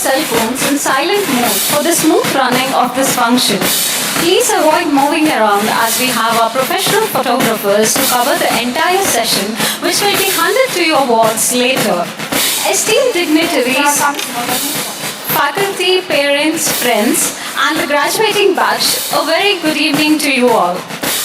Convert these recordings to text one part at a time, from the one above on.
cell phones in silent mode for the smooth running of this function. Please avoid moving around as we have our professional photographers to cover the entire session, which will be handed to your walls later. Esteemed dignitaries, faculty, parents, friends, and the graduating batch, a very good evening to you all.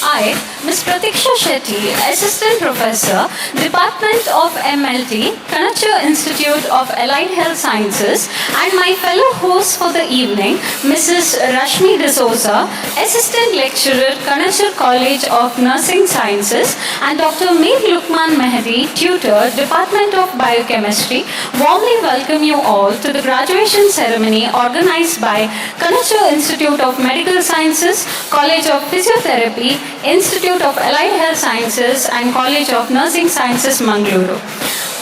I, Ms. Pratiksha Shetty, Assistant Professor, Department of MLT, Kanachur Institute of Allied Health Sciences, and my fellow host for the evening, Mrs. Rashmi D'Souza, Assistant Lecturer, Kanachur College of Nursing Sciences, and Dr. Mir Lukman Mehdi, Tutor, Department of Biochemistry, warmly welcome you all to the graduation ceremony organized by Kanachur Institute of Medical Sciences, College of Physiotherapy, Institute of Allied Health Sciences and College of Nursing Sciences, Mangaluru.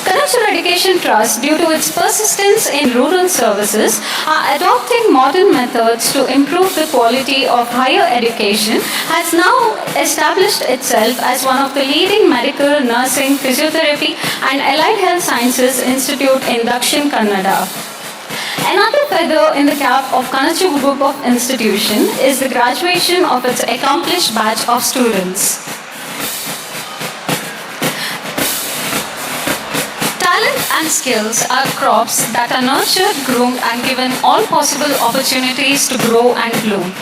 Kanachur Education Trust, due to its persistence in rural services, are adopting modern methods to improve the quality of higher education, has now established itself as one of the leading medical, nursing, physiotherapy and allied health sciences institute in Dakshin Kannada. Another feather in the cap of Kanachur Group of Institution is the graduation of its accomplished batch of students. Talent and skills are crops that are nurtured, groomed and given all possible opportunities to grow and bloom.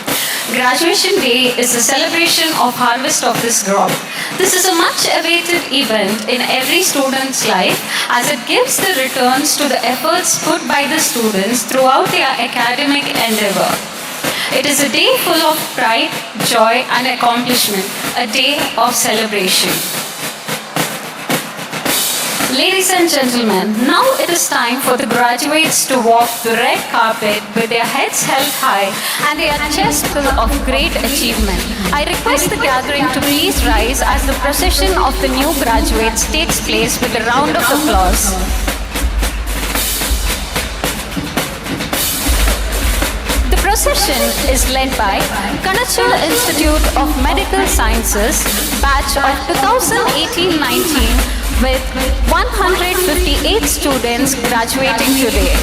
Graduation Day is a celebration of harvest of this crop. This is a much awaited event in every student's life as it gives the returns to the efforts put by the students throughout their academic endeavor. It is a day full of pride, joy and accomplishment, a day of celebration. Ladies and gentlemen, now it is time for the graduates to walk the red carpet with their heads held high and their chests full of great achievement. I request the gathering to please rise as the procession of the new graduates takes place with a round of applause. The procession is led by Kanachur Institute of Medical Sciences, batch of 2018-19, with 158 students graduating today.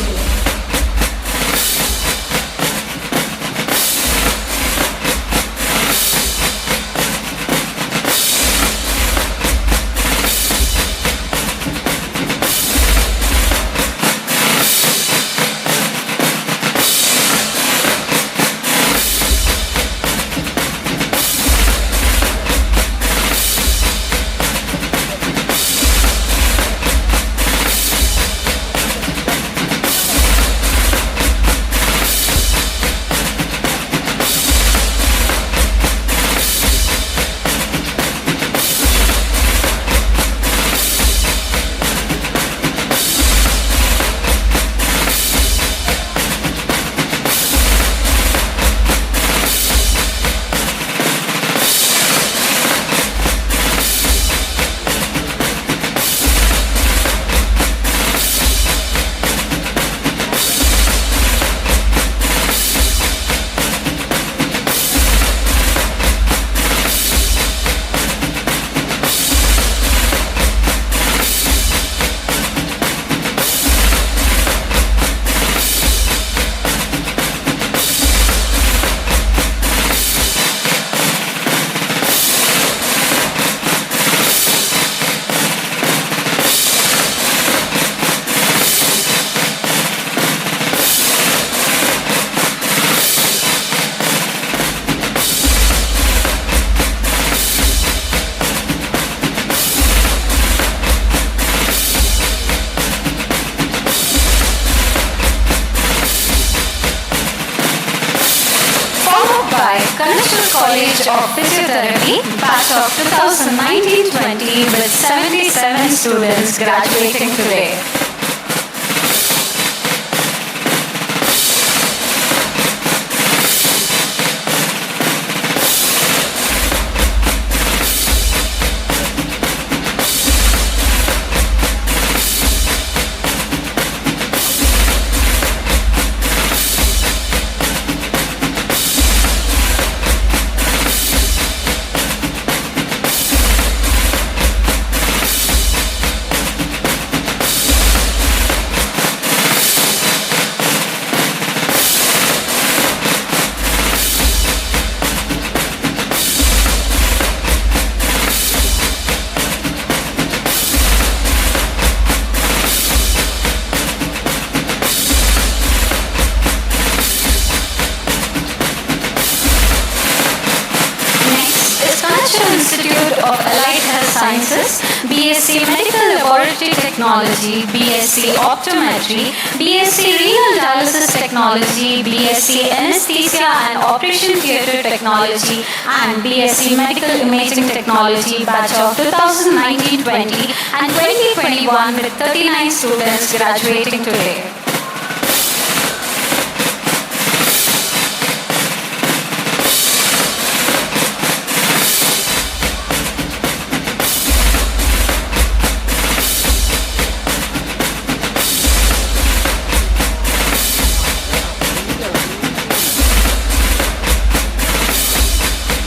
Kanachur College of Physiotherapy, batch of 2019-20 with 77 students graduating today. Kanachur Institute of Allied Health Sciences, BSc Medical Laboratory Technology, BSc Optometry, BSc Renal Dialysis Technology, BSc Anesthesia and Operation Theatre Technology, and BSc Medical Imaging Technology batch of 2019-20 and 2021 with 39 students graduating today.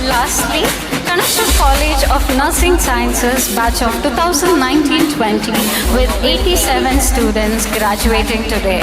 Lastly, Kanachur College of Nursing Sciences batch of 2019-20 with 87 students graduating today.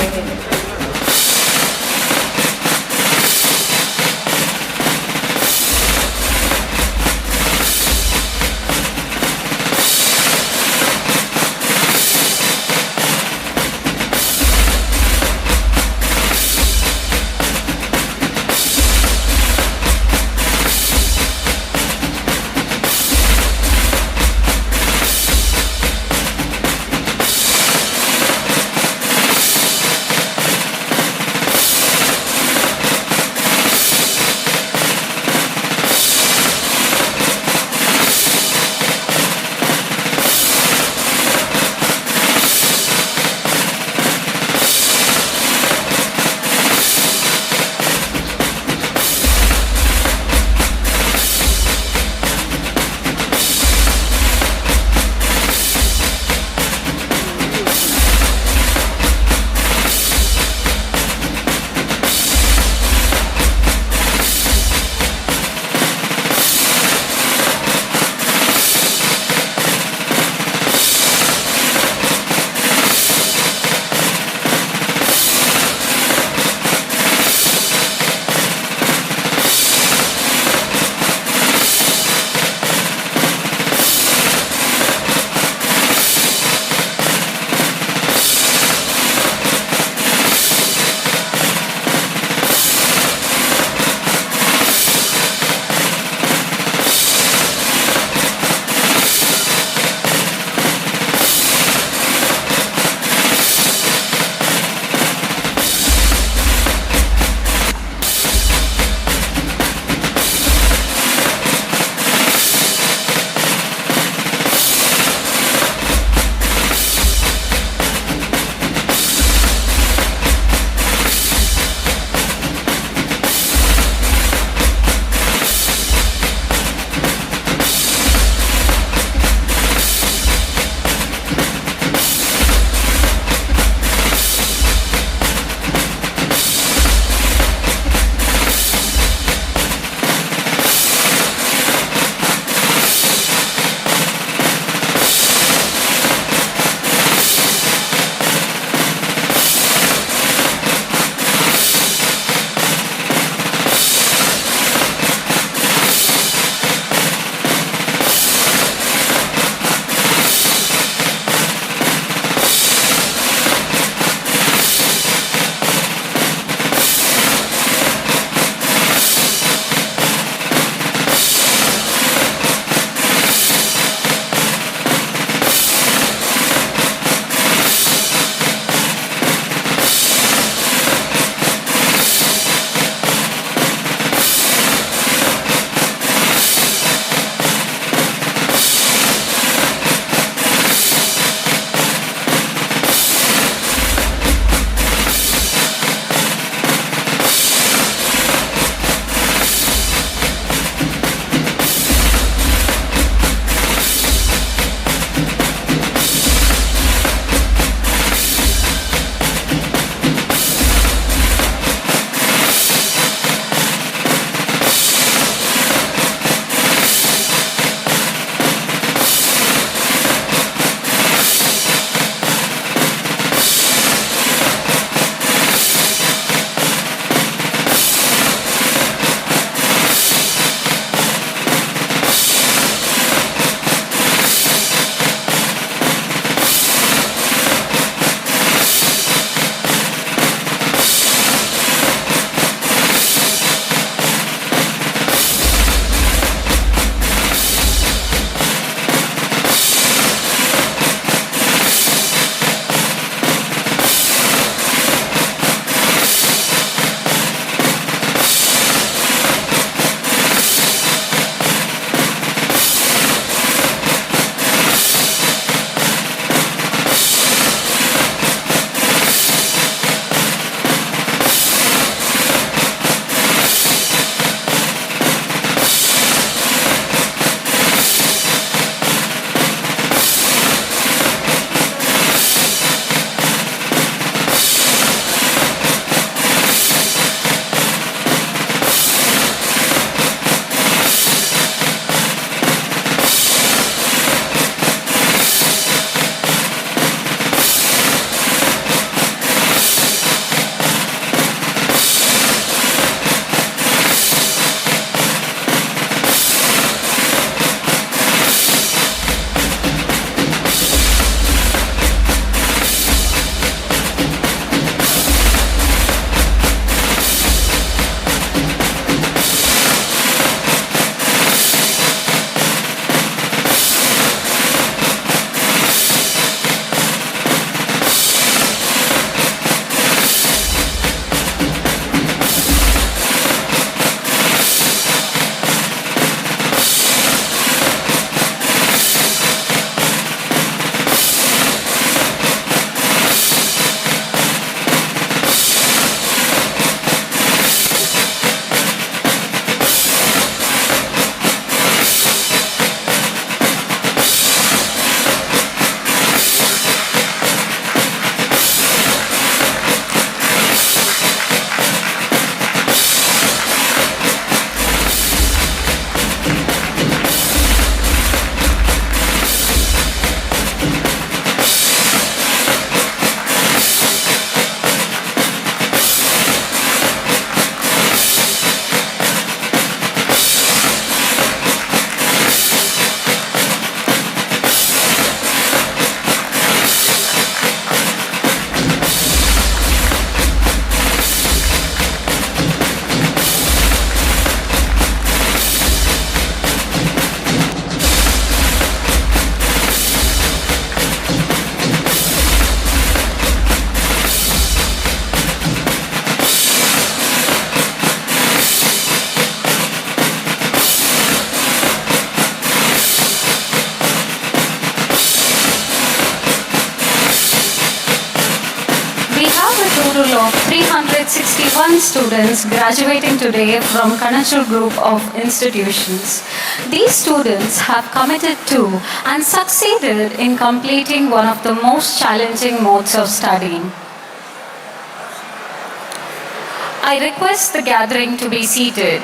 61 students graduating today from Kanachur group of institutions. These students have committed to and succeeded in completing one of the most challenging modes of studying. I request the gathering to be seated.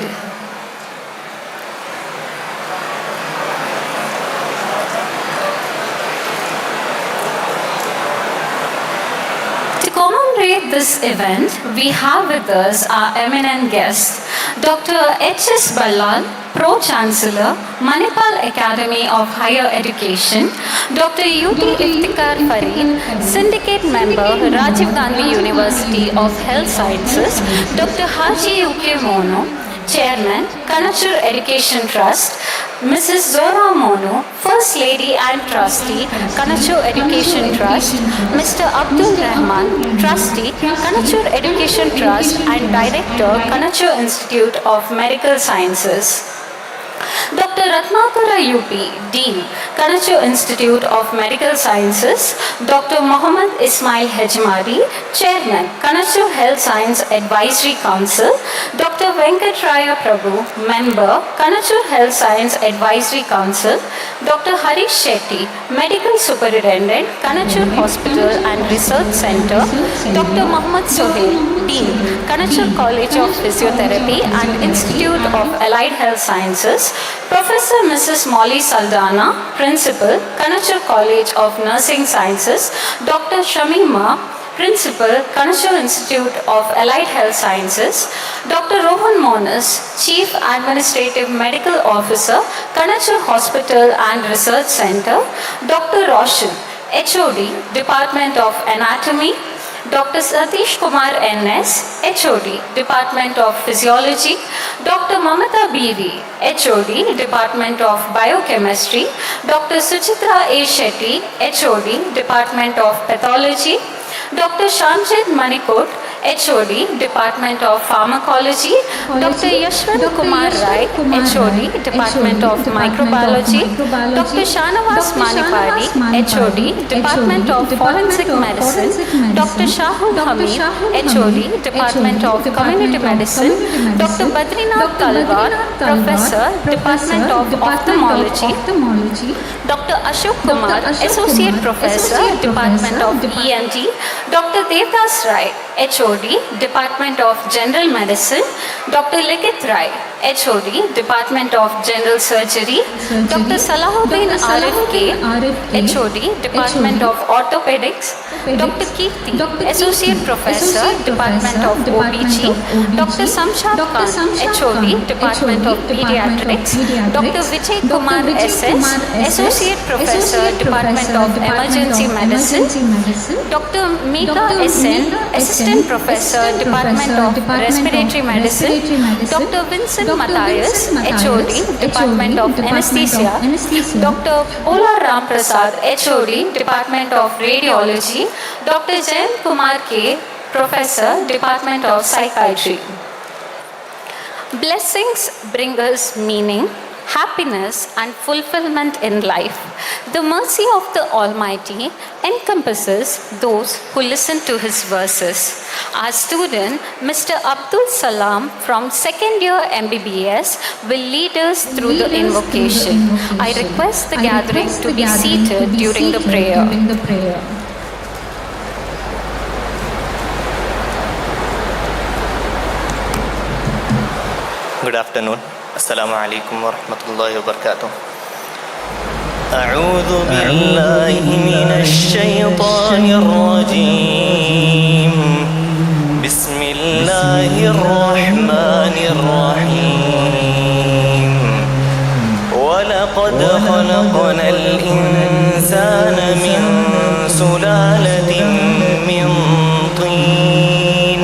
To commemorate this event, we have with us our eminent guest, Dr. H.S. Ballal, Pro-Chancellor, Manipal Academy of Higher Education, Dr. U.T. Iftikhar Fareed, Syndicate Member, Rajiv Gandhi University of Health Sciences, Dr. Haji U.K. Mono, Chairman, Kanachur Education Trust, Mrs. Zora Mono, First Lady and Trustee, Kanachur Education Trust, Mr. Abdul Rahman, Trustee, Kanachur Education Trust and Director, Kanachur Institute of Medical Sciences. Dr. Ratnakara UP, Dean, Kanachur Institute of Medical Sciences, Dr. Mohammad Ismail Hejmari, Chairman, Kanachur Health Science Advisory Council, Dr. Venkatraya Prabhu, Member, Kanachur Health Science Advisory Council, Dr. Harish Shetty, Medical Superintendent, Kanachur Hospital and Research Center, Dr. Muhammad Sohail, Dean, Kanachur College of Physiotherapy and Institute of Allied Health Sciences, Professor Mrs. Molly Saldana, Principal, Kanachur College of Nursing Sciences, Dr. Shamima, Principal, Kanachur Institute of Allied Health Sciences, Dr. Rohan Monas, Chief Administrative Medical Officer, Kanachur Hospital and Research Center, Dr. Roshan, HOD, Department of Anatomy, Dr. Satish Kumar NS, HOD, Department of Physiology, Dr. Mamata Biri, HOD, Department of Biochemistry, Dr. Suchitra A. Shetty, HOD, Department of Pathology, Dr. Shamjit Manikot, HOD, Department of Pharmacology, Dr. Yashwant Kumar Rai, HOD, Department of Microbiology, Dr. Shanavas Manipari, HOD, Department of Forensic Medicine, Dr. Shahul Hamid, HOD, Department of Community Medicine, Dr. Badrinath Talwar, Professor, Department of Ophthalmology, Dr. Ashok Kumar, Associate Professor, Department of ENT, Dr. Devdas Rai, HOD, Department of General Medicine, Dr. Likith Rai, HOD, Department of General Surgery, Dr. Salahuddin Arif K, HOD, Department of Orthopedics, Dr. Kirti, Associate Professor, Department of OBG, Dr. Samshad Khan, HOD, Department of Pediatrics, Dr. Vijay Kumar SS, Associate Professor, Department of Emergency Medicine, Dr. Meeta SN, Assistant Professor, Department of Respiratory Medicine, Dr. Vincent Matthias, HOD, Department of Anesthesia, Dr. Ola Ram Prasad, HOD, Department of Radiology, Dr. Jayant Kumar K, Professor, Department of Psychiatry. Blessings bring us meaning, happiness and fulfillment in life. The mercy of the Almighty encompasses those who listen to His verses. Our student, Mr. Abdul Salam from second year MBBS will lead us through the invocation. I request the gathering to be seated during the prayer. Good afternoon. Assalamu alaikum wa rahmatullahi wa barakatuh. أعوذ بالله من الشيطان الرجيم. بسم الله الرحمن الرحيم. ولقد خلقنا الإنسان من سلالة من طين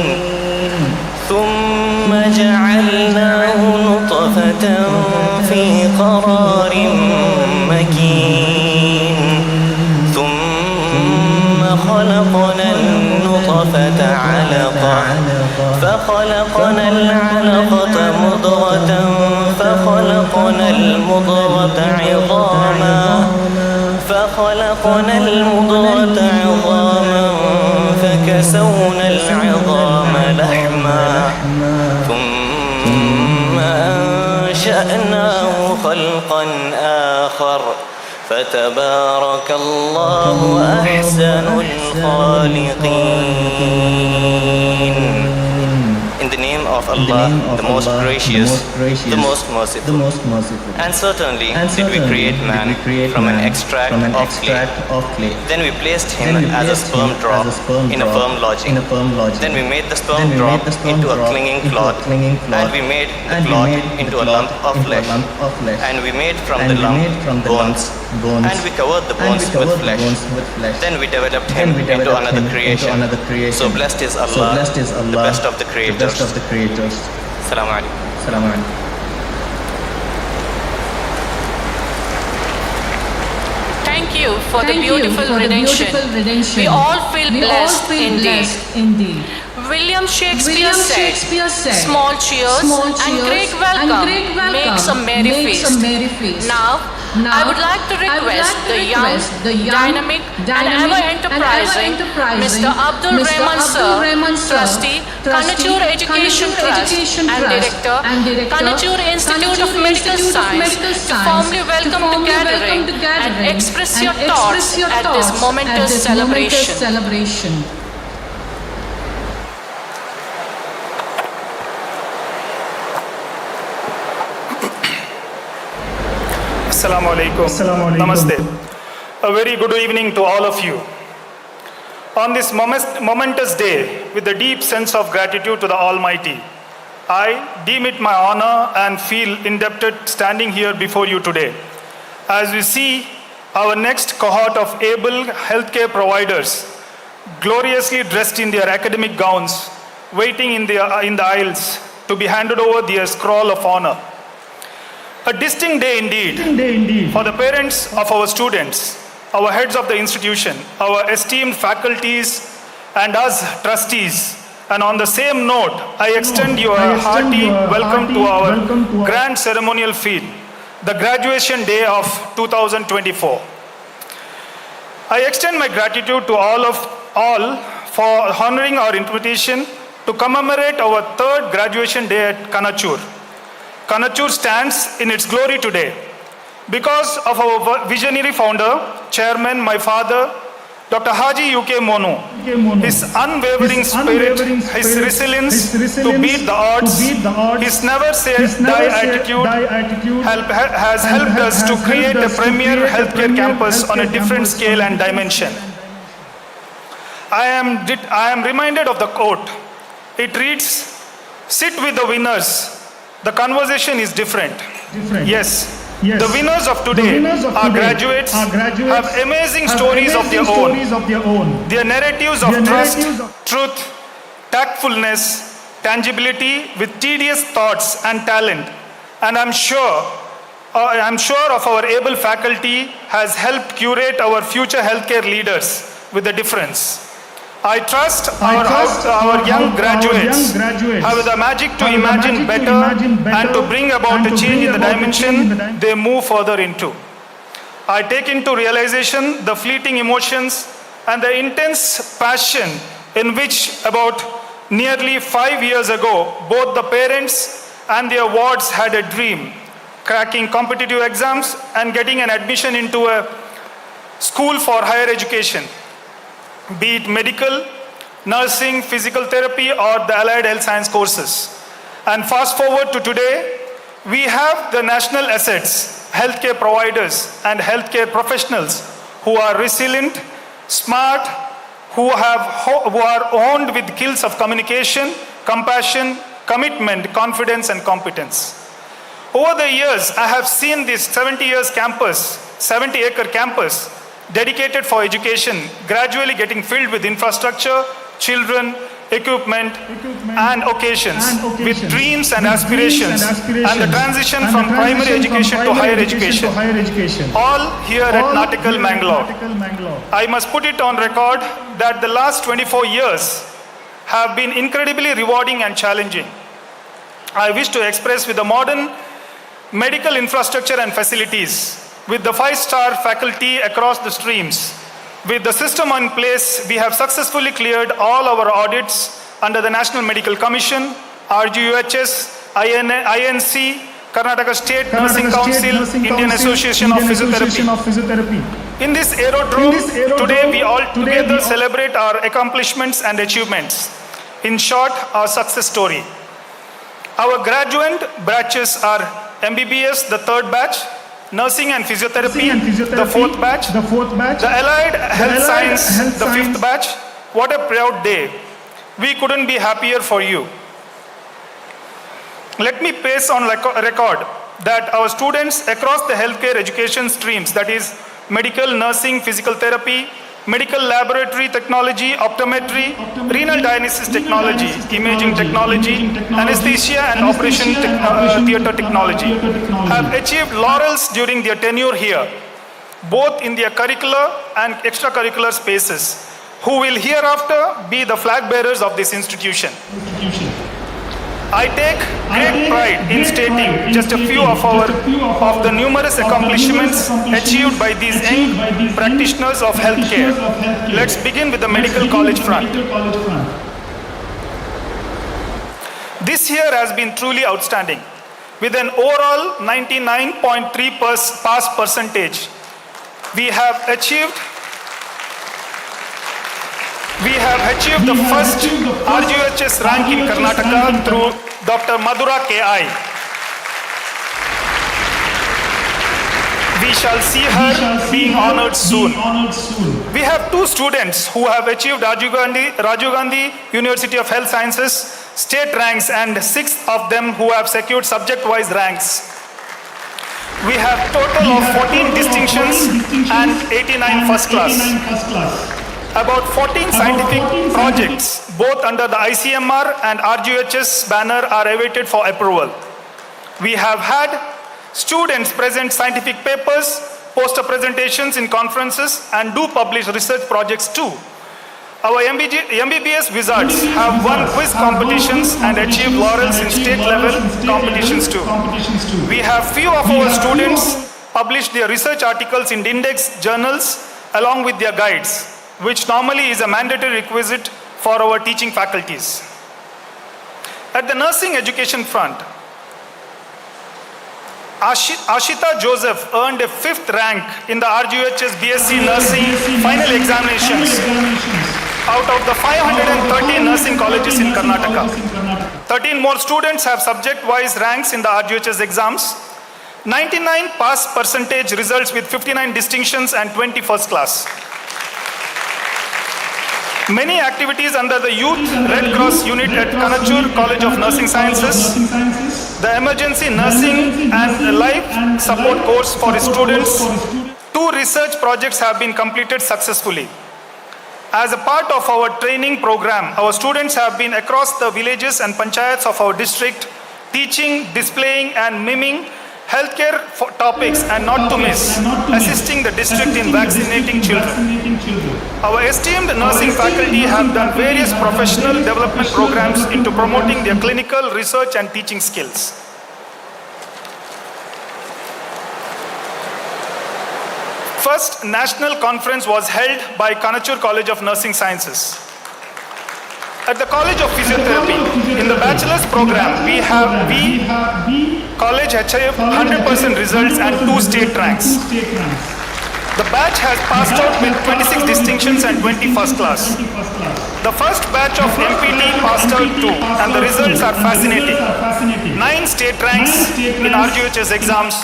ثم جعلناه نطفة في قرار مكين ثم خلقنا النطفة علقة فخلقنا العلقة مضغة فخلقنا المضغة عظاما فخلقنا المضغة عظاما فكسونا العظام لحما ثم أنشأناه خلقا آخر فتبارك الله أحسن الخالقين. In the name of Allah, the most gracious, the most merciful. And certainly did we create man from an extract of clay. Then we placed him as a sperm drop in a firm lodging. Then we made the sperm drop into a clinging cloth, and we made the cloth into a lump of flesh. And we made from the lump bones, and we covered the bones with flesh. Then we developed him into another creation. So blessed is Allah, the best of the creators. Assalamu alaikum. Thank you for the beautiful rendition. We all feel blessed indeed. William Shakespeare said, small cheers and great welcome makes a merry feast. Now, I would like to request the young, dynamic and ever-enterprising Mr. Abdul Rahman Sir, Trustee, Kanachur Education Trust and Director, Kanachur Institute of Medical Science, to formally welcome the gathering and express your thoughts at this momentous celebration. Assalamu alaikum. Namaste. A very good evening to all of you. On this momentous day, with a deep sense of gratitude to the Almighty, I deem it my honor and feel indebted standing here before you today. As we see our next cohort of able healthcare providers, gloriously dressed in their academic gowns, waiting in the aisles to be handed over their scroll of honor. A distinct day indeed for the parents of our students, our heads of the institution, our esteemed faculties, and us trustees. And on the same note, I extend you a hearty welcome to our grand ceremonial field, the graduation day of 2024. I extend my gratitude to all for honoring our invitation to commemorate our third graduation day at Kanachur. Kanachur stands in its glory today because of our visionary founder, chairman, my father, Dr. Haji UK Monu. His unwavering spirit, his resilience to beat the odds, his never say die attitude has helped us to create a premier healthcare campus on a different scale and dimension. I am reminded of the quote. It reads, "Sit with the winners. The conversation is different." Yes. The winners of today, our graduates, have amazing stories of their own. Their narratives of trust, truth, tactfulness, tangibility with tedious thoughts and talent. And I'm sure of our able faculty has helped curate our future healthcare leaders with a difference. I trust our young graduates have the magic to imagine better and to bring about a change in the dimension they move further into. I take into realization the fleeting emotions and the intense passion in which about nearly 5 years ago, both the parents and their wards had a dream, cracking competitive exams and getting an admission into a school for higher education, be it medical, nursing, physical therapy, or the allied health science courses. And fast forward to today, we have the national assets, healthcare providers and healthcare professionals who are resilient, smart, who are owned with skills of communication, compassion, commitment, confidence, and competence. Over the years, I have seen this 70-acre campus dedicated for education, gradually getting filled with infrastructure, children, equipment, and occasions, with dreams and aspirations, and the transition from primary education to higher education, all here at Natikal, Mangalore. I must put it on record that the last 24 years have been incredibly rewarding and challenging. I wish to express with the modern medical infrastructure and facilities, with the 5-star faculty across the streams, with the system in place, we have successfully cleared all our audits under the National Medical Commission, RGUHS, INC, Karnataka State Nursing Council, Indian Association of Physiotherapy. In this aerodrome, today we all together celebrate our accomplishments and achievements. In short, our success story. Our graduate batches are MBBS, the third batch, Nursing and Physiotherapy, the fourth batch, the Allied Health Science, the fifth batch. What a proud day. We couldn't be happier for you. Let me pass on record that our students across the healthcare education streams, that is medical, nursing, physical therapy, medical laboratory technology, optometry, renal dialysis technology, imaging technology, anesthesia and operation theatre technology, have achieved laurels during their tenure here, both in their curricular and extracurricular spaces, who will hereafter be the flag bearers of this institution. I take great pride in stating just a few of the numerous accomplishments achieved by these young practitioners of healthcare. Let's begin with the medical college front. This year has been truly outstanding, with an overall 99.3% pass percentage. We have achieved the first RGUHS rank in Karnataka through Dr. Madhura K.I. We shall see her being honored soon. We have two students who have achieved Rajiv Gandhi University of Health Sciences state ranks, and 6 of them who have secured subject-wise ranks. We have total of 14 distinctions and 89 first class. About 14 scientific projects, both under the ICMR and RGUHS banner, are awaited for approval. We have had students present scientific papers, poster presentations in conferences, and do publish research projects too. Our MBBS wizards have won quiz competitions and achieved laurels in state level competitions too. We have few of our students published their research articles in index journals along with their guides, which normally is a mandatory requisite for our teaching faculties. At the nursing education front, Ashita Joseph earned a 5th rank in the RGUHS BSc Nursing final examinations out of the 530 nursing colleges in Karnataka. 13 more students have subject-wise ranks in the RGUHS exams. 99 pass percentage results with 59 distinctions and 20 first class. Many activities under the Youth Red Cross unit at Kanachur College of Nursing Sciences, the emergency nursing and life support course for students. 2 research projects have been completed successfully. As a part of our training program, our students have been across the villages and panchayats of our district, teaching, displaying and miming healthcare topics, and not to miss, assisting the district in vaccinating children. Our esteemed nursing faculty have done various professional development programs into promoting their clinical, research and teaching skills. First national conference was held by Kanachur College of Nursing Sciences. At the College of Physiotherapy, in the bachelor's program, college achieved 100% results and 2 state ranks. The batch has passed out with 26 distinctions and 20 first class. The first batch of MPT passed out too, and the results are fascinating. 9 state ranks in RGUHS exams,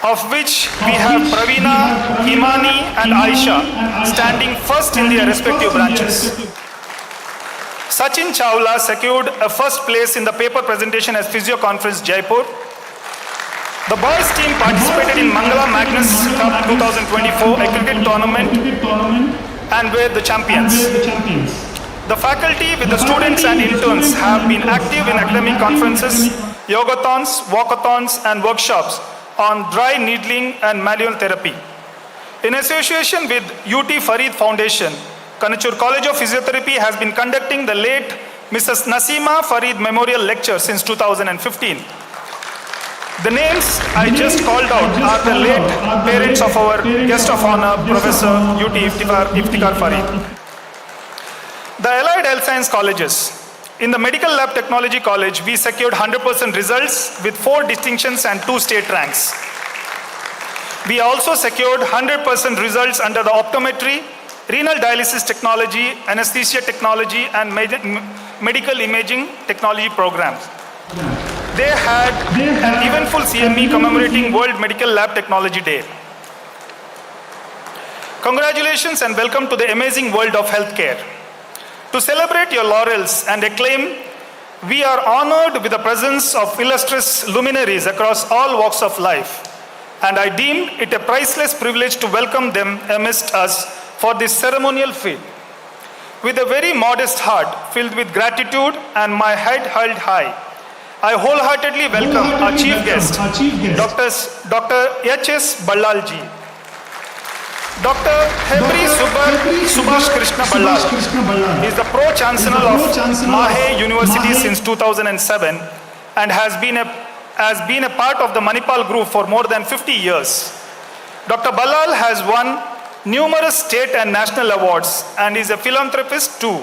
of which we have Praveena, Himani and Aisha standing first in their respective branches. Sachin Chawla secured a first place in the paper presentation as Physio Conference Jaipur. The boys team participated in Mangala Magnus Cup 2024 a cricket tournament and were the champions. The faculty with the students and interns have been active in academic conferences, yogathons, walkathons and workshops on dry needling and manual therapy. In association with UT Farid Foundation, Kanachur College of Physiotherapy has been conducting the late Mrs. Nasima Farid Memorial Lecture since 2015. The names I just called out are the late parents of our guest of honor, Professor UT Iftikhar Farid. The Allied Health Science Colleges. In the Medical Lab Technology College, we secured 100% results with 4 distinctions and 2 state ranks. We also secured 100% results under the optometry, renal dialysis technology, anesthesia technology, and medical imaging technology programs. They had an eventful CME commemorating World Medical Lab Technology Day. Congratulations and welcome to the amazing world of healthcare. To celebrate your laurels and acclaim, we are honored with the presence of illustrious luminaries across all walks of life, and I deem it a priceless privilege to welcome them amidst us for this ceremonial feat. With a very modest heart filled with gratitude and my head held high, I wholeheartedly welcome our chief guest, Dr. H.S. Ballalji. Dr. Hebri Subhash Krishna Ballal is the Pro-Chancellor of Mahe University since 2007 and has been a part of the Manipal Group for more than 50 years. Dr. Ballal has won numerous state and national awards and is a philanthropist too,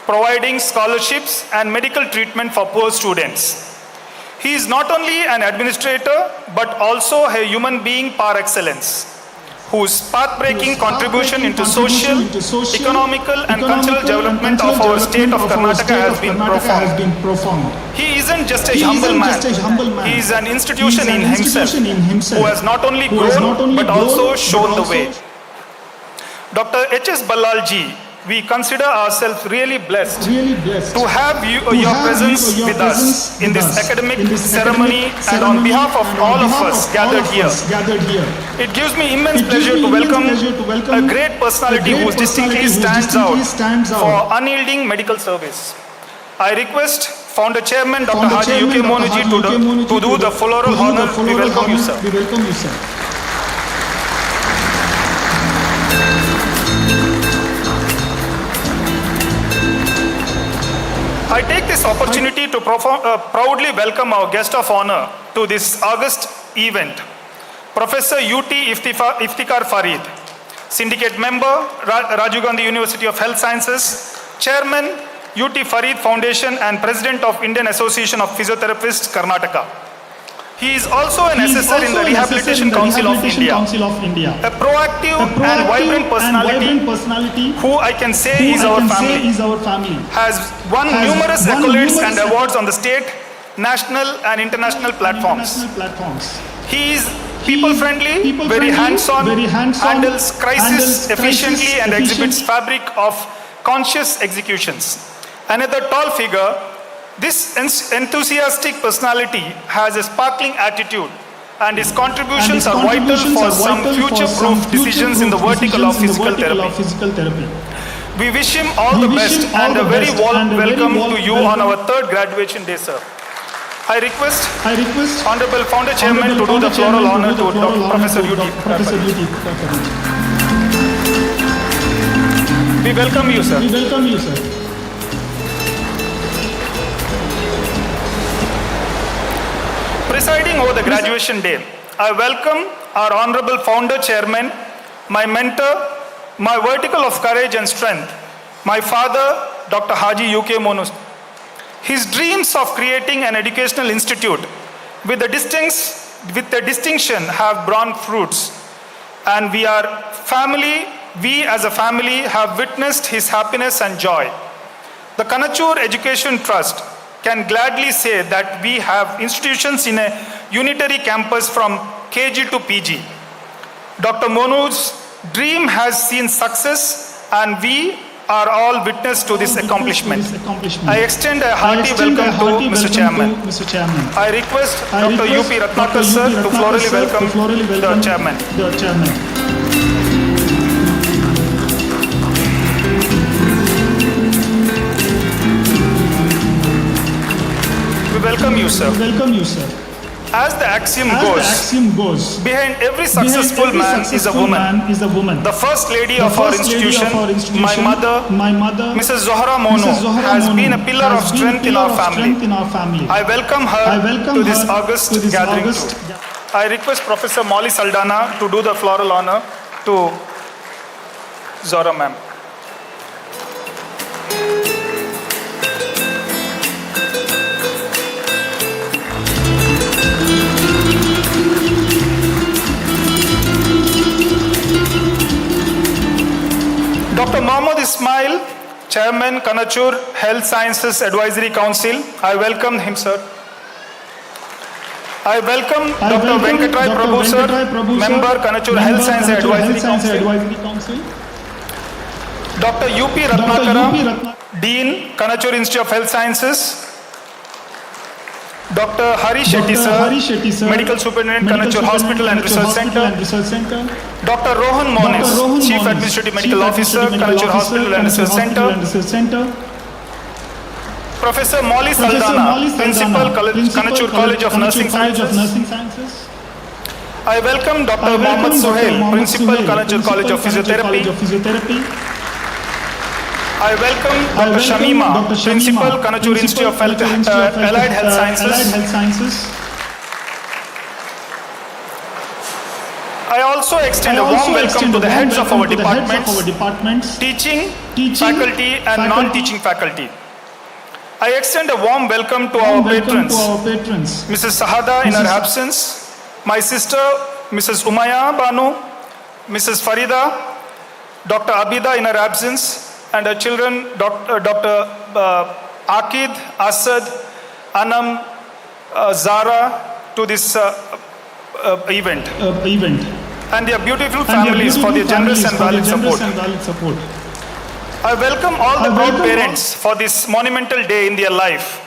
providing scholarships and medical treatment for poor students. He is not only an administrator but also a human being par excellence, whose path-breaking contribution into social, economical and cultural development of our state of Karnataka has been profound. He isn't just a humble man, he is an institution in himself, who has not only grown but also shown the way. Dr. H.S. Ballalji, we consider ourselves really blessed to have your presence with us in this academic ceremony and on behalf of all of us gathered here. It gives me immense pleasure to welcome a great personality who distinctly stands out for unyielding medical service. I request Founder Chairman Dr. Haji UK Monuji to do the floral honor. We welcome you, sir. I take this opportunity to proudly welcome our guest of honor to this August event, Professor UT Iftikhar Farid, Syndicate Member, Rajiv Gandhi University of Health Sciences, Chairman, UT Farid Foundation and President of Indian Association of Physiotherapists, Karnataka. He is also an assessor in the Rehabilitation Council of India, a proactive and vibrant personality who I can say is our family, has won numerous accolades and awards on the state, national and international platforms. He is people-friendly, very hands-on, handles crisis efficiently and exhibits fabric of conscious executions. Another tall figure, this enthusiastic personality has a sparkling attitude and his contributions are vital for some future-proof decisions in the vertical of physical therapy. We wish him all the best and a very warm welcome to you on our 3rd graduation day, sir. I request Honorable Founder Chairman to do the floral honor to Professor UT. We welcome you, sir. Presiding over the graduation day, I welcome our Honorable Founder Chairman, my mentor, my vertical of courage and strength, my father, Dr. Haji UK Monu. His dreams of creating an educational institute with the distinction have borne fruits, and we as a family have witnessed his happiness and joy. The Kanachur Education Trust can gladly say that we have institutions in a unitary campus from KG to PG. Dr. Monu's dream has seen success and we are all witness to this accomplishment. I extend a hearty welcome to Mr. Chairman. I request Dr. UP Ratnakar sir to florally welcome the Chairman. Welcome you, sir. As the axiom goes, behind every successful man is a woman. The first lady of our institution, my mother, Mrs. Zohra Monu, has been a pillar of strength in our family. I welcome her to this August gathering too. I request Professor Molly Saldana to do the floral honor to Zohra ma'am. Chairman, Kanachur Health Sciences Advisory Council. I welcome him, sir. I welcome Dr. Venkatrai Prabhu, sir, Member, Kanachur Health Sciences Advisory Council. Dr. U.P. Ratnakara, Dean, Kanachur Institute of Health Sciences. Dr. Hari Shetty, sir, Medical Superintendent, Kanachur Hospital and Research Center. Dr. Rohan Monis, Chief Administrative Medical Officer, Kanachur Hospital and Research Center. Professor Molly Saldana, Principal, Kanachur College of Nursing Sciences. I welcome Dr. Mohammad Sohail, Principal, Kanachur College of Physiotherapy. I welcome Dr. Shamima, Principal, Kanachur Institute of Allied Health Sciences. I also extend a warm welcome to the heads of our departments, teaching, faculty and non-teaching faculty. I extend a warm welcome to our patrons, Mrs. Sahada in her absence, my sister, Mrs. Umaya Banu, Mrs. Farida, Dr. Abida in her absence, and her children, Dr. Akid, Asad, Anam, Zara, to this event. And their beautiful families for their generous and valid support. I welcome all the proud parents for this monumental day in their life,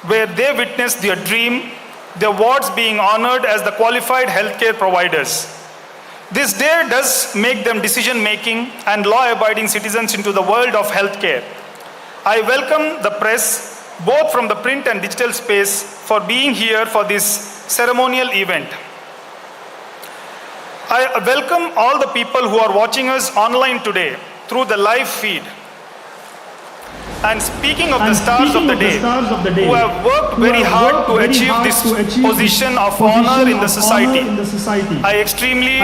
where they witnessed their dream, their wards being honored as the qualified healthcare providers. This day does make them decision-making and law-abiding citizens into the world of healthcare. I welcome the press, both from the print and digital space, for being here for this ceremonial event. I welcome all the people who are watching us online today through the live feed. And speaking of the stars of the day, who have worked very hard to achieve this position of honor in the society, I extremely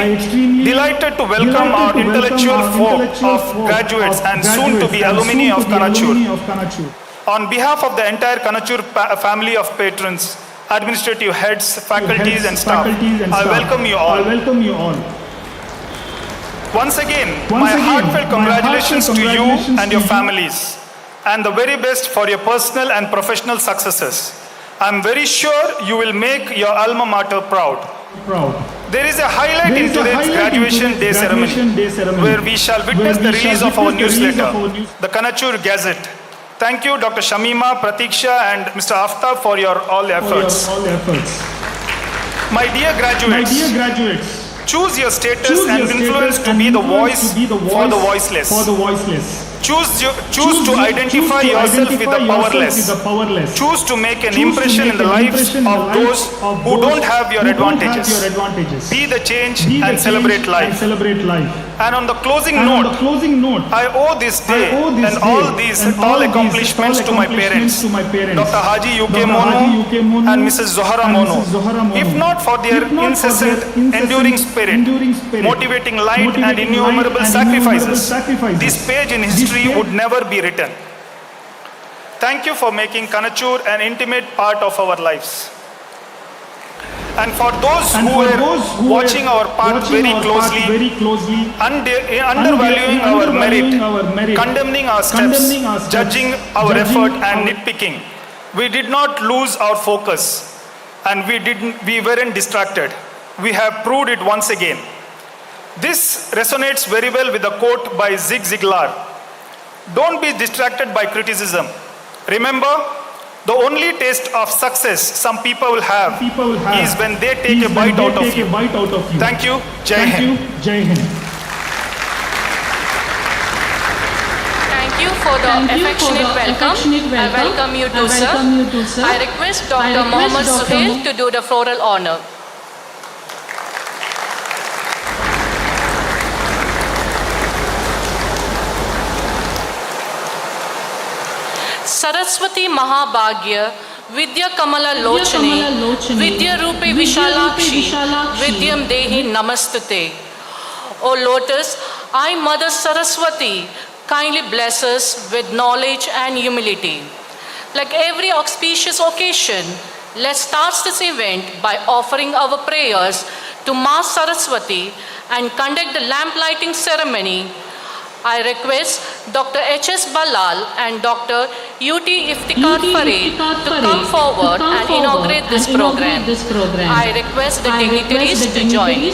delighted to welcome our intellectual folk of graduates and soon to be alumni of Kanachur. On behalf of the entire Kanachur family of patrons, administrative heads, faculties and staff, I welcome you all. Once again, my heartfelt congratulations to you and your families, and the very best for your personal and professional successes. I am very sure you will make your alma mater proud. There is a highlight in today's graduation day ceremony, where we shall witness the release of our newsletter, the Kanachur Gazette. Thank you, Dr. Shamima, Pratiksha, and Mr. Aftab for your all efforts. My dear graduates, choose your status and influence to be the voice for the voiceless. Choose to identify yourself with the powerless. Choose to make an impression in the lives of those who don't have your advantages. Be the change and celebrate life. And on the closing note, I owe this day and all these tall accomplishments to my parents, Dr. Haji UK Mono and Mrs. Zohara Mono. If not for their incessant, enduring spirit, motivating light and innumerable sacrifices, this page in history would never be written. Thank you for making Kanachur an intimate part of our lives. And for those who were watching our path very closely, undervaluing our merit, condemning our steps, judging our effort and nitpicking, we did not lose our focus and we weren't distracted. We have proved it once again. This resonates very well with the quote by Zig Ziglar. Don't be distracted by criticism. Remember, the only taste of success some people will have is when they take a bite out of you. Thank you. Jai Hind. Thank you for the affectionate welcome. I welcome you too, sir. I request Dr. Mohammad Suhail to do the floral honor. Saraswati Mahabhagya, Vidya Kamala Lochane, Vidya Rupe Vishalakshi, Vidyam Dehi Namastute. O Lotus, I, Mother Saraswati, kindly bless us with knowledge and humility. Like every auspicious occasion, let's start this event by offering our prayers to Ma Saraswati and conduct the lamp lighting ceremony I request Dr. H.S. Balal and Dr. U.T. Iftikhar Farid to come forward and inaugurate this program. I request the dignitaries to join.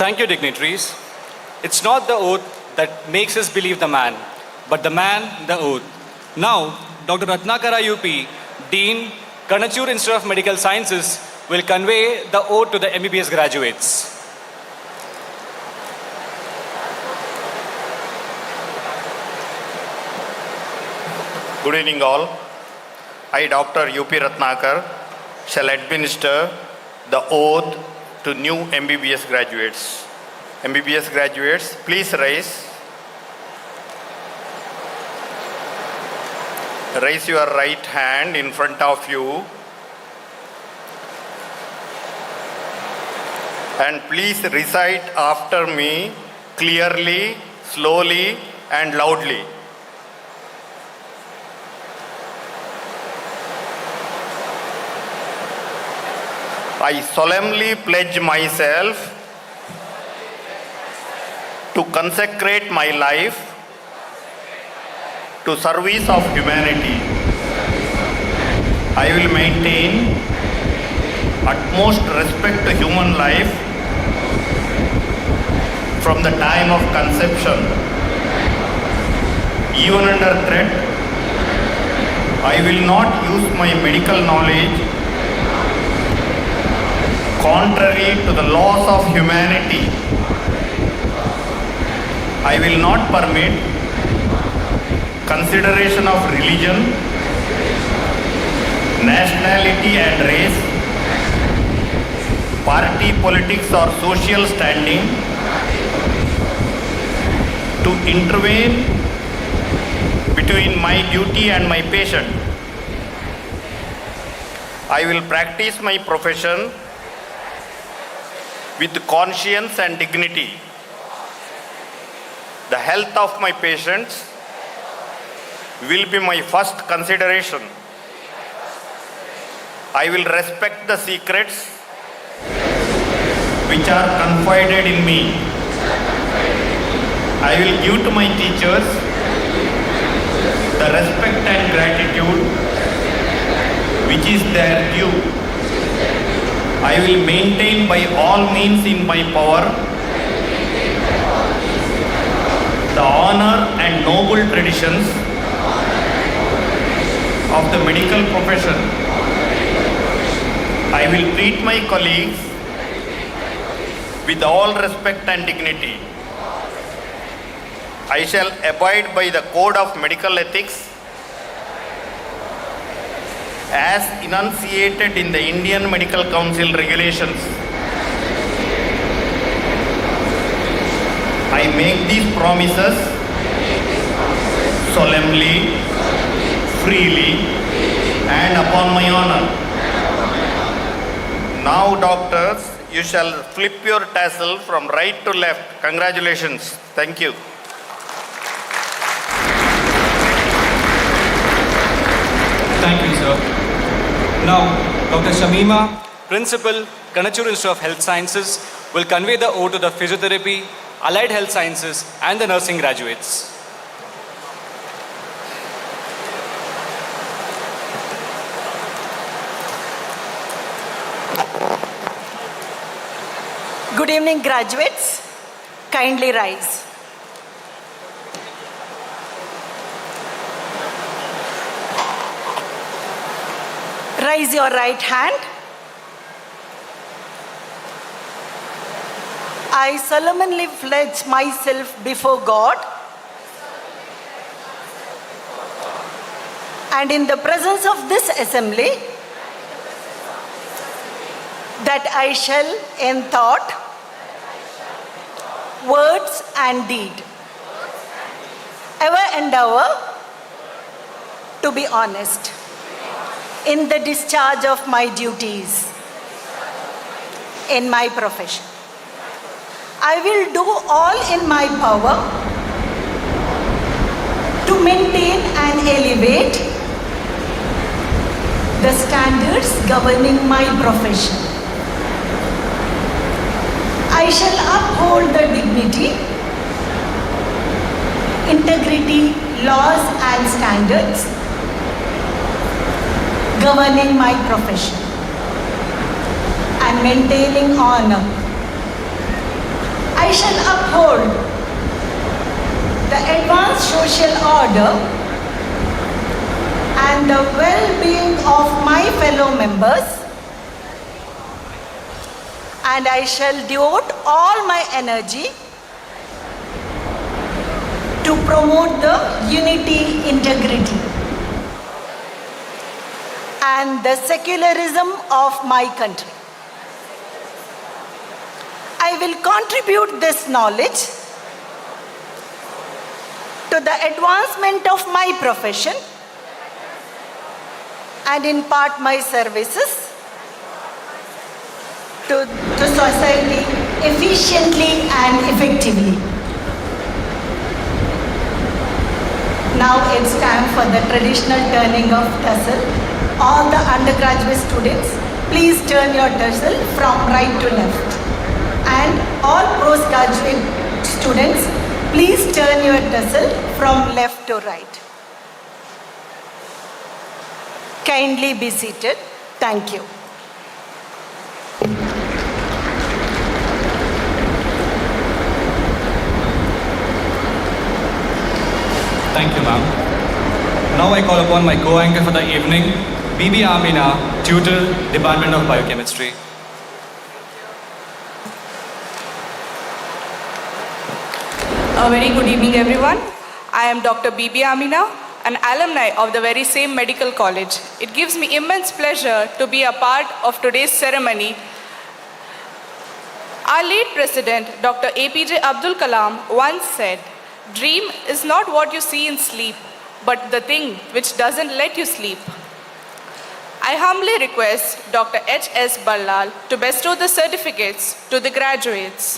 Thank you, dignitaries. It's not the oath that makes us believe the man, but the man, the oath. Now, Dr. Ratnakara UP, Dean, Kanachur Institute of Medical Sciences, will convey the oath to the MBBS graduates. Good evening all. I, Dr. UP Ratnakar, shall administer the oath to new MBBS graduates. MBBS graduates, please rise. Raise your right hand in front of you. And please recite after me clearly, slowly, and loudly. I solemnly pledge myself to consecrate my life to service of humanity. I will maintain utmost respect to human life from the time of conception. Even under threat, I will not use my medical knowledge contrary to the laws of humanity. I will not permit consideration of religion, nationality and race, party politics or social standing to intervene between my duty and my patient. I will practice my profession with conscience and dignity. The health of my patients will be my first consideration. I will respect the secrets which are confided in me. I will give to my teachers the respect and gratitude which is their due. I will maintain by all means in my power the honor and noble traditions of the medical profession. I will treat my colleagues with all respect and dignity. I shall abide by the code of medical ethics as enunciated in the Indian Medical Council regulations. I make these promises solemnly, freely, and upon my honor. Now, doctors, you shall flip your tassel from right to left. Congratulations. Thank you. Thank you, sir. Now, Dr. Shamima, Principal, Kanachur Institute of Health Sciences, will convey the oath to the Physiotherapy, Allied Health Sciences, and the nursing graduates. Good evening, graduates. Kindly rise. Raise your right hand. I solemnly pledge myself before God and in the presence of this assembly that I shall in thought, words and deed ever endeavor to be honest in the discharge of my duties in my profession. I will do all in my power to maintain and elevate the standards governing my profession. I shall uphold the dignity, integrity, laws and standards governing my profession and maintaining honor. I shall uphold the advanced social order and the well-being of my fellow members, and I shall devote all my energy to promote the unity, integrity, and the secularism of my country. I will contribute this knowledge to the advancement of my profession and impart my services to society efficiently and effectively. Now it's time for the traditional turning of tassel. All the undergraduate students, please turn your tassel from right to left. And all postgraduate students, please turn your tassel from left to right. Kindly be seated. Thank you. Thank you, ma'am. Now I call upon my co-anchor for the evening, Bibi Amina, tutor, Department of Biochemistry. A very good evening, everyone. I am Dr. Bibi Amina, an alumni of the very same medical college. It gives me immense pleasure to be a part of today's ceremony. Our late president, Dr. APJ Abdul Kalam, once said, "Dream is not what you see in sleep, but the thing which doesn't let you sleep." I humbly request Dr. H.S. Ballal to bestow the certificates to the graduates.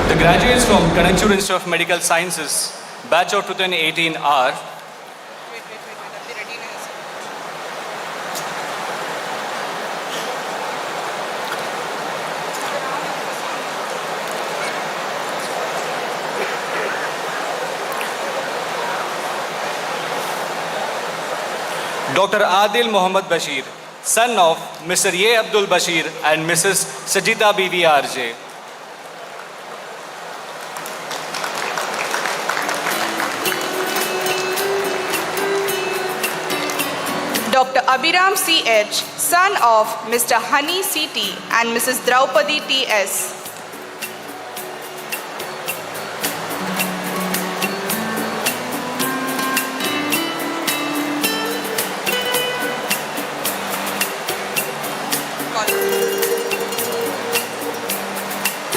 The graduates from Kanachur Institute of Medical Sciences, batch of 2018 are Dr. Adil Mohammad Bashir, son of Mr. A. Abdul Bashir and Mrs. Sajita Bibi RJ. Dr. Abhiram C.H., son of Mr. Hani C.T. and Mrs. Draupadi T.S.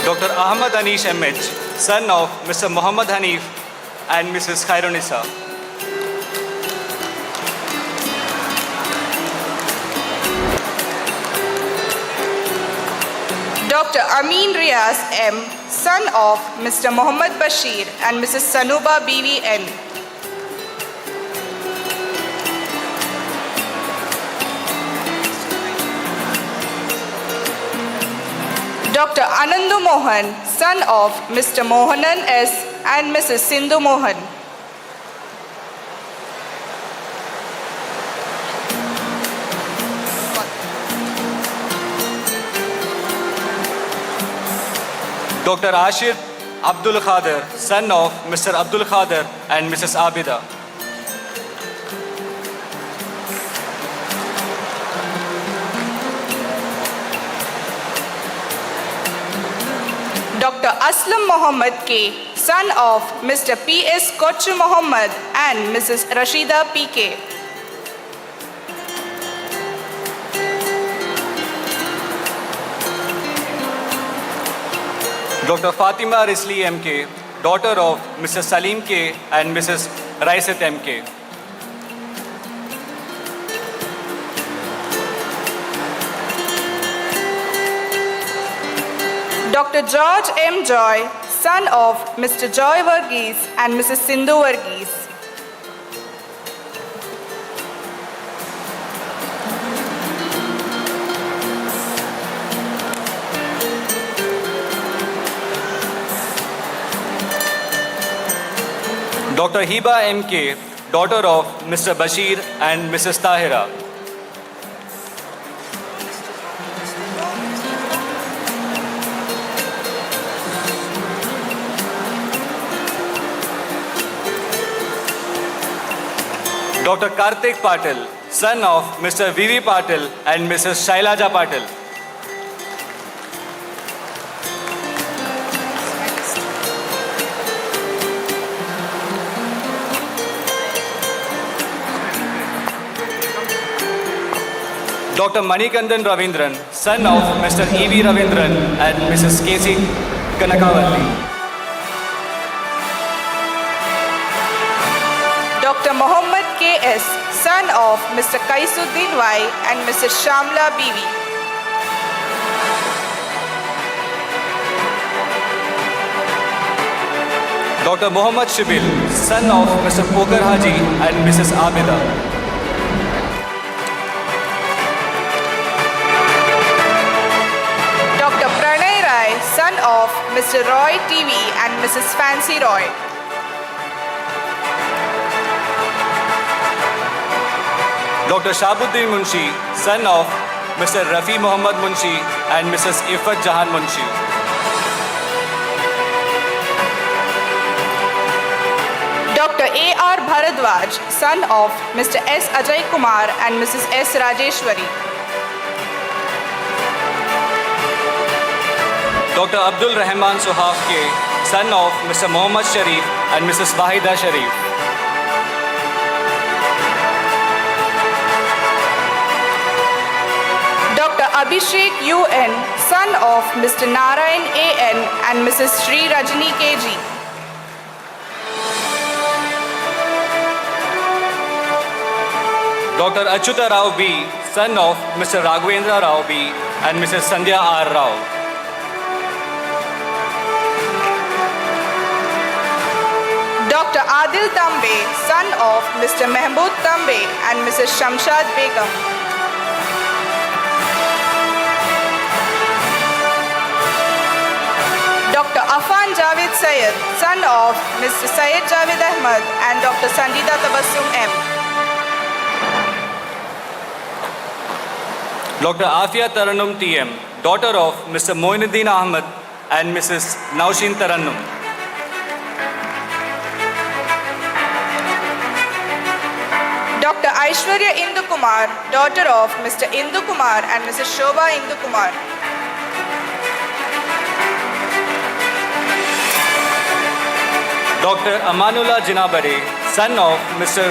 Dr. Ahmad Anish M.H., son of Mr. Muhammad Hanif and Mrs. Khairunisa. Dr. Amin Riaz M., son of Mr. Muhammad Bashir and Mrs. Sanuba BVN. Dr. Anandu Mohan, son of Mr. Mohanan S. and Mrs. Sindhu Mohan. Dr. Ashir Abdul Khader, son of Mr. Abdul Khader and Mrs. Abida. Dr. Aslam Muhammad K., son of Mr. P.S. Kochu Muhammad and Mrs. Rashida P.K. Dr. Fatima Risli M.K., daughter of Mr. Salim K. and Mrs. Raisat M.K. Dr. George M. Joy, son of Mr. Joy Varghese and Mrs. Sindhu Varghese. Dr. Hiba M.K., daughter of Mr. Bashir and Mrs. Tahira. Dr. Kartik Patil, son of Mr. V.V. Patil and Mrs. Shailaja Patil. Dr. Manikandan Ravindran, son of Mr. E.V. Ravindran and Mrs. K.C. Kanakavati. Dr. Mohammad K.S., son of Mr. Kaisuddin Y. and Mrs. Shamla Bibi. Dr. Muhammad Shibil, son of Mr. Pokar Haji and Mrs. Abida. Dr. Pranay Rai, son of Mr. Roy TV and Mrs. Fancy Roy. Dr. Shabuddin Munshi, son of Mr. Rafi Muhammad Munshi and Mrs. Ifat Jahan Munshi. Dr. A.R. Bharadwaj, son of Mr. S. Ajay Kumar and Mrs. S. Rajeshwari. Dr. Abdul Rahman Suhafke, son of Mr. Muhammad Sharif and Mrs. Wahida Sharif. Dr. Abhishek U.N., son of Mr. Narayan A.N. and Mrs. Sri Rajni K.G. Dr. Achyuta Rao B., son of Mr. Raghavendra Rao B. and Mrs. Sandhya R. Rao. Dr. Adil Tambe, son of Mr. Mehboob Tambe and Mrs. Shamshad Begum. Dr. Afan Javed Syed, son of Mr. Syed Javed Ahmad and Dr. Sandita Tabassum M. Dr. Afia Tarannum T.M., daughter of Mr. Moinuddin Ahmad and Mrs. Naushin Tarannum. Dr. Aishwarya Indu Kumar, daughter of Mr. Indu Kumar and Mrs. Shobha Indu Kumar. Dr. Amanullah Jinabade, son of Mr.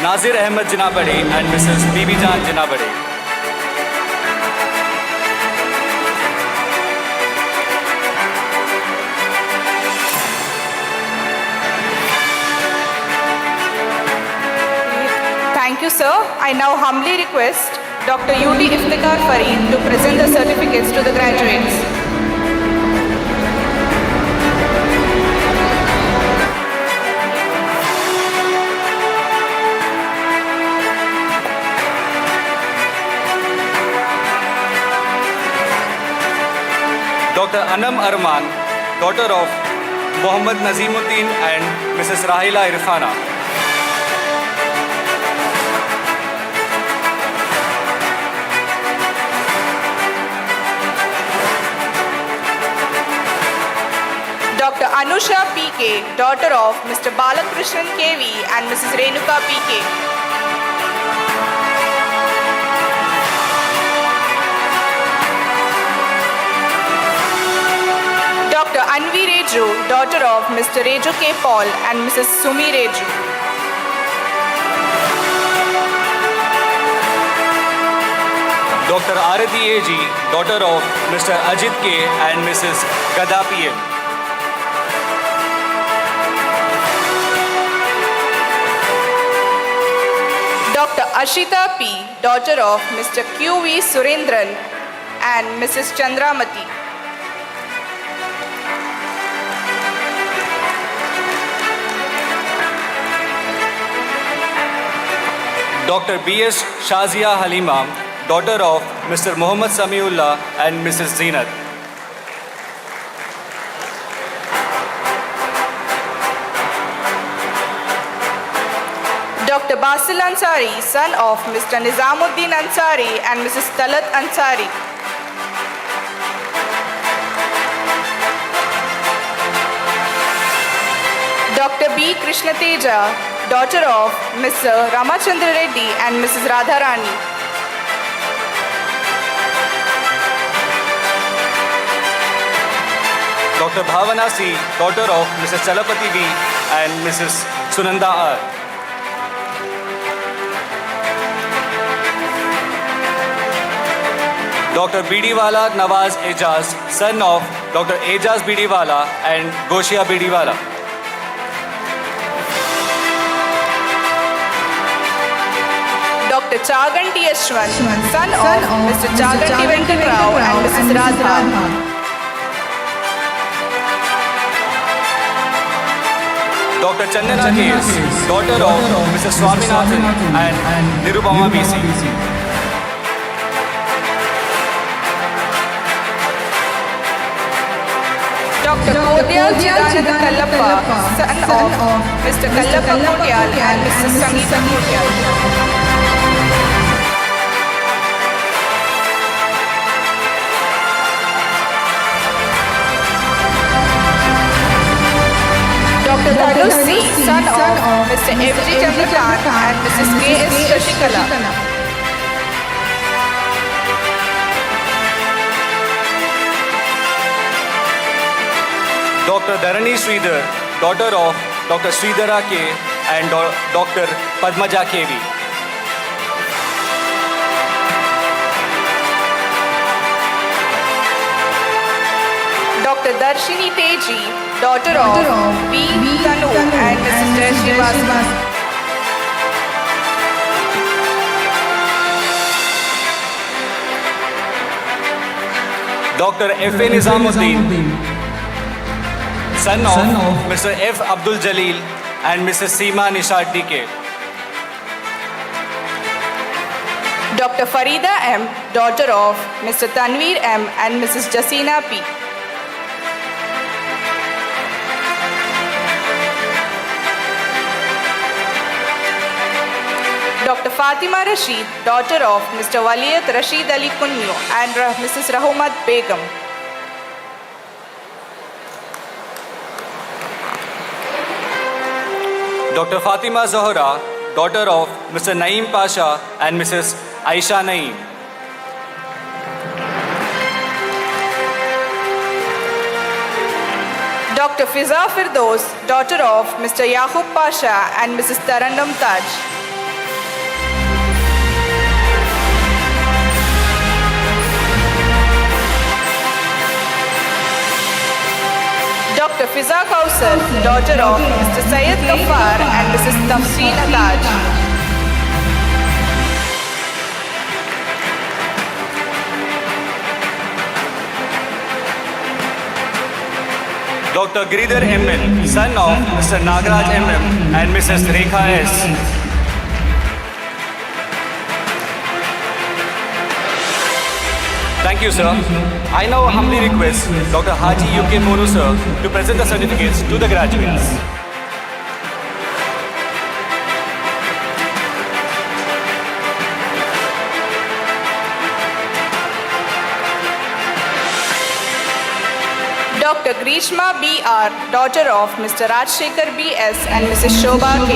Nazir Ahmed Jinabade and Mrs. Bibi Jan Jinabade. Thank you, sir. I now humbly request Dr. U.D. Iftikhar Fareed to present the certificates to the graduates. Dr. Anam Arman, daughter of Muhammad Nazimuddin and Mrs. Rahila Irfana. Dr. Anusha P.K., daughter of Mr. Balakrishnan K.V. and Mrs. Renuka P.K. Dr. Anvi Reju, daughter of Mr. Reju K. Paul and Mrs. Sumi Reju. Dr. Arati A.G., daughter of Mr. Ajit K. and Mrs. Gada P.M. Dr. Ashita P., daughter of Mr. Q.V. Surendran and Mrs. Chandramati. Dr. B.S. Shazia Halima, daughter of Mr. Muhammad Samiullah and Mrs. Zeenat. Dr. Basil Ansari, son of Mr. Nizamuddin Ansari and Mrs. Talat Ansari. Dr. B. Krishnateja, daughter of Mr. Ramachandra Reddy and Mrs. Radharani. Dr. Bhavana C., daughter of Mrs. Chalapati V. and Mrs. Sunanda R. Dr. Bidiwala Nawaz Ejaz, son of Dr. Ejaz Bidiwala and Goshia Bidiwala. Dr. Chaganti Yashwant, son of Mr. Chaganti Venkatrao and Mrs. Radha. Dr. Chandana K.S., daughter of Mr. Swaminathan and Nirupama B.C. Dr. Kodyal Chidananda Kallappa, son of Mr. Kallappa Kodyal and Mrs. Sangeeta Kodyal. Dr. Dhanush C, son of Mr. F.G. Chandrakant and Mrs. K.S. Shashikala. Dr. Dharani Sridhar, daughter of Dr. Sridhara K. and Dr. Padmaja K.V. Dr. Darshini Teji, daughter of B. Tanu and Mrs. Jayashree Vasu. Dr. F.A. Nizamuddin, son of Mr. F. Abdul Jalil and Mrs. Seema Nishad D.K. Dr. Farida M, daughter of Mr. Tanveer M and Mrs. Jasina P. Dr. Fatima Rashid, daughter of Mr. Waliyat Rashid Ali Kunyo and Mrs. Rahumat Begum. Dr. Fatima Zohra, daughter of Mr. Naeem Pasha and Mrs. Aisha Naeem. Dr. Fiza Firdos, daughter of Mr. Yaqub Pasha and Mrs. Tarannum Taj. Dr. Fiza Kausar, daughter of Mr. Syed Ghaffar and Mrs. Tafseen Ataj. Dr. Giridhar M.N., son of Mr. Nagaraj M.M. and Mrs. Rekha S. Thank you, sir. I now humbly request Dr. Haji U.K. Monu, sir, to present the certificates to the graduates. Dr. Grishma B.R., daughter of Mr. Rajshekhar B.S. and Mrs. Shobha K.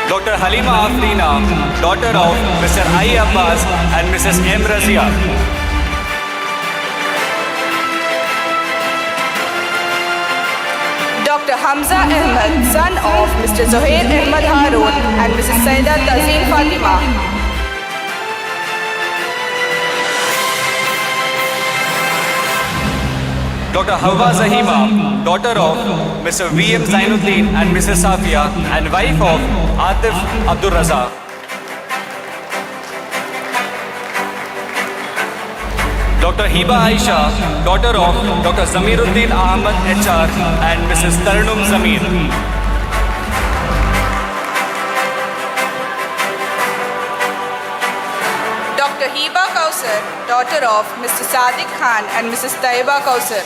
Dr. Halima Afrina, daughter of Mr. I. Abbas and Mrs. M. Razia. Dr. Hamza Ahmed, son of Mr. Zohair Ahmed Haroon and Mrs. Saida Tazeen Fatima. Dr. Hawwa Zahima, daughter of Mr. V.M. Zainuddin and Mrs. Safia and wife of Atif Abdul Razak. Dr. Hiba Aisha, daughter of Dr. Zamiruddin Ahmad HR and Mrs. Tarnum Zamir. Dr. Hiba Kausar, daughter of Mr. Sadiq Khan and Mrs. Taiba Kausar.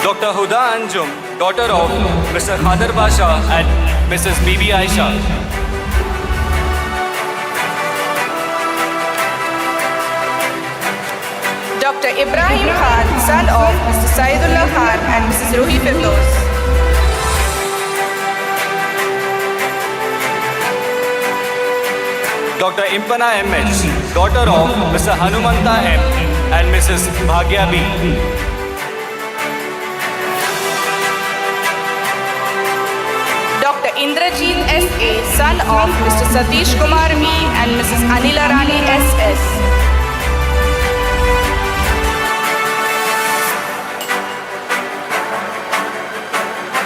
Dr. Huda Anjum, daughter of Mr. Khader Basha and Mrs. Bibi Aisha. Dr. Ibrahim Khan, son of Mr. Saidullah Khan and Mrs. Ruhi Firdos. Dr. Impana M.H., daughter of Mr. Hanumanta M. and Mrs. Bhagya B. Dr. Indrajit S.A., son of Mr. Satish Kumar V. and Mrs. Anila Rani S.S.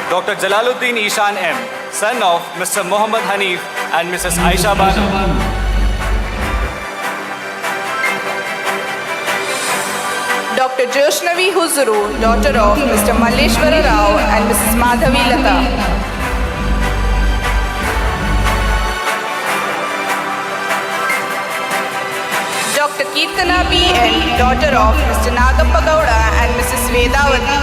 Dr. Jalaluddin Ishan M., son of Mr. Muhammad Hanif and Mrs. Aisha Banu. Dr. Joshnavi Huzuru, daughter of Mr. Malleshwara Rao and Mrs. Madhavi Lata. Dr. Kirtana B.N., daughter of Mr. Nagappa Gowda and Mrs. Vedavati.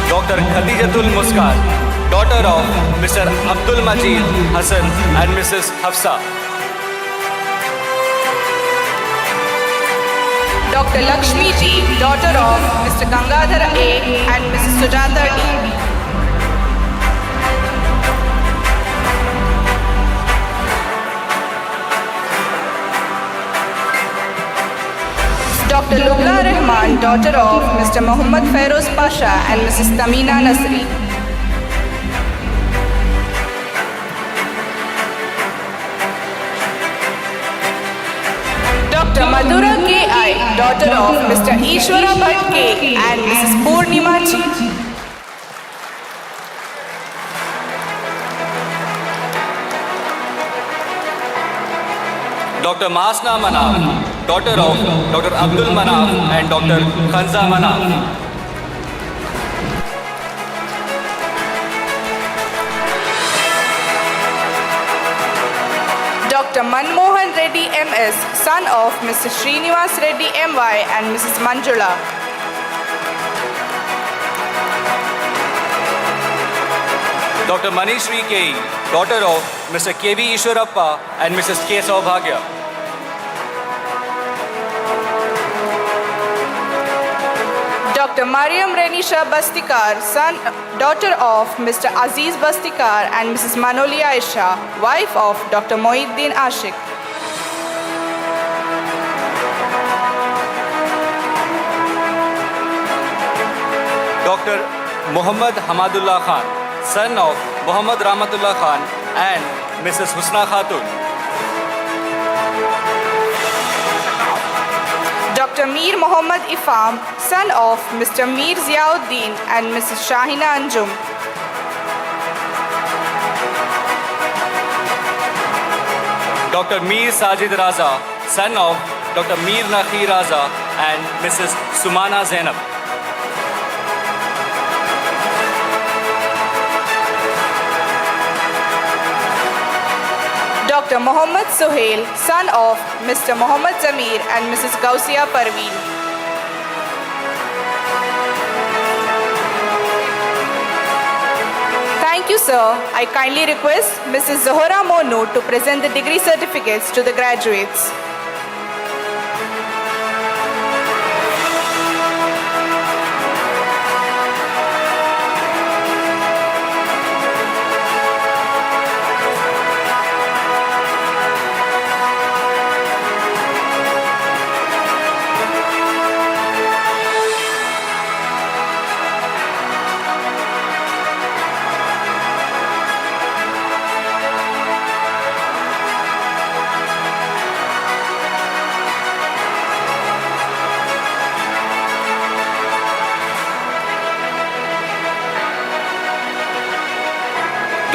Dr. Khadijatul Muskan, daughter of Mr. Abdul Majid Hassan and Mrs. Hafsa. Dr. Lakshmi Ji, daughter of Mr. Gangadhar A. and Mrs. Sujata D. Dr. Lubna Rahman, daughter of Mr. Muhammad Feroz Pasha and Mrs. Tamina Nasri. Dr. Madhura K.I., daughter of Mr. Ishwara Bhatt K. and Mrs. Purnima Chi. Dr. Masna Manaf, daughter of Dr. Abdul Manaf and Dr. Khanza Manaf. Dr. Manmohan Reddy M.S., son of Mr. Srinivas Reddy M.Y. and Mrs. Manjula. Dr. Manishri K., daughter of Mr. K.V. Ishwarappa and Mrs. K. Saubhagya. Dr. Mariam Renisha Bastikar, daughter of Mr. Aziz Bastikar and Mrs. Manoli Aisha, wife of Dr. Mohiddin Ashik. Dr. Muhammad Hamadullah Khan, son of Muhammad Rahmatullah Khan and Mrs. Husna Khatun. Dr. Mir Muhammad Ifam, son of Mr. Mir Ziauddin and Mrs. Shahina Anjum. Dr. Mir Sajid Raza, son of Dr. Mir Nakhi Raza and Mrs. Sumana Zainab. Dr. Muhammad Suhail, son of Mr. Muhammad Zamir and Mrs. Gausia Parveen. Thank you, sir. I kindly request Mrs. Zohra Monu to present the degree certificates to the graduates.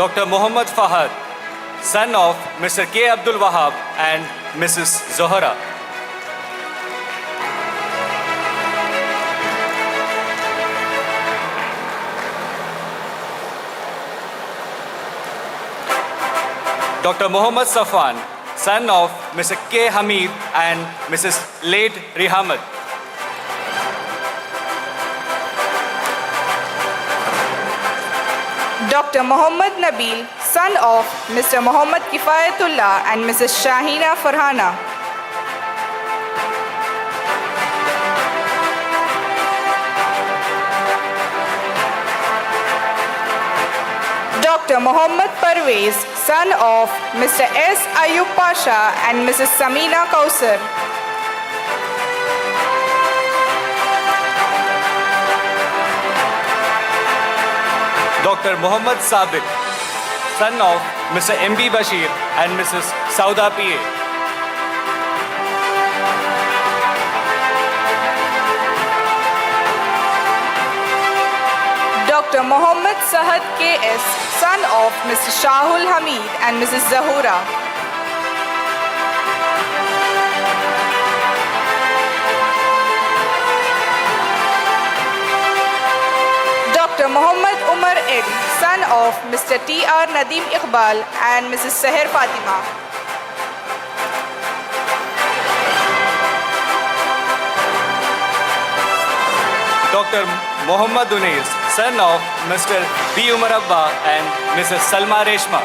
Dr. Muhammad Fahad, son of Mr. K. Abdul Wahab and Mrs. Zohra. Dr. Muhammad Safwan, son of Mr. K. Hamid and Mrs. Late Rihamad. Dr. Muhammad Nabil, son of Mr. Muhammad Kifayatullah and Mrs. Shahina Farhana. Dr. Dr. Mohammad Parvez, son of Mr. S. Ayub Pasha and Mrs. Samina Kausar. Dr. Muhammad Sabit, son of Mr. M.B. Bashir and Mrs. Sauda P.A. Dr. Mohammad Sahad K.S., son of Mr. Shahul Hamid and Mrs. Zahura. Dr. Muhammad Umar N., son of Mr. T.R. Nadeem Iqbal and Mrs. Seher Fatima. Dr. Muhammad Unais, son of Mr. B. Umar Abba and Mrs. Salma Reshma.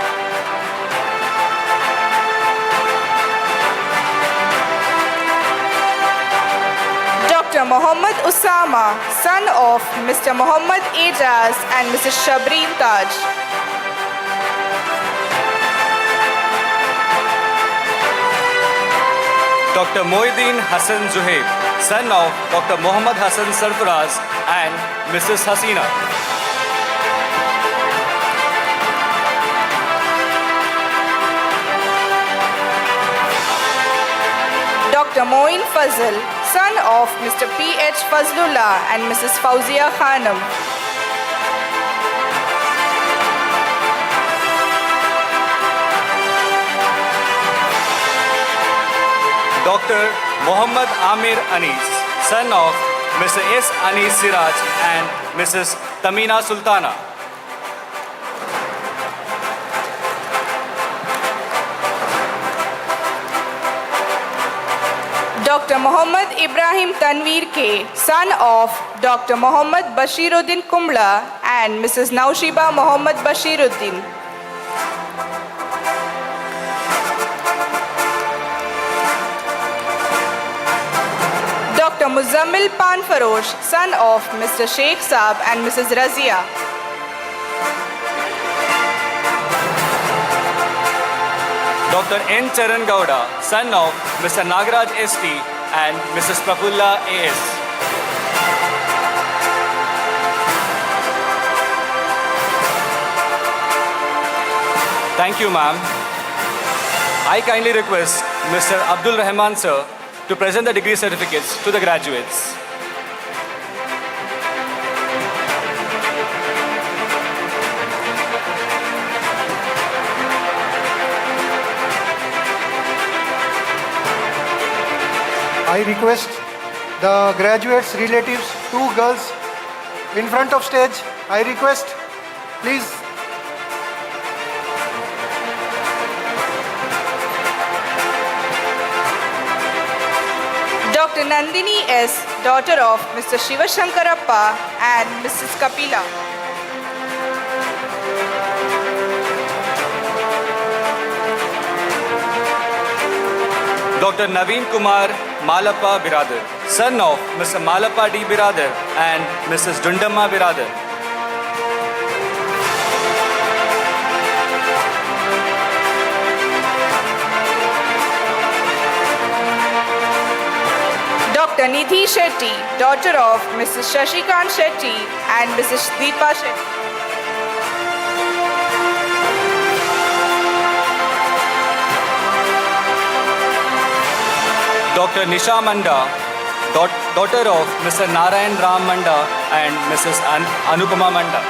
Dr. Muhammad Usama, son of Mr. Muhammad Ejaz and Mrs. Shabreen Taj. Dr. Moeddin Hassan Zuhaib, son of Dr. Muhammad Hassan Sarfaraz and Mrs. Hasina. Dr. Moin Fazl, son of Mr. P.H. Fazlullah and Mrs. Fauzia Khanam. Dr. Muhammad Amir Anis, son of Mr. S. Anis Siraj and Mrs. Tamina Sultana. Dr. Muhammad Ibrahim Tanveer K., son of Dr. Muhammad Bashiruddin Kumla and Mrs. Naushiba Muhammad Bashiruddin. Dr. Muzammil Panfarosh, son of Mr. Sheikh Saab and Mrs. Razia. Dr. N. Charan Gowda, son of Mr. Nagaraj S.T. and Mrs. Prafulla A.S. Thank you, ma'am. I kindly request Mr. Abdul Rahman, sir, to present the degree certificates to the graduates. I request the graduates' relatives, two girls in front of stage. I request, please. Dr. Nandini S., daughter of Mr. Shiva Shankarappa and Mrs. Kapila. Dr. Naveen Kumar Malappa Biradar, son of Mr. Malappa D. Biradar and Mrs. Dundamma Biradar. Dr. Nidhi Shetty, daughter of Mrs. Shashikant Shetty and Mrs. Deepa Shetty. Dr. Nisha Manda, daughter of Mr. Narayan Ram Manda and Mrs. Anupama Manda.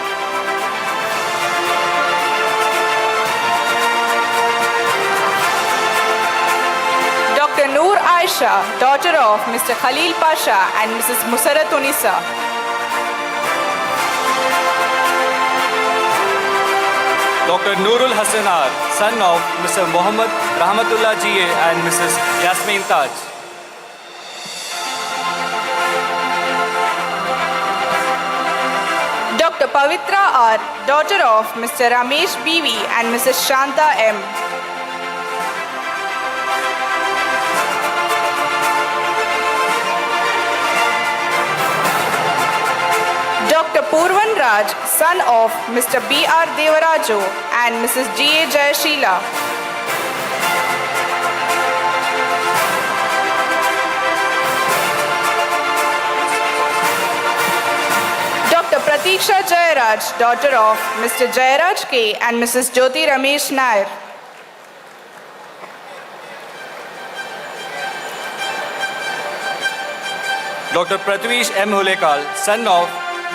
Dr. Noor Aisha, daughter of Mr. Khalil Pasha and Mrs. Musarat Unisa. Dr. Nurul Hasan R, son of Mr. Muhammad Rahmatullah G.A. and Mrs. Yasmin Taj. Dr. Pavitra R, daughter of Mr. Ramesh B.V. and Mrs. Shanta M. Dr. Purvan Raj, son of Mr. B.R. Devaraju and Mrs. G.A. Jayasheela. Dr. Pratiksha Jayaraj, daughter of Mr. Jayaraj K. and Mrs. Jyoti Ramesh Nair. Dr. Pratvish M. Hulekal, son of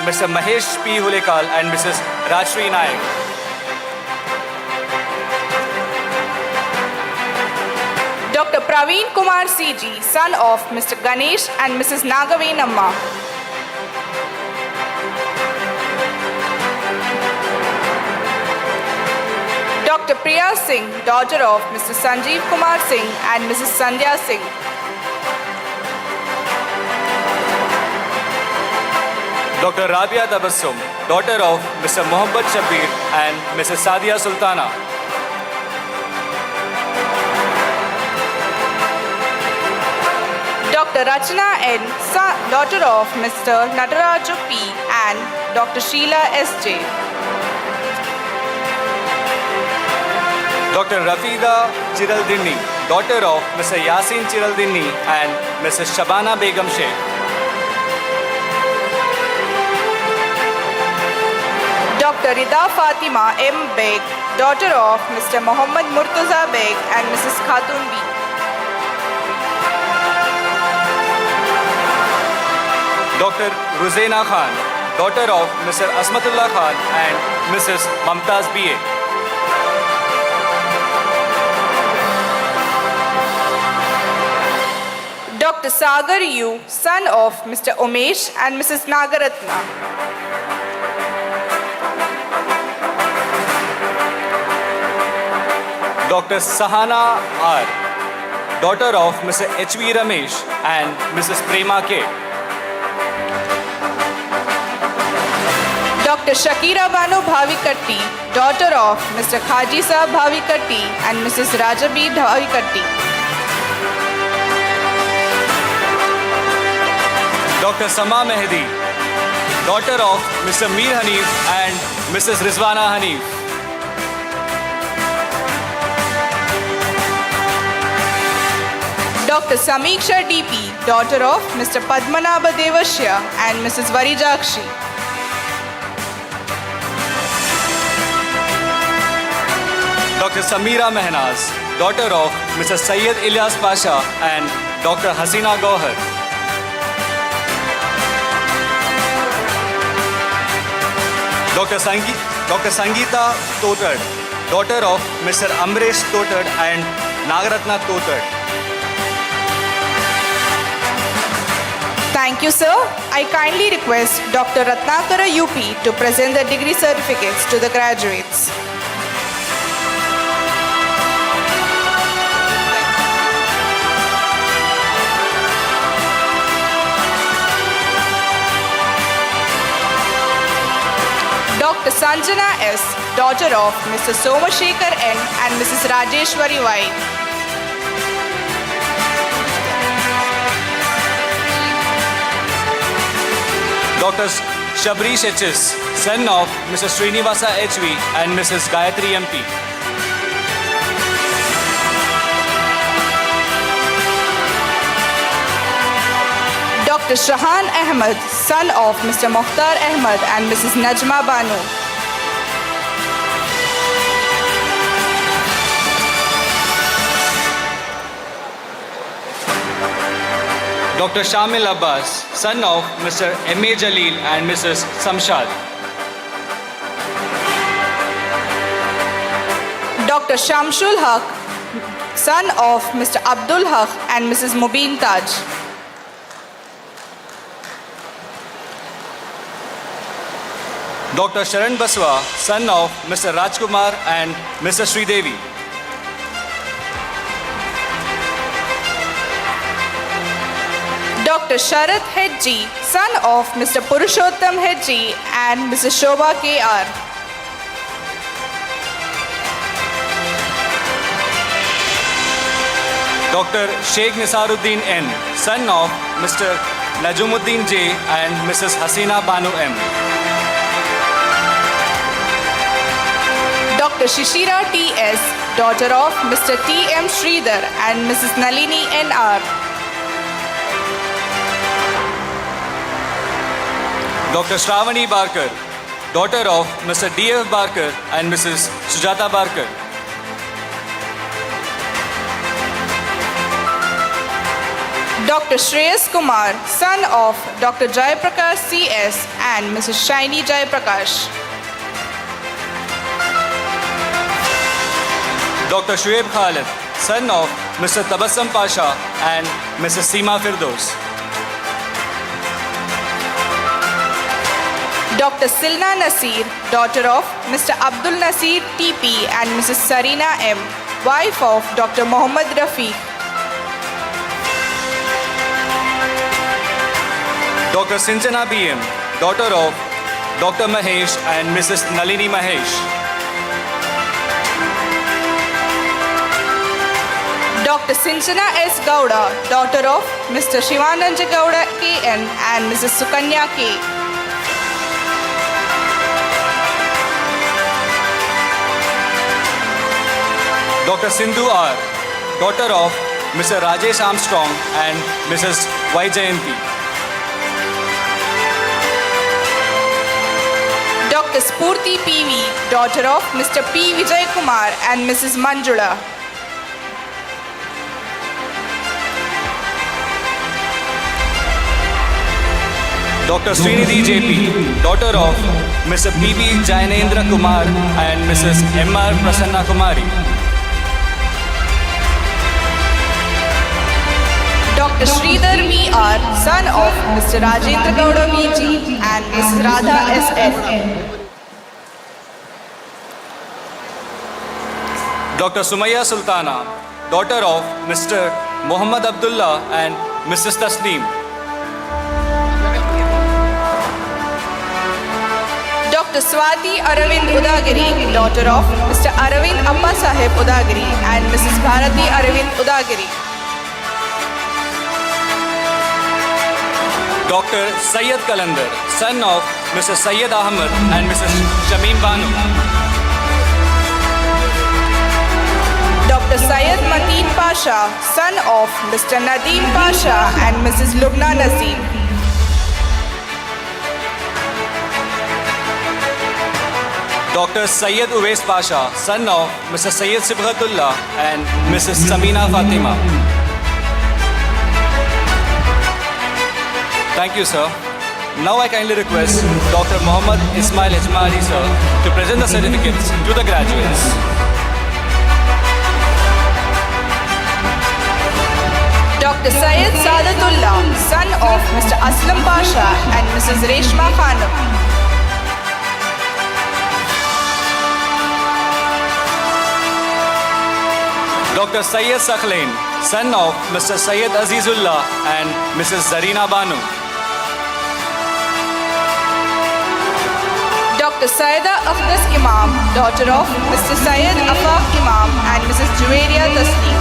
Mr. Mahesh P. Hulekal and Mrs. Rajshri Naik. Dr. Praveen Kumar C.G., son of Mr. Ganesh and Mrs. Nagavenamma. Dr. Priya Singh, daughter of Mr. Sanjeev Kumar Singh and Mrs. Sandhya Singh. Dr. Rabia Tabassum, daughter of Mr. Mohammad Shabir and Mrs. Sadia Sultana. Dr. Rachna N., daughter of Mr. Nataraju P. and Dr. Sheila S.J. Dr. Rafida Chiraldini, daughter of Mr. Yasin Chiraldini and Mrs. Shabana Begum Sheikh. Dr. Rida Fatima M. Beg, daughter of Mr. Mohammad Murtaza Beg and Mrs. Khatun B. Dr. Ruzaina Khan, daughter of Mr. Asmatullah Khan and Mrs. Mamtaz B.A. Dr. Sagar U., son of Mr. Umesh and Mrs. Nagaratna. Dr. Sahana R., daughter of Mr. H.V. Ramesh and Mrs. Prema K. Dr. Shakira Banu Bhavikatti, daughter of Mr. Khaji Sahab Bhavikatti and Mrs. Rajabi Bhavikatti. Dr. Sama Mehdi, daughter of Mr. Mir Hanif and Mrs. Rizwana Hanif. Dr. Samiksha D.P., daughter of Mr. Padmanabha Devashya and Mrs. Varijakshi. Dr. Samira Mehnaz, daughter of Mr. Sayyid Ilyas Pasha and Dr. Hasina Gohar. Dr. Sangeeta Totad, daughter of Mr. Amresh Totad and Nagaratna Totad. Thank you, sir. I kindly request Dr. Ratnakara UP to present the degree certificates to the graduates. Dr. Sanjana S., daughter of Mr. Somashekar N. and Mrs. Rajeshwari Y. Dr. Shabrish H.S., son of Mr. Srinivasa H.V. and Mrs. Gayatri M.P. Dr. Shahan Ahmed, son of Mr. Mukhtar Ahmed and Mrs. Najma Banu. Dr. Shamil Abbas, son of Mr. M.A. Jalil and Mrs. Samshad. Dr. Shamshul Haq, son of Mr. Abdul Haq and Mrs. Mubin Taj. Dr. Sharan Baswa, son of Mr. Rajkumar and Mrs. Sridevi. Dr. Sharath Hedji, son of Mr. Purushottam Hedji and Mrs. Shobha K.R. Dr. Sheikh Nisaruddin N., son of Mr. Najumuddin J. and Mrs. Hasina Banu M. Dr. Shishira T.S., daughter of Mr. T.M. Sridhar and Mrs. Nalini N.R. Dr. Shravani Barkar, daughter of Mr. D.F. Barkar and Mrs. Sujata Barkar. Dr. Shreyas Kumar, son of Dr. Jayaprakash C.S. and Mrs. Shaini Jayaprakash. Dr. Shuaib Khalid, son of Mr. Tabassum Pasha and Mrs. Seema Firdaus. Dr. Silna Nasir, daughter of Mr. Abdul Nasir T.P. and Mrs. Sarina M., wife of Dr. Mohammad Rafiq. Dr. Sinchana B.M., daughter of Dr. Mahesh and Mrs. Nalini Mahesh. Dr. Sinchana S. Gowda, daughter of Mr. Shivananda Gowda K.N. and Mrs. Sukanya K. Dr. Sindhu R., daughter of Mr. Rajesh Armstrong and Mrs. Y. Jayanti. Dr. Spurti P.V., daughter of Mr. P. Vijay Kumar and Mrs. Manjula. Dr. Srinidhi J.P., daughter of Mr. P.B. Jainendra Kumar and Mrs. M.R. Prasanna Kumari. Dr. Sridhar V.R., son of Mr. Rajendra Gowda V.G. and Mrs. Radha S.N. Dr. Sumaya Sultana, daughter of Mr. Muhammad Abdullah and Mrs. Tasneem. Dr. Swati Aravind Udagiri, daughter of Mr. Aravind Appa Sahib Udagiri and Mrs. Bharati Aravind Udagiri. Dr. Syed Kalandar, son of Mr. Syed Ahmed and Mrs. Shamim Banu. Dr. Syed Mateen Pasha, son of Mr. Nadeem Pasha and Mrs. Lubna Naseem. Dr. Syed Uwais Pasha, son of Mr. Syed Sibghatullah and Mrs. Samina Fatima. Thank you, sir. Now I kindly request Dr. Muhammad Ismail Ijmali, sir, to present the certificates to the graduates. Dr. Syed Sadatullah, son of Mr. Aslam Pasha and Mrs. Reshma Khanum. Dr. Syed Sakhlain, son of Mr. Syed Azizullah and Mrs. Zarina Banu. Dr. Saida Akhdas Imam, daughter of Mr. Syed Afaq Imam and Mrs. Juwairiya Tasneem.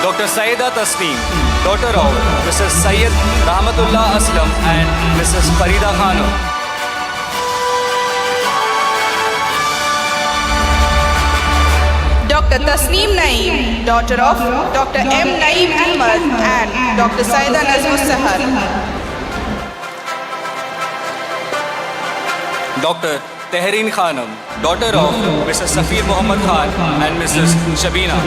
Dr. Saida Tasneem, daughter of Mrs. Syed Rahmatullah Aslam and Mrs. Farida Khanum. Dr. Tasneem Naeem, daughter of Dr. M. Naeem Ahmad and Dr. Saida Nazmus Sahar. Dr. Tehreen Khanum, daughter of Mrs. Safir Muhammad Khan and Mrs. Shabina.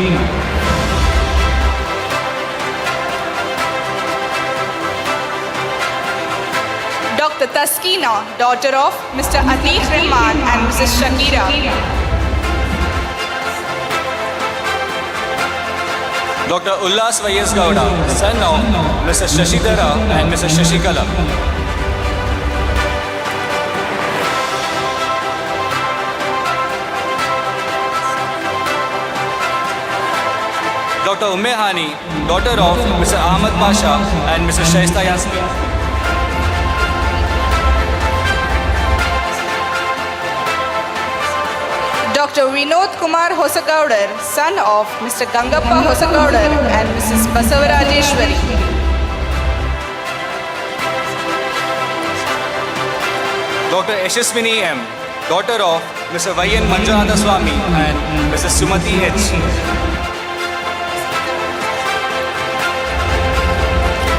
Dr. Taskina, daughter of Mr. Atiq Rahman and Mrs. Shakira. Dr. Ullas Vayas Gowda, son of Mrs. Shashidhara and Mrs. Shashikala. Dr. Umme Hani, daughter of Mr. Ahmad Pasha and Mrs. Shaista Yasmin. Dr. Vinod Kumar Hosagaudar, son of Mr. Gangappa Hosagaudar and Mrs. Basavarajeshwari. Dr. Yashaswini M., daughter of Mr. Y.N. Manjanatha Swami and Mrs. Sumati H.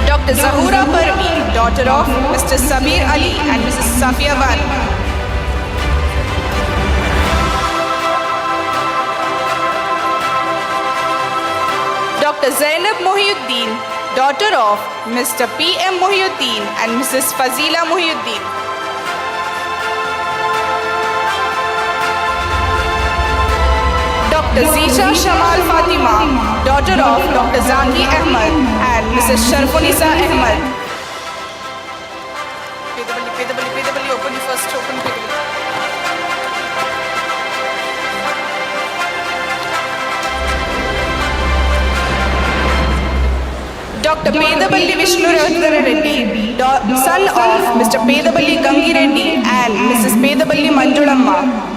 Dr. Zahura Parvi, daughter of Mr. Samir Ali and Mrs. Safia Banu. Dr. Zainab Mohiuddin, daughter of Mr. P.M. Mohiuddin and Mrs. Fazila Mohiuddin. Dr. Zisha Shamal Fatima, daughter of Dr. Zangi Ahmad and Mrs. Sharfunisa Ahmad. Open the first, open Dr. Pedaballi Vishnu Ravindra Reddy, son of Mr. Pedaballi Gangi Reddy and Mrs. Pedaballi Manjulamma.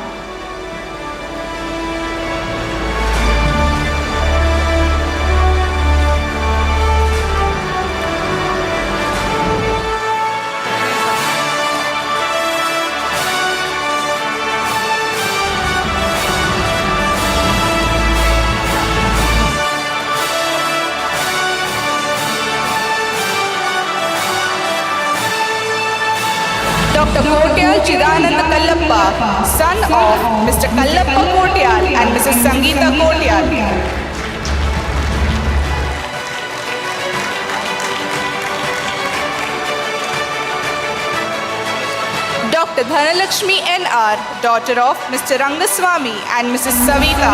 Dr. Kotyal Chidananda Kallappa, son of Mr. Kallappa Kotyal and Mrs. Sangeeta Kotyal. Dr. Dhanalakshmi N.R., daughter of Mr. Rangaswamy and Mrs. Savita.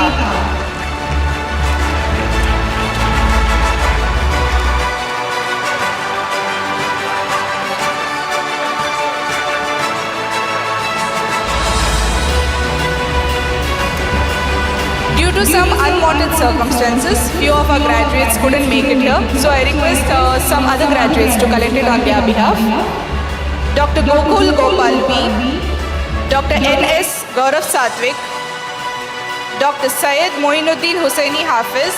Due to some unwanted circumstances, few of our graduates couldn't make it here, so I request some other graduates to collect it on their behalf. Dr. Gokul Gopal B, Dr. N.S. Gaurav Satvik, Dr. Syed Moinuddin Hussaini Hafiz,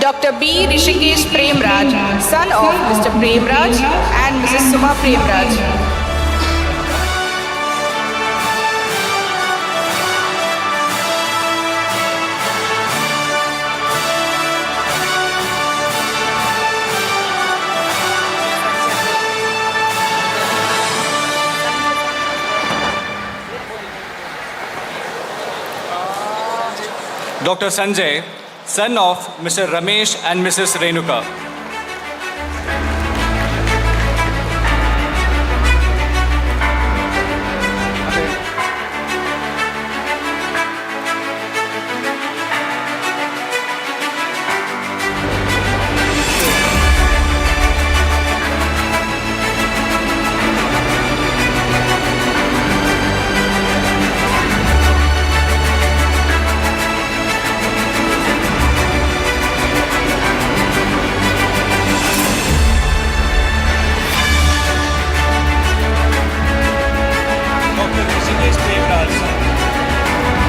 Dr. B. Rishikesh Premraj, son of Mr. Premraj and Mrs. Suma Premraj. Dr. Sanjay, son of Mr. Ramesh and Mrs. Renuka.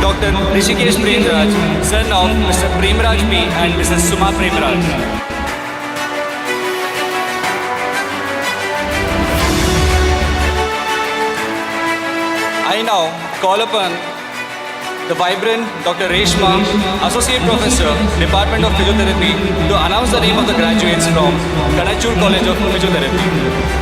Dr. Rishikesh Premraj, son of Mr. Premraj B and Mrs. Suma Premraj. I now call upon the vibrant Dr. Reshma, Associate Professor, Department of Physiotherapy, to announce the name of the graduates from Kanachur College of Physiotherapy.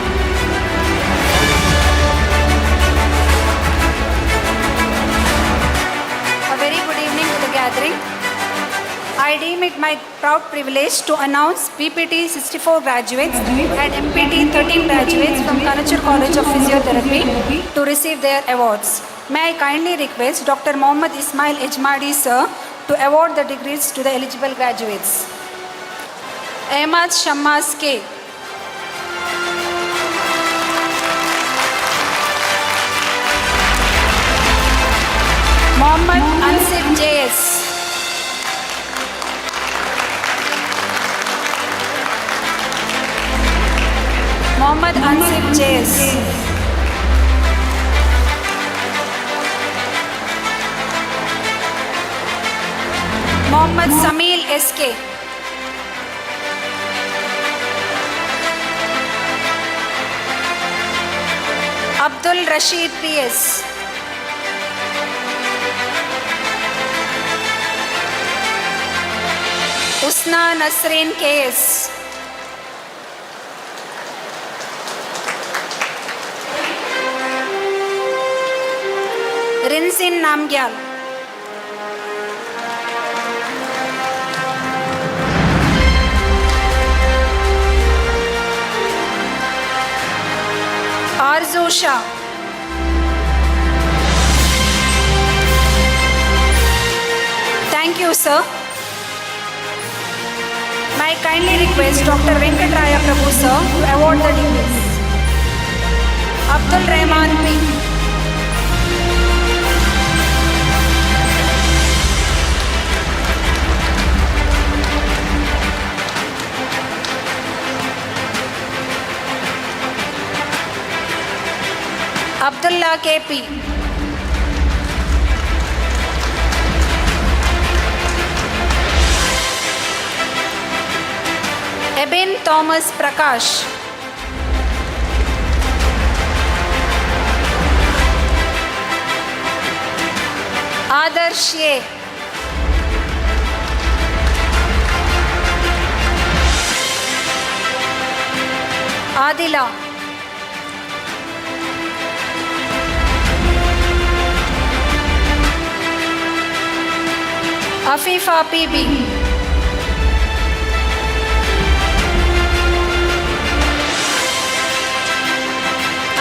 I deem it my proud privilege to announce PPT 64 graduates and MPT 13 graduates from Kanachur College of Physiotherapy to receive their awards. May I kindly request Dr. Mohammad Ismail Ejmadi sir to award the degrees to the eligible graduates. Ahmad Shammas K. Mohammad Ansif J.S. Mohammad Ansif JS. Mohammad Samil SK. Abdul Rashid PS. Usna Nasreen KS. Rinzin Namgyal. Arzu Shah. Thank you, sir. May I kindly request Dr. Venkatraya Prabhu, sir, to award the degrees. Abdul Rahman P. Abdullah KP. Eben Thomas Prakash. Adarsh A. Adila. Afifa PB.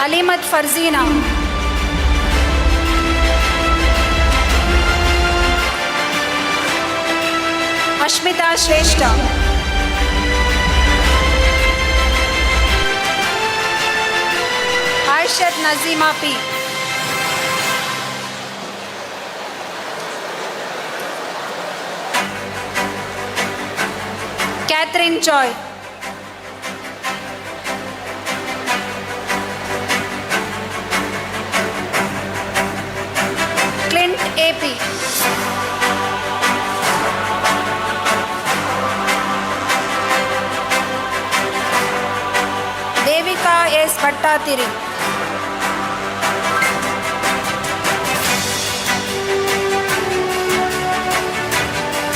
Alimat Farzina. Ashmita Shrestha. Aishat Nazima P. Catherine Choi. Clint AP. Devika S. Bhattatiri.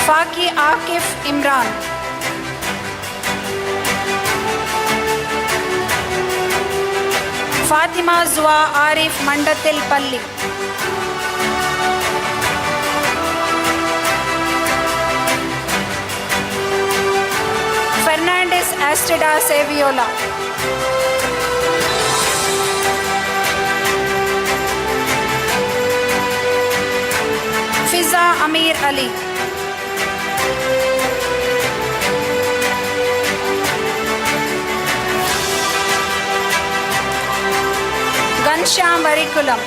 Faki Akif Imran. Fatima Zua Arif Mandatil Palli. Fernandez Astida Saviola. Fiza Amir Ali. Gansham Varikulam.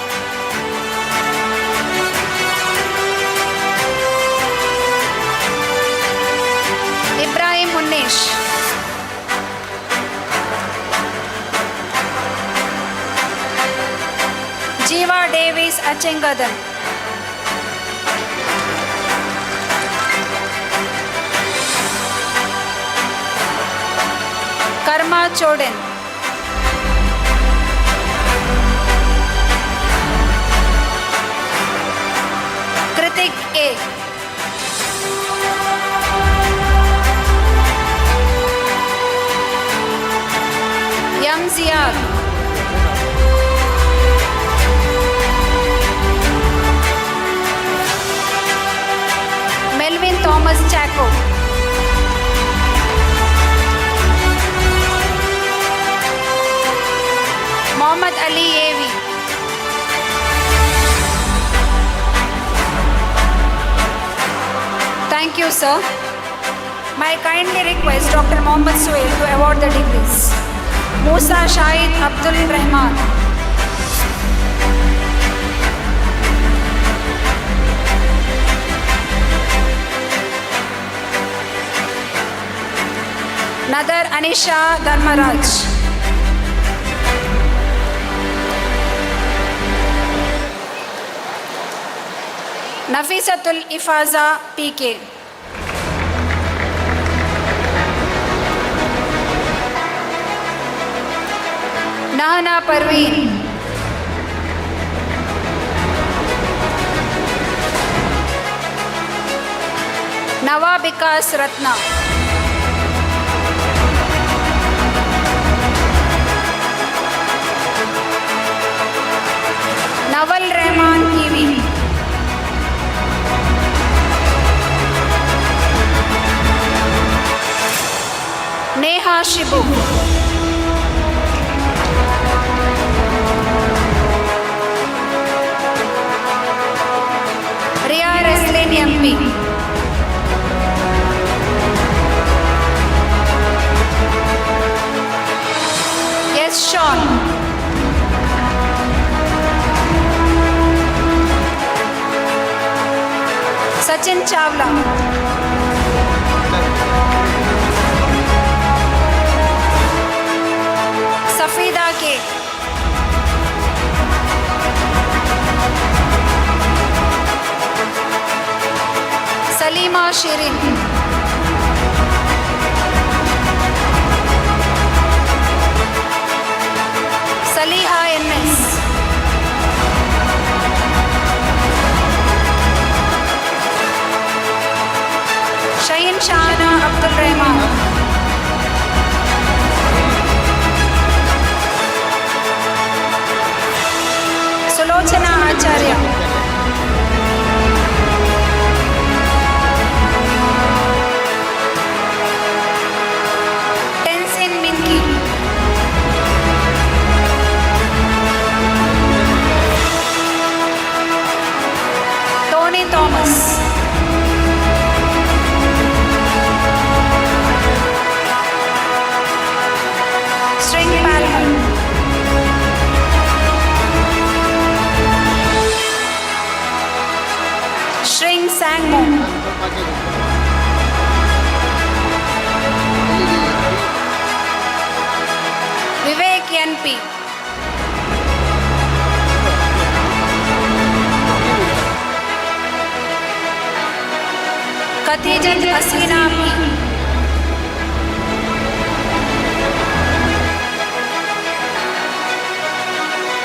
Ibrahim Munnish. Jiva Davis Achengadan. Karma Choden. Kritik A. Yam Ziyad. Melvin Thomas Chaco. Mohammad Ali AV. Thank you, sir. May I kindly request Dr. Mohammad Suhail to award the degrees. Musa Shahid Abdul Rahman. Nadar Anisha Dharmaraj. Nafisatul Ifaza PK. Nahana Parveen. Nawabikas Ratna. Nawal Rahman Kiwi. Neha Shibu. Ria Reslin MP. Yes, Sean. Sachin Chawla. Safida K. Salima Shirin. Saliha NS. Shahin Shahana Abdul Rahman. Sulochana Acharya. Tenzin Minki. Tony Thomas. String Palmer. String Sangmo. Vivek NP. Khatijat Hasina P.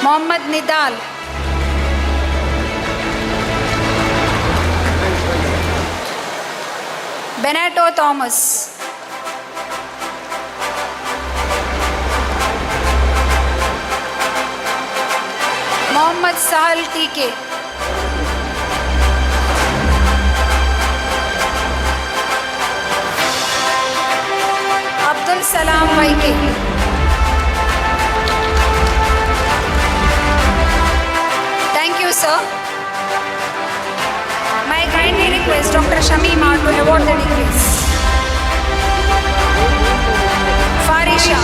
Mohammad Nidal. Benato Thomas. Mohammad Sahal TK. Abdul Salam YK. Thank you, sir. May I kindly request Dr. Shamima to award the degrees. Farisha.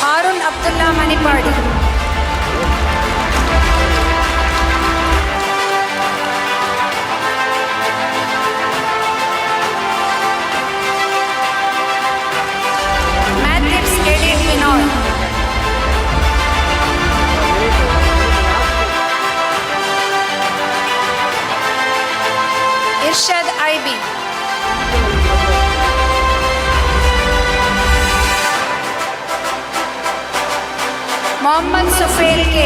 Harun Abdullah Manipadi. Matthews Edith Binoy. Irshad IB. Mohammad Sufail K.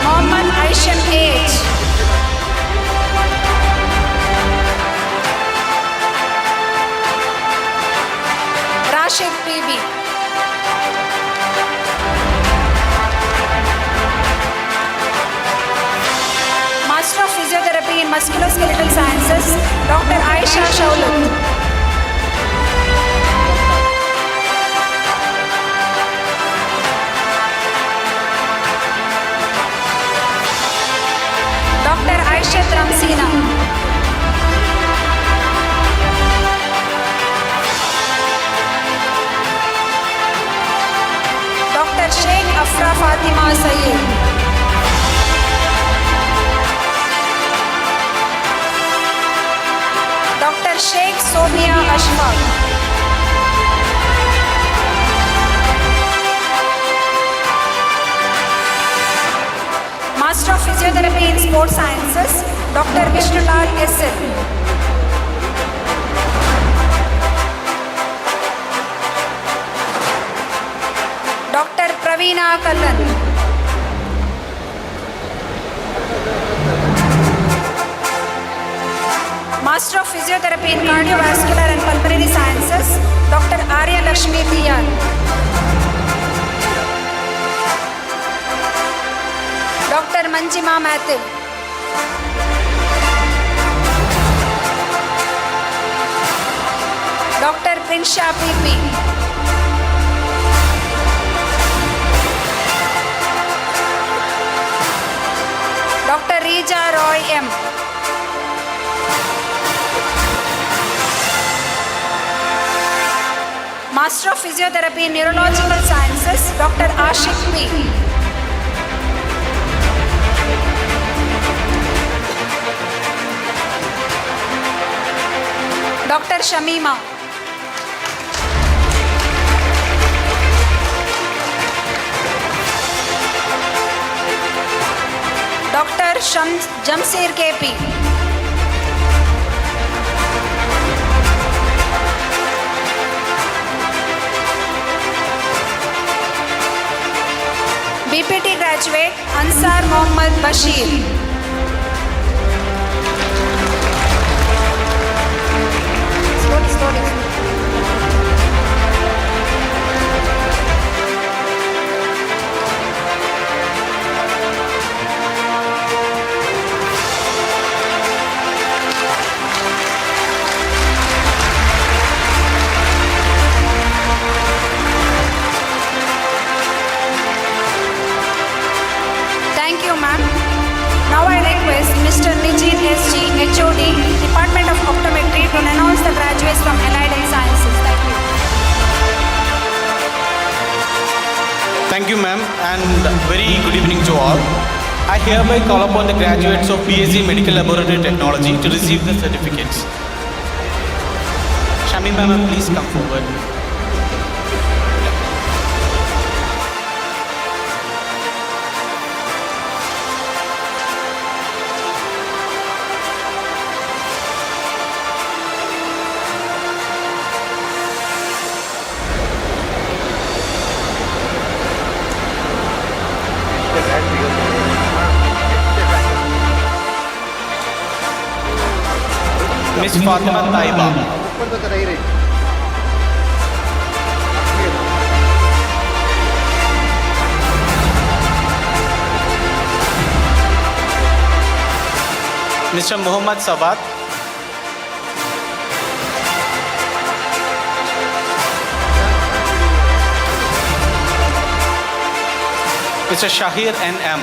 Mohammad Aisham H. Rashid PB. Master of Physiotherapy in Musculoskeletal Sciences, Dr. Aisha Shaulat. Dr. Aisha Ramsina. Dr. Sheikh Afra Fatima Sayyid. Sonia Ashfaq. Master of Physiotherapy in Sports Sciences, Dr. Vishnulal S.L. Dr. Praveena Kallan. Master of Physiotherapy in Cardiovascular and Pulmonary Sciences, Dr. Arya Lakshmi P.R. Dr. Manjima Matthew. Dr. Prinsha P.P. Dr. Rija Roy M. Master of Physiotherapy in Neurological Sciences, Dr. Ashik P. Dr. Shamima. Dr. Jamseer KP. BPT graduate Ansar Mohammad Bashir. Slowly. Thank you, ma'am. Now I request Mr. Nijit SG, HOD, Department of Optometry, to announce the graduates from Allied Health Sciences. Thank you. Thank you, ma'am, and very good evening to all. I hereby call upon the graduates of BSc Medical Laboratory Technology to receive the certificates. Shami ma'am, please come forward. Miss Fatima Taiba. Mr. Muhammad Sabat. Mr. Shahir N.M.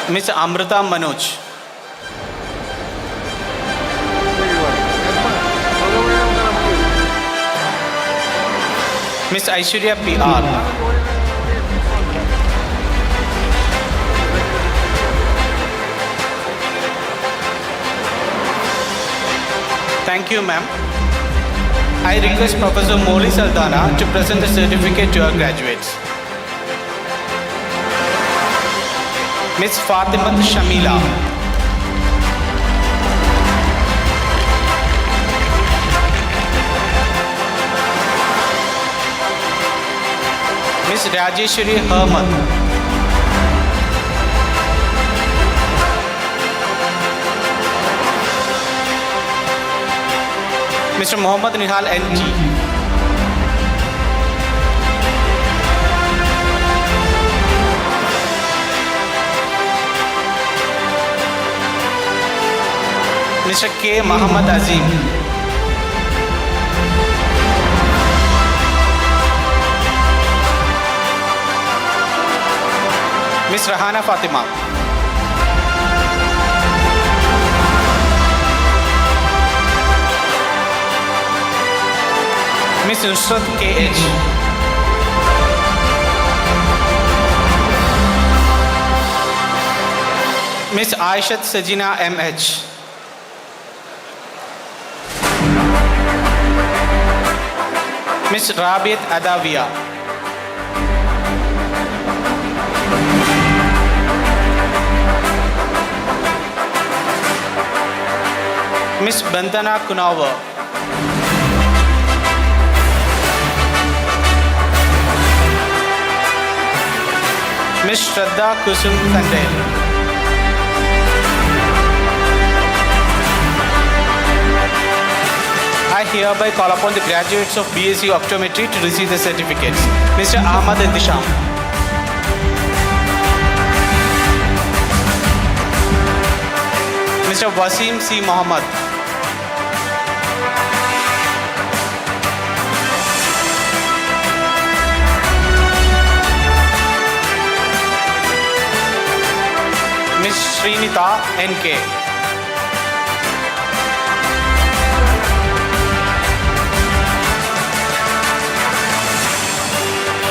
Ms. Amrita Manoj. Ms. Aishwarya P.R. Thank you, ma'am. I request Professor Moli Saldana to present the certificate to our graduates. Ms. Fatimat Shamila. Ms. Rajeshwari Herman. Mr. Muhammad Nihal N.G. Mr. K. Muhammad Azim. Ms. Rahana Fatima. Ms. Nusrat K.H. Miss Aishat Sajina M.H. Miss Rabiat Adavia. Miss Bandana Kunawa. Miss Shraddha Kusum Kandel. I hereby call upon the graduates of BSc Optometry to receive the certificates. Mr. Ahmad Disham. Mr. Wasim C. Mohammed. Miss Srinita N.K.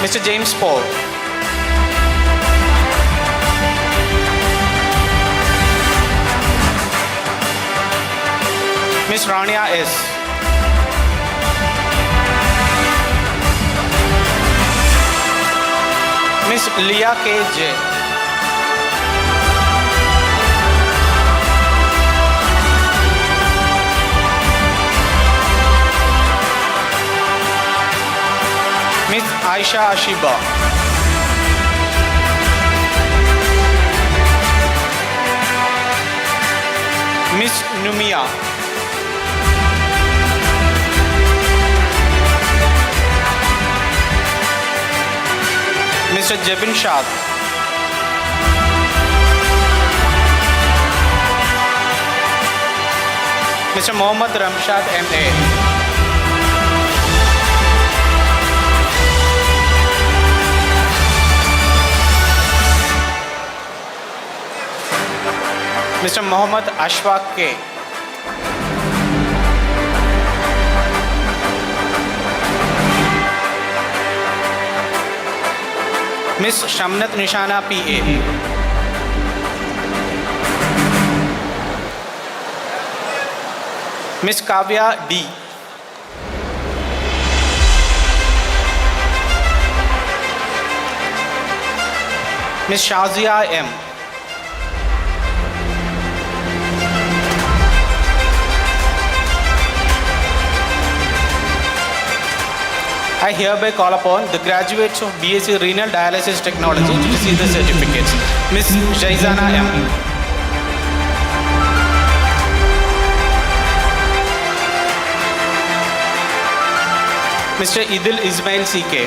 Mr. James Paul. Miss Rania S. Miss Leah K.J. Miss Aisha Ashiba. Miss Numia. Mr. Jebin Shah. Mr. Mohammad Ramshad M.A. Mr. Mohammad Ashfaq K. Miss Shamnat Nishana P.A. Miss Kavya D. Miss Shazia M. I hereby call upon the graduates of BSc Renal Dialysis Technology to receive the certificates. Miss Jaizana M. Mr. Idil Ismail C.K.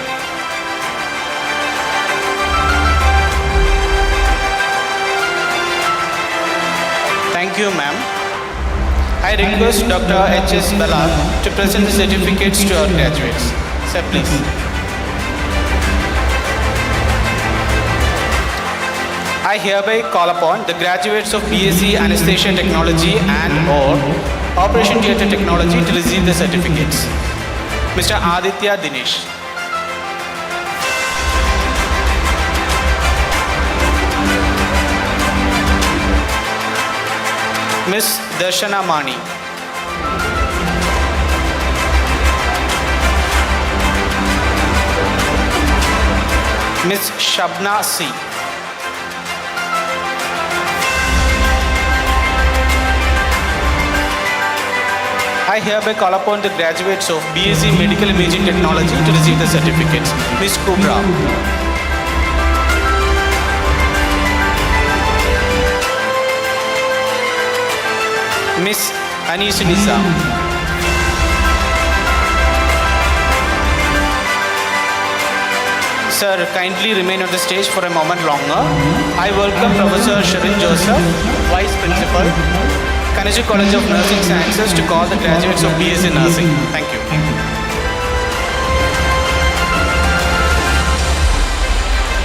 Thank you, ma'am. I request Dr. H.S. Balal to present the certificates to our graduates. Sir, please. I hereby call upon the graduates of BSc Anesthesia Technology and/or Operation Theatre Technology to receive the certificates. Mr. Aditya Dinesh. Miss Darshana Mani. Miss Shabna C. I hereby call upon the graduates of BSc Medical Imaging Technology to receive the certificates. Miss Kubra. Miss Anis Nisa. Sir, kindly remain on the stage for a moment longer. I welcome Professor Sharin Joseph, Vice Principal, Kanachur College of Nursing Sciences, to call the graduates of BSc Nursing. Thank you.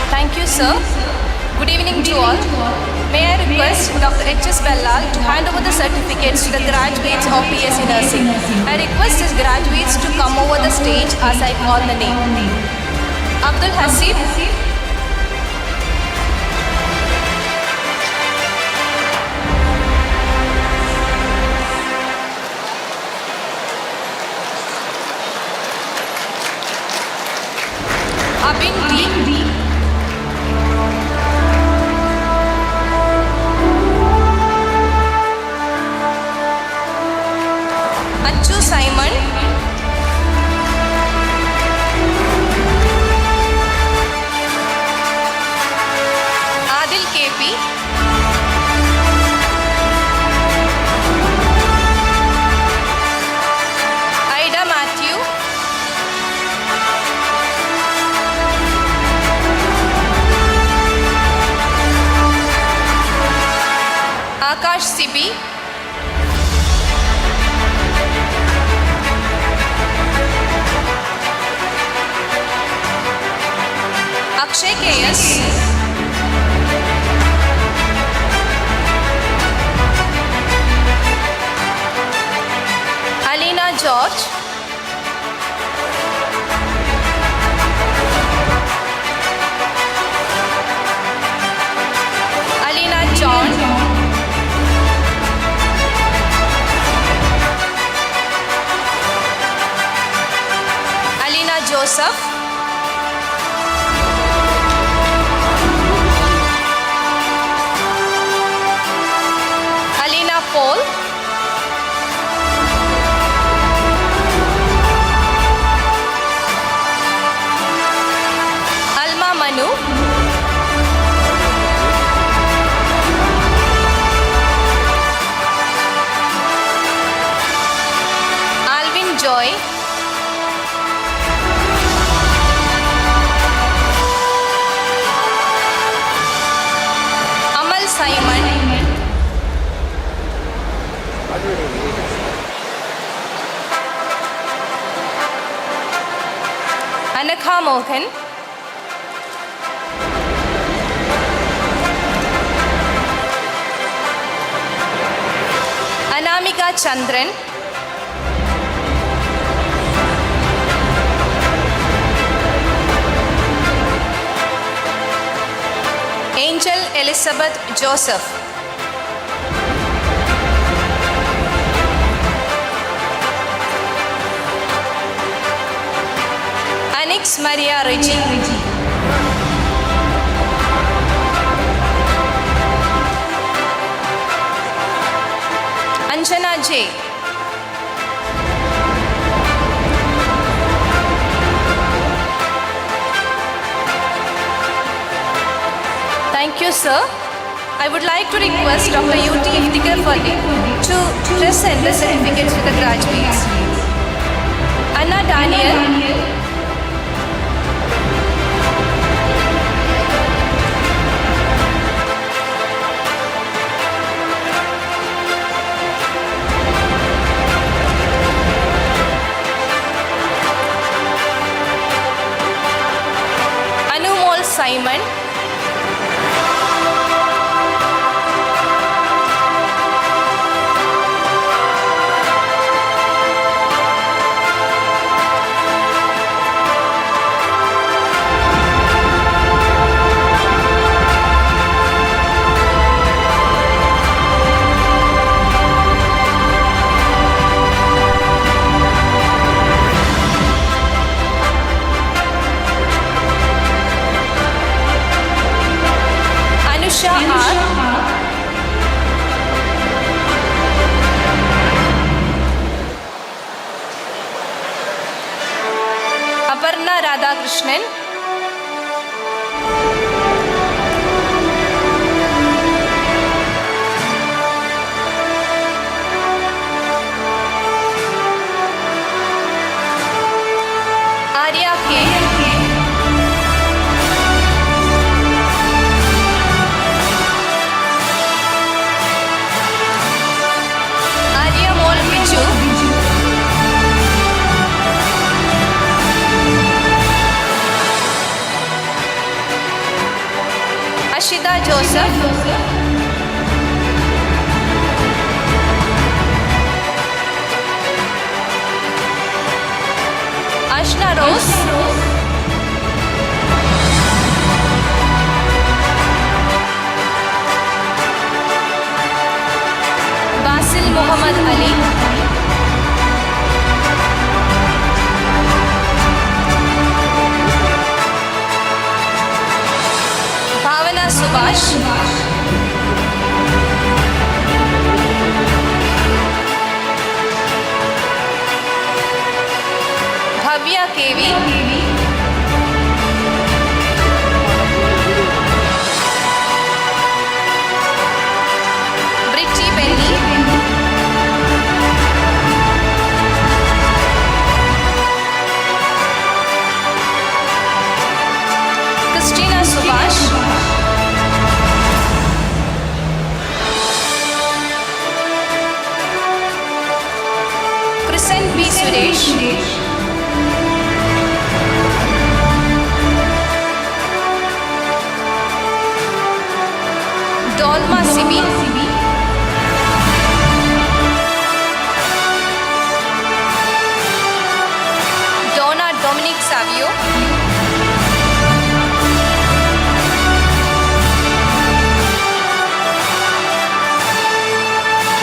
Thank you, sir. Good evening to all. May I request Dr. H.S. Bellal to hand over the certificates to the graduates of BSc Nursing. I request his graduates to come over the stage as I call the name. Abdul Hasib, Achu Simon, Adil KP, Ida Matthew, Akash Sibi, Akshay KS, Alina George, Alina John, Alina Joseph, Alina Paul, Alma Manu, Alvin Joy, Amal Simon, Anakha Mohan, Anamika Chandran, Angel Elizabeth Joseph, Anix Maria Reggie, Anjana J, Thank you, sir. I would like to request Dr. UT Iftikhar Fali to present the certificates to the graduates. Anna Daniel, Anumol Simon, Anusha R, Aparna Radhakrishnan, Arya K, Arya Mol Biju, Ashita Joseph, Ashna Rose, Basil Muhammad Ali, Bhavana Subhash, V. Suresh, Dolma Sibi, Donna Dominic Savio,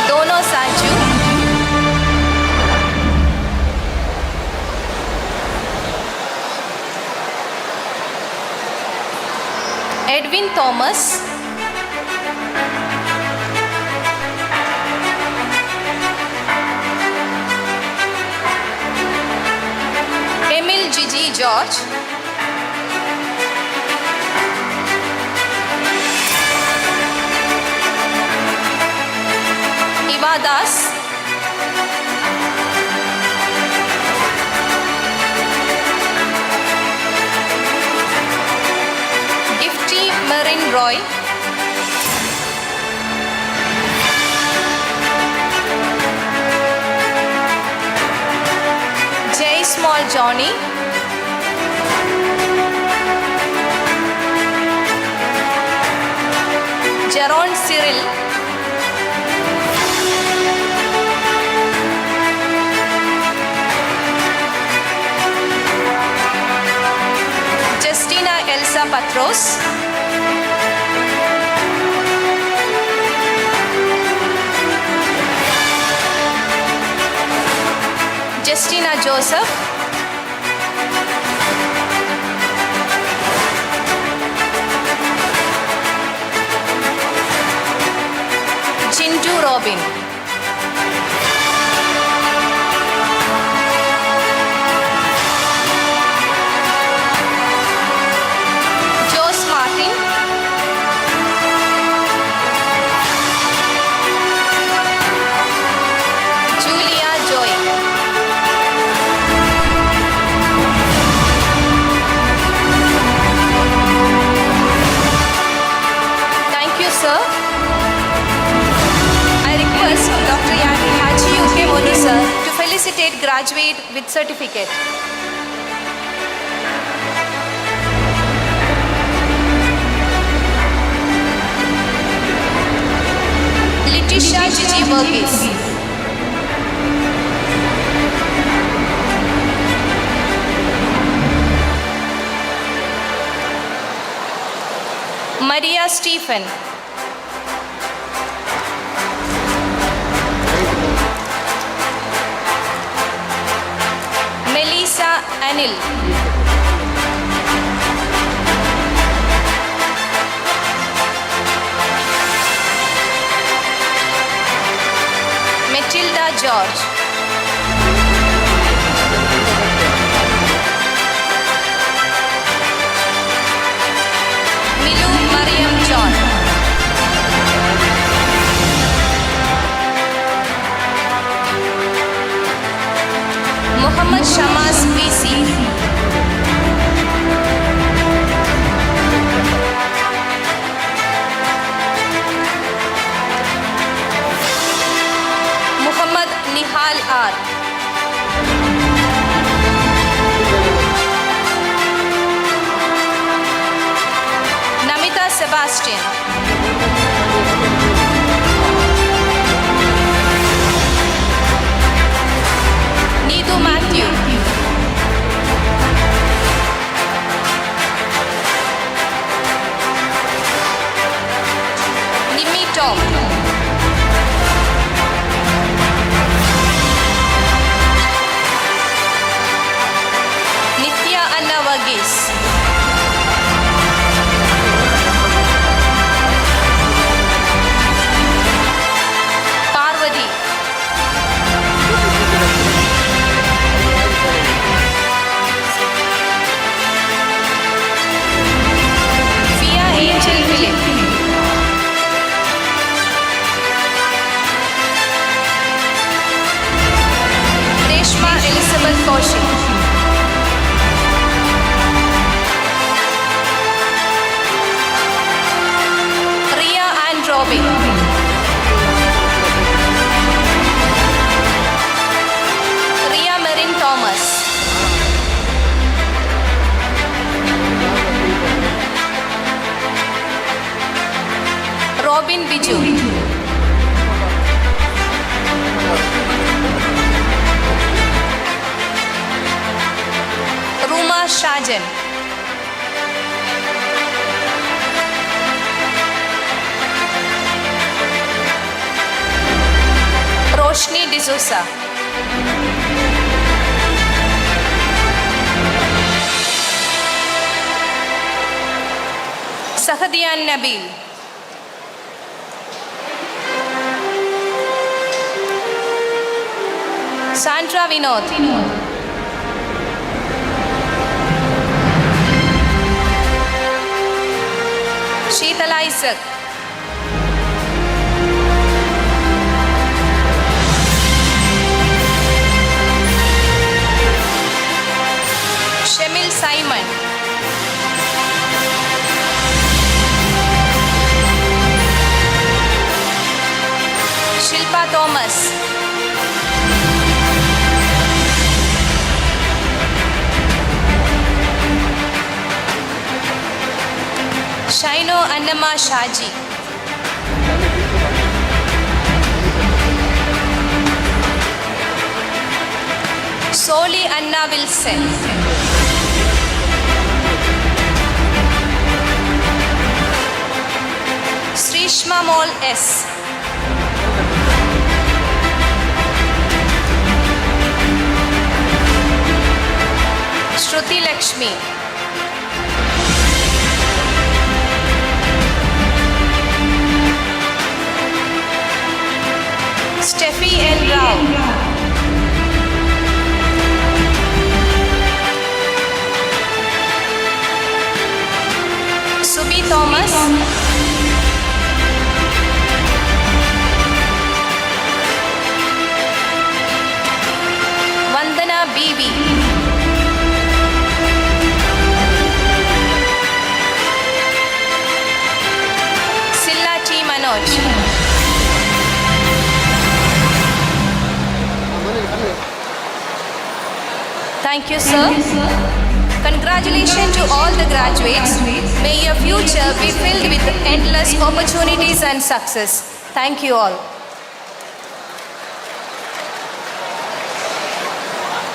Dono Sanju, Edwin Thomas, Emil Gigi George, Ivadas, Gifty Marin Roy, Jay Small Johnny, Jaron Cyril, Justina Elsa Patros, Justina Joseph, Chintu Robin, Jose Martin, Julia Joy, thank you, sir. I request Dr. Yaki Haji UK Monu sir to felicitate graduate with certificate. Letitia Gigi Burgess, Maria Stephen, Melissa Anil, Matilda George, Milu Mariam John, Muhammad Shamas VC, Muhammad Nihal R, Namita Sebastian, Needu Matthew, Nimi Tom, Nitya Anna Varghese, Parvati, Fia Angel Philip, Reshma Elizabeth Kaushik, Ria and Robin, Ria Robin Biju. Ruma Shajan. Roshni D'Souza. Sahadian Nabil. Sandra Vinod. Sheetal Isaac. Shemil Simon. Shilpa Thomas. Shaino Annama Shaji. Soli Anna Wilson. Srishma Mol S. Shruti Lakshmi. Steffi N. Rao. Subi Thomas. Vandana Bibi. Silla T. Manoj. Thank you, sir. Congratulations to all the graduates. May your future be filled with endless opportunities and success. Thank you all.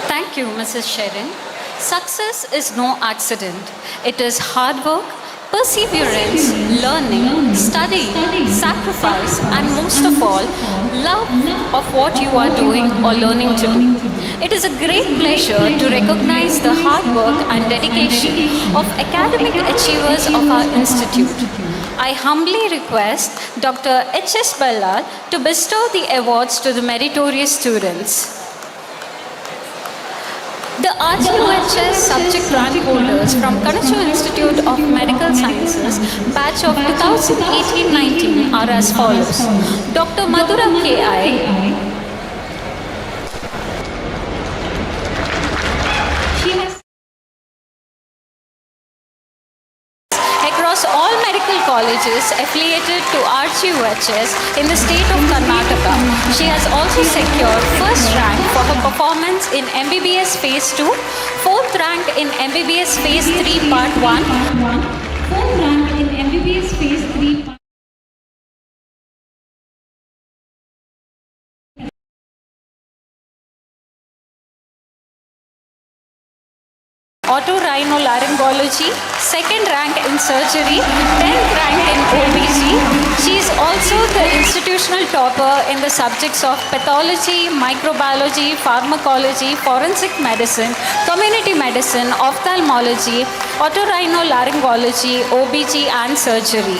Thank you, Mrs. Sharon. Success is no accident. It is hard work, perseverance, learning, studying, sacrifice, and most of all, love of what you are doing or learning to do. It is a great pleasure to recognize the hard work and dedication of academic achievers of our institute. I humbly request Dr. H.S. Ballal to bestow the awards to the meritorious students. The RGUHS subject rank holders from Kanachur Institute of Medical Sciences, batch of 2018-19 are as follows. Dr. Madhura K.I. Across all medical colleges affiliated to RGUHS in the state of Karnataka. She has also secured first rank for her performance in MBBS Phase 2, fourth rank in MBBS Phase 3 Part 1, fourth rank in MBBS Phase 3 Part otorhinolaryngology, second rank in surgery, 10th rank in OBG. She is also the institutional topper in the subjects of pathology, microbiology, pharmacology, forensic medicine, community medicine, ophthalmology, otorhinolaryngology, OBG and surgery.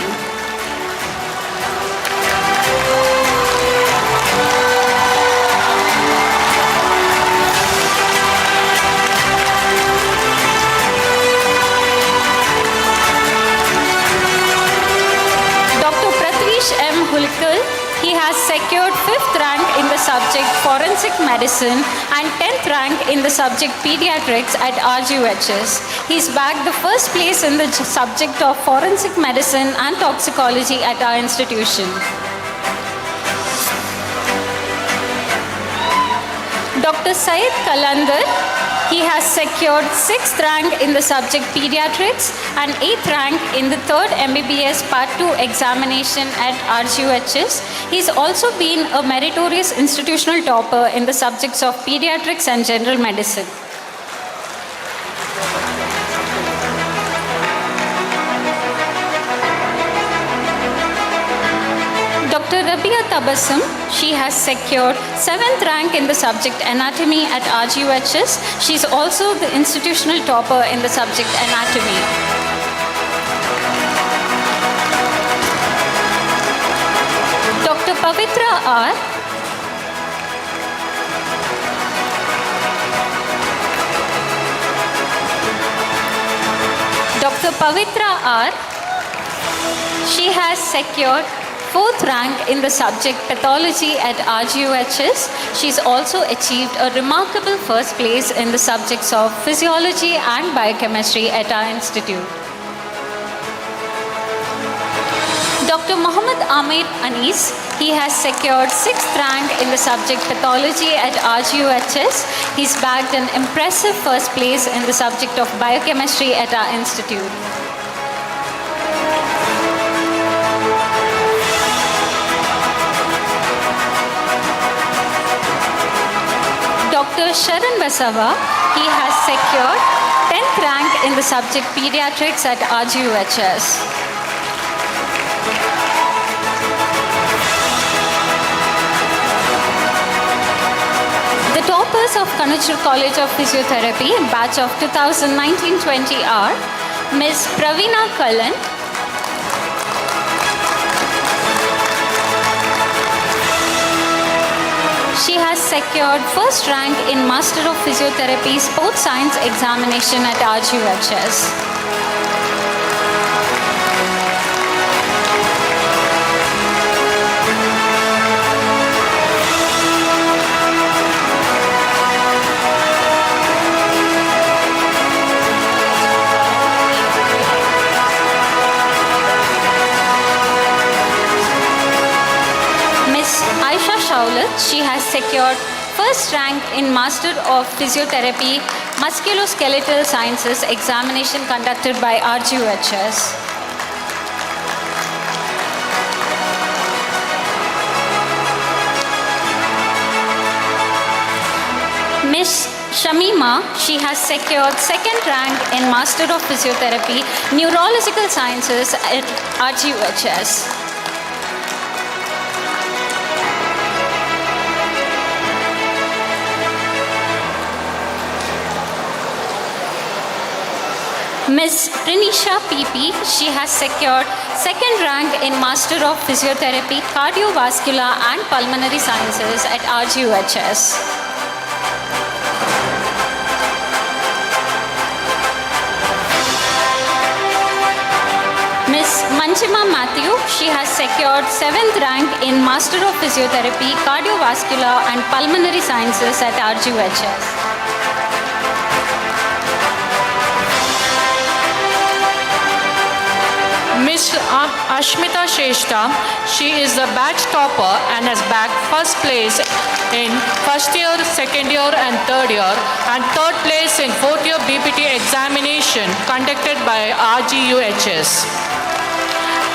He has secured 5th rank in the subject Forensic Medicine and 10th rank in the subject Pediatrics at RGUHS. He's bagged the first place in the subject of Forensic Medicine and Toxicology at our institution. Dr. Syed Kalandar, He has secured 6th rank in the subject Pediatrics and 8th rank in the 3rd MBBS Part 2 examination at RGUHS. He's also been a meritorious institutional topper in the subjects of Pediatrics and General Medicine. Dr. Rabia Tabassum, she has secured 7th rank in the subject Anatomy at RGUHS. She's also the institutional topper in the subject Anatomy. Dr. Pavitra R. Dr. Pavitra R. She has secured 4th rank in the subject Pathology at RGUHS. She's also achieved a remarkable first place in the subjects of Physiology and Biochemistry at our institute. Dr. Muhammad Amir Anis, he has secured 6th rank in the subject Pathology at RGUHS. He's bagged an impressive first place in the subject of Biochemistry at our institute. Dr. Sharan Basava, he has secured 10th rank in the subject Pediatrics at RGUHS. The toppers of Kanachur College of Physiotherapy, batch of 2019-20 are Ms. Praveena Kallan, she has secured 1st rank in Master of Physiotherapy Sports Science examination at RGUHS. She has secured 1st rank in Master of Physiotherapy Musculoskeletal Sciences examination conducted by RGUHS. Ms. Shamima, she has secured 2nd rank in Master of Physiotherapy Neurological Sciences at RGUHS. Ms. Prinisha PP, she has secured 2nd rank in Master of Physiotherapy Cardiovascular and Pulmonary Sciences at RGUHS. Ms. Manchima Matthew, she has secured 7th rank in Master of Physiotherapy Cardiovascular and Pulmonary Sciences at RGUHS. Ms. Ashmita Sheshta, she is the batch topper and has bagged 1st place in 1st year, 2nd year and 3rd year and 3rd place in 4th year BPT examination conducted by RGUHS.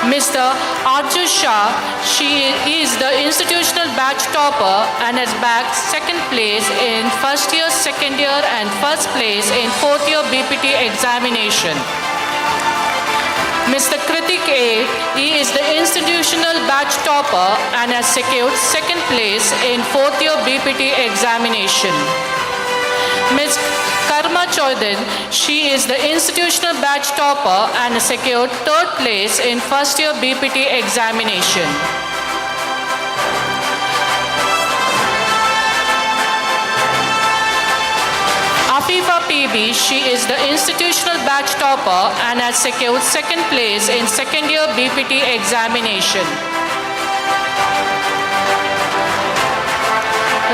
Mr. Arjun Shah, she is the institutional batch topper and has bagged 2nd place in 1st year, 2nd year and 1st place in 4th year BPT examination. Mr. Kritik A, he is the institutional batch topper and has secured 2nd place in 4th year BPT examination. Ms. Karma Choudhan, she is the institutional batch topper and has secured 3rd place in 1st year BPT examination. Afifa PB, she is the institutional batch topper and has secured 2nd place in 2nd year BPT examination.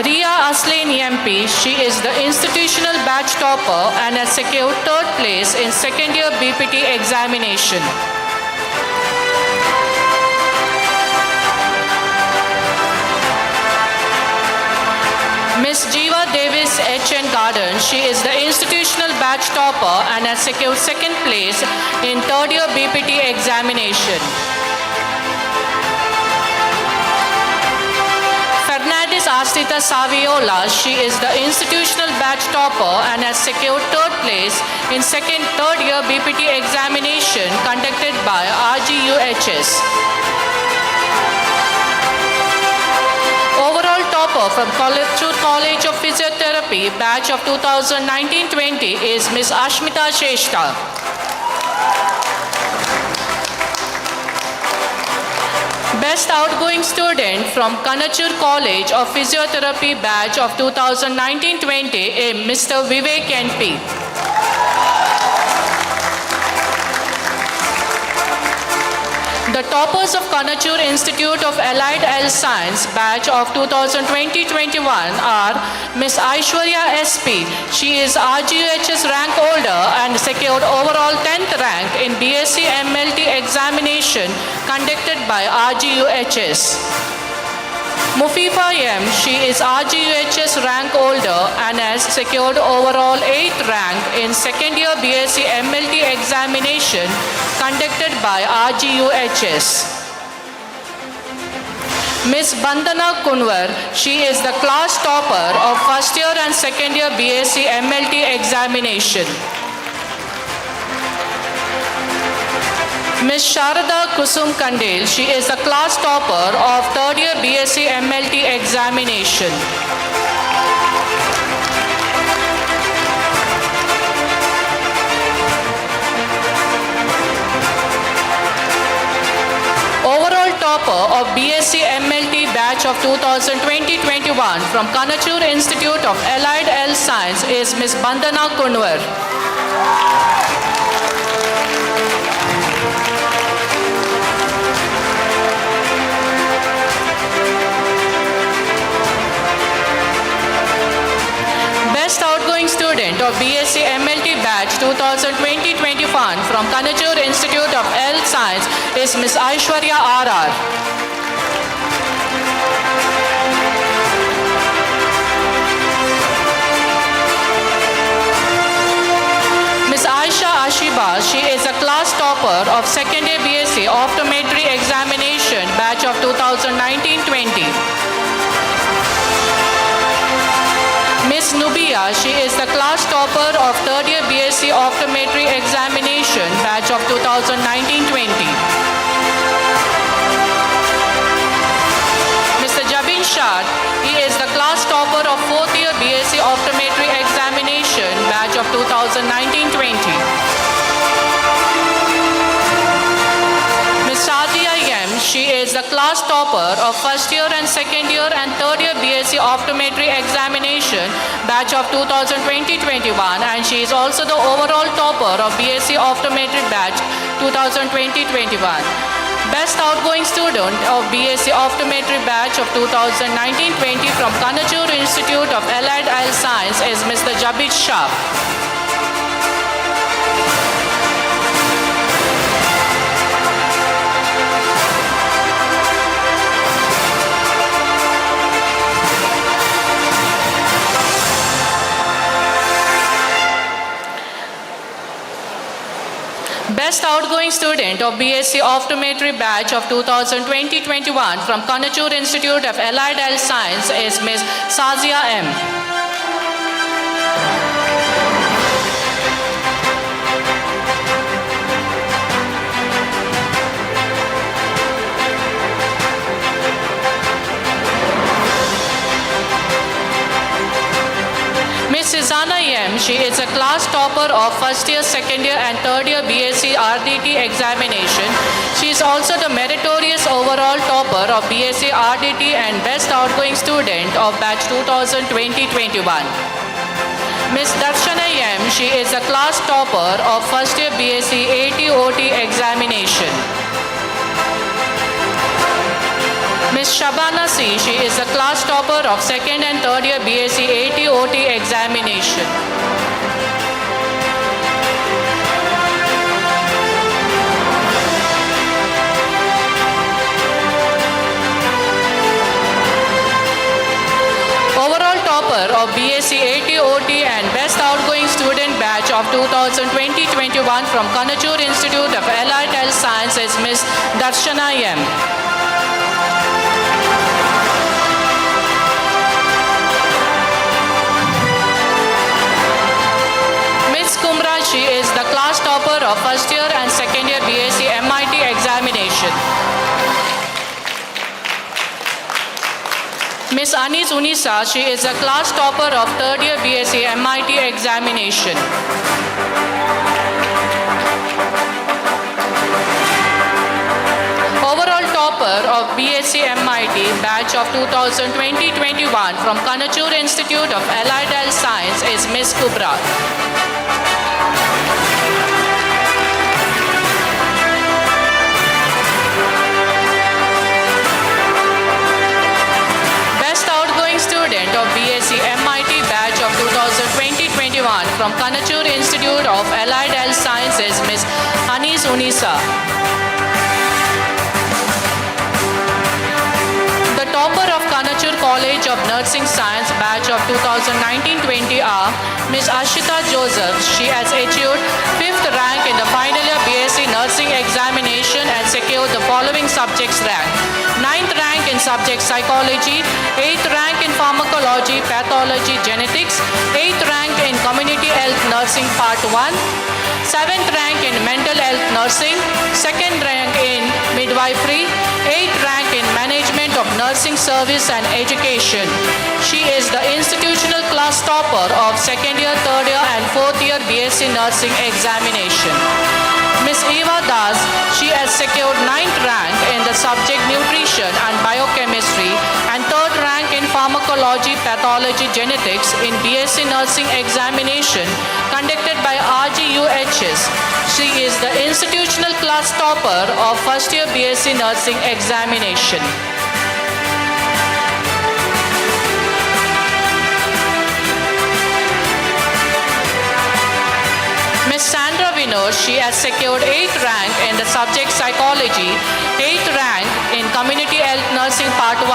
Ria Aslain MP, she is the institutional batch topper and has secured 3rd place in 2nd year BPT examination. Miss Jeeva Davis H.N. Garden, she is the institutional batch topper and has secured second place in third year BPT examination. Fernandez Astita Saviola, she is the institutional batch topper and has secured third place in third year BPT examination conducted by RGUHS. Overall topper from Kanachur College of Physiotherapy, batch of 2019-20 is Ms. Ashmita Sheshta. Best outgoing student from Kanachur College of Physiotherapy, batch of 2019-20 is Mr. Vivek NP. The toppers of Kanachur Institute of Allied Health Science batch of 2020-21 are Ms. Aishwarya SP. She is RGUHS rank holder and secured overall 10th rank in BSc MLT examination conducted by RGUHS. Mufifa M. She is RGUHS rank holder and has secured overall 8th rank in second year BSc MLT examination conducted by RGUHS. Ms. Bandana Kunwar, she is the class topper of first year and second year BSc MLT examination. Ms. Sharada Kusum Kandel, she is the class topper of third year BSc MLT examination. Overall topper of BSc MLT batch of 2020-21 from Kanachur Institute of Allied Health Science is Ms. Bandana Kunwar. Best outgoing student of BSc MLT batch 2020-21 from Kanachur Institute of Health Science is Ms. Aishwarya RR. Ms. Aisha Ashiba, she is a class topper of second year BSc Optometry examination batch of 2019-20. Ms. Nubia, she is the class topper of third year BSc Optometry examination batch of 2019-20. Mr. Jabin Shah, he is the class topper of fourth year BSc Optometry examination batch of 2019-20. Ms. Sadia M, she is the class topper of first year and second year and third year BSc Optometry examination batch of 2020-21 and she is also the overall topper of BSc Optometry batch 2020-21. Best outgoing student of BSc Optometry batch of 2019-20 from Kanachur Institute of Allied Health Science is Mr. Jabit Shah. Best outgoing student of BSc Optometry batch of 2020-21 from Kanachur Institute of Allied Health Science is Ms. Sazia M. Ms. Susanna M, she is a class topper of first year, second year and third year BSc RDT examination. She is also the meritorious overall topper of BSc RDT and best outgoing student of batch 2020-21. Ms. Darshana M, she is a class topper of first year BSc AT-OT examination. Ms. Shabana C, she is the class topper of second and third year BSc AT-OT examination. Overall topper 2020-21 from Kanachur Institute of Allied Health Science is Ms. Darshana M. Ms. Kumra, she is the class topper of first year and second year BSc MIT examination. Ms. Anis Unisa, she is a class topper of third year BSc MIT examination. Overall topper of BSc MIT batch of 2020-21 from Kanachur Institute of Allied Health Science is Ms. Kubra. Student of BSc MIT batch of 2020-21 from Kanachur Institute of Allied Health Sciences, Ms. Anis Unisa. The topper of Kanachur College of Nursing Science batch of 2019-20 are Ms. Ashita Joseph. She has achieved 5th rank in the final year BSc Nursing examination and secured the following subjects rank. 9th rank in subject psychology, 8th rank in pharmacology, pathology, genetics, 8th rank in community health nursing part 1, 7th rank in mental health nursing, 2nd rank in midwifery, 8th rank in management of nursing service and education. She is the institutional class topper of 2nd year, 3rd year and 4th year BSc nursing examination. Ms. Eva Das, she has secured 9th rank in the subject nutrition and biochemistry and 3rd rank in pharmacology, pathology, genetics in BSc nursing examination conducted by RGUHS. She is the institutional class topper of first year BSc nursing examination. Ms. Sandra Vinod, she has secured 8th rank in the subject psychology, 8th rank in community health nursing part 1,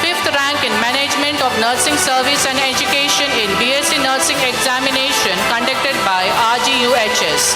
5th rank in management of nursing service and education in BSc nursing examination conducted by RGUHS.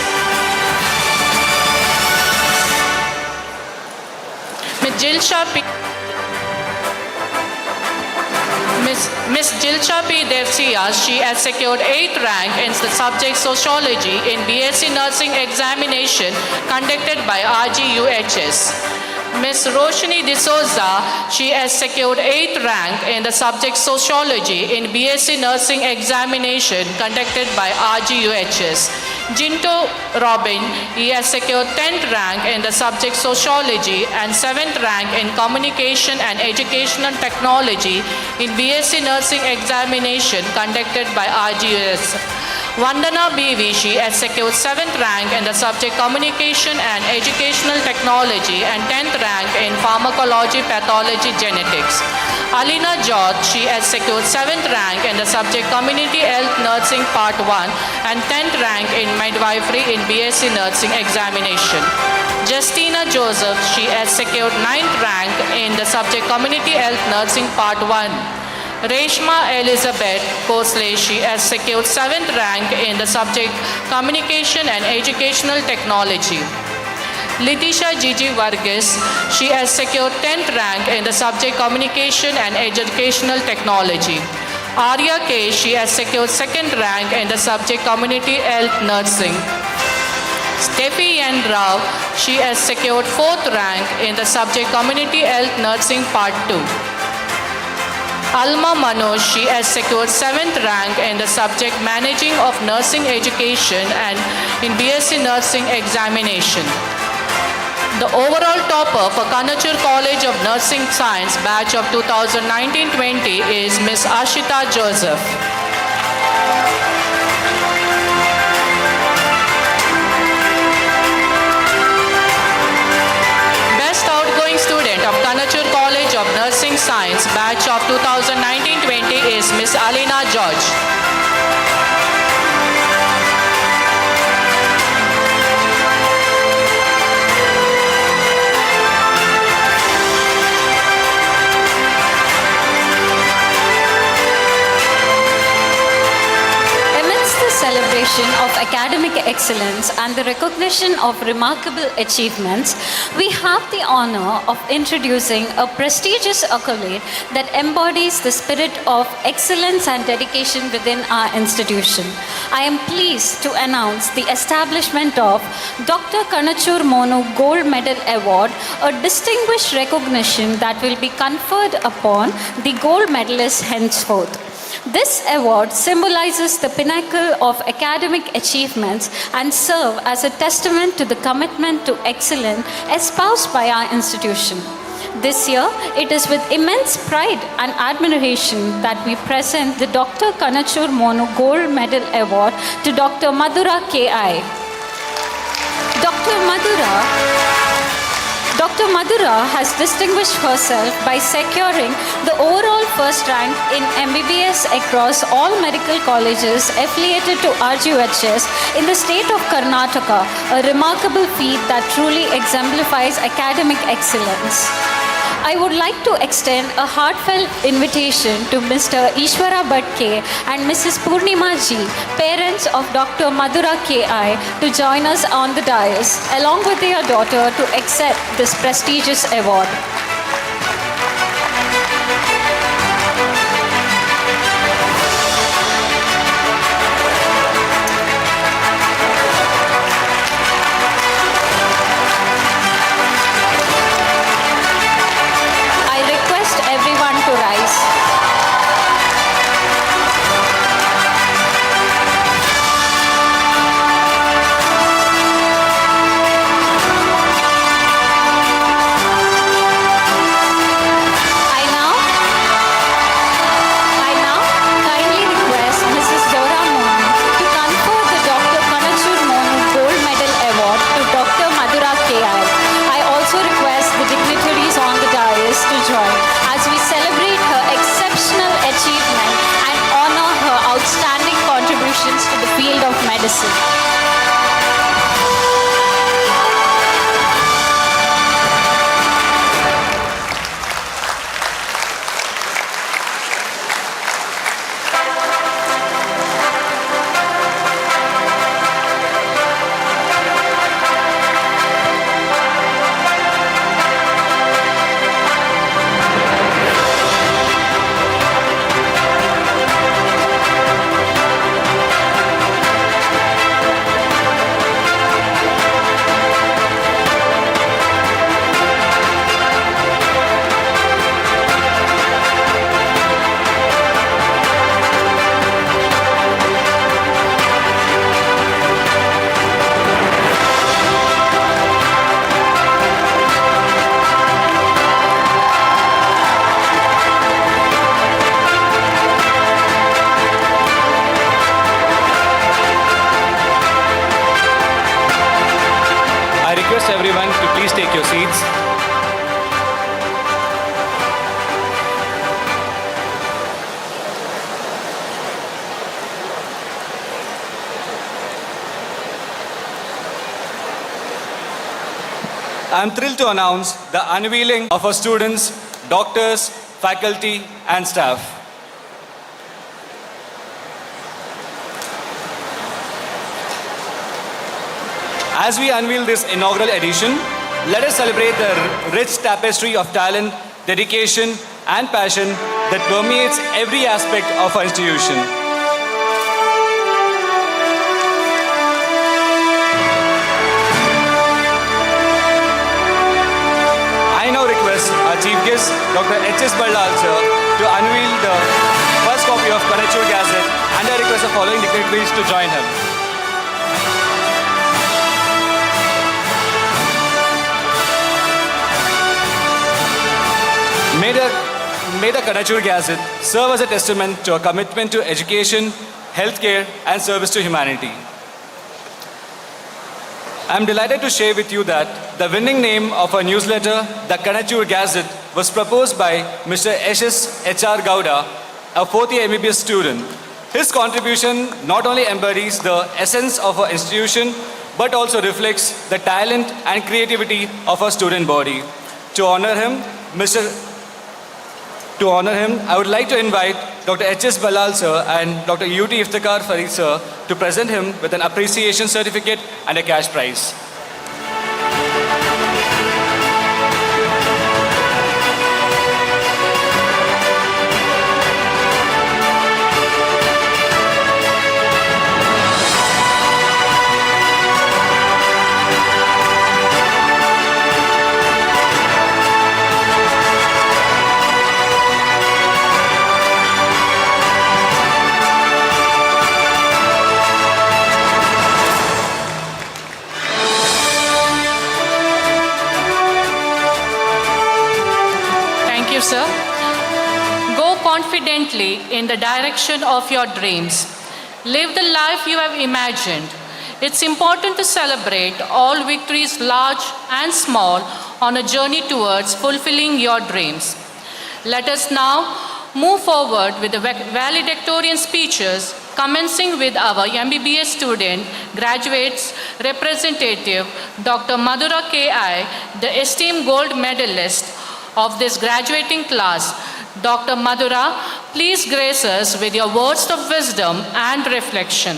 Ms. Jilcha P. Devsiya, she has secured 8th rank in the subject sociology in BSc nursing examination conducted by RGUHS. Ms. Roshni D'Souza, she has secured 8th rank in the subject sociology in BSc nursing examination conducted by RGUHS. Jinto Robin, he has secured 10th rank in the subject sociology and 7th rank in communication and educational technology in BSc nursing examination conducted by RGUS. Vandana BV, she has secured 7th rank in the subject communication and educational technology and 10th rank in pharmacology, pathology, genetics. Alina George, she has secured 7th rank in the subject community health nursing part 1 and 10th rank in midwifery in BSc nursing examination. Justina Joseph, she has secured 9th rank in the subject community health nursing part 1. Reshma Elizabeth Kosley, she has secured 7th rank in the subject communication and educational technology. Litisha Gigi Vargas, she has secured 10th rank in the subject communication and educational technology. Arya K, she has secured 2nd rank in the subject community health nursing. Steffi N. Rao, she has secured 4th rank in the subject community health nursing part 2. Alma Manoj, she has secured 7th rank in the subject managing of nursing education and in BSc nursing examination. The overall topper for Kanachur College of Nursing Science batch of 2019-20 is Ms. Ashita Joseph. Best outgoing student of Kanachur College of Nursing Science batch of 2019-20 is Ms. Alina George. celebration of academic excellence and the recognition of remarkable achievements, we have the honor of introducing a prestigious accolade that embodies the spirit of excellence and dedication within our institution. I am pleased to announce the establishment of Dr. Kanachur Monu Gold Medal Award, a distinguished recognition that will be conferred upon the gold medalists henceforth. This award symbolizes the pinnacle of academic achievements and serve as a testament to the commitment to excellence espoused by our institution. This year, it is with immense pride and admiration that we present the Dr. Kanachur Monu Gold Medal Award to Dr. Madhura K.I. Dr. Madhura has distinguished herself by securing the overall first rank in MBBS across all medical colleges affiliated to RGHS in the state of Karnataka, a remarkable feat that truly exemplifies academic excellence. I would like to extend a heartfelt invitation to Mr. Ishwara Bhatke and Mrs. Purnima Ji, parents of Dr. Madhura K.I., to join us on the dais, along with their daughter, to accept this prestigious award. Everyone to please take your seats. I am thrilled to announce the unveiling of our students, doctors, faculty and staff. As we unveil this inaugural edition, let us celebrate the rich tapestry of talent, dedication, and passion that permeates every aspect of our institution. I now request our Chief Guest, Dr. H.S. Ballal sir, to unveil the first copy of Kanachur Gazette, and I request the following dignitaries to join him. May the Kanachur Gazette serve as a testament to our commitment to education, healthcare, and service to humanity. I am delighted to share with you that the winning name of our newsletter, the Kanachur Gazette, was proposed by Mr. S.S. H.R. Gowda, a fourth-year MBBS student. His contribution not only embodies the essence of our institution, but also reflects the talent and creativity of our student body. To honor him, I would like to invite Dr. H.S. Ballal sir and Dr. U.T. Iftikhar Farid sir to present him with an appreciation certificate and a cash prize. Sir. Go confidently in the direction of your dreams. Live the life you have imagined. It's important to celebrate all victories, large and small, on a journey towards fulfilling your dreams. Let us now move forward with the valedictorian speeches, commencing with our MBBS student, graduates representative, Dr. Madhura K.I., the esteemed gold medalist of this graduating class. Dr. Madhura, please grace us with your words of wisdom and reflection.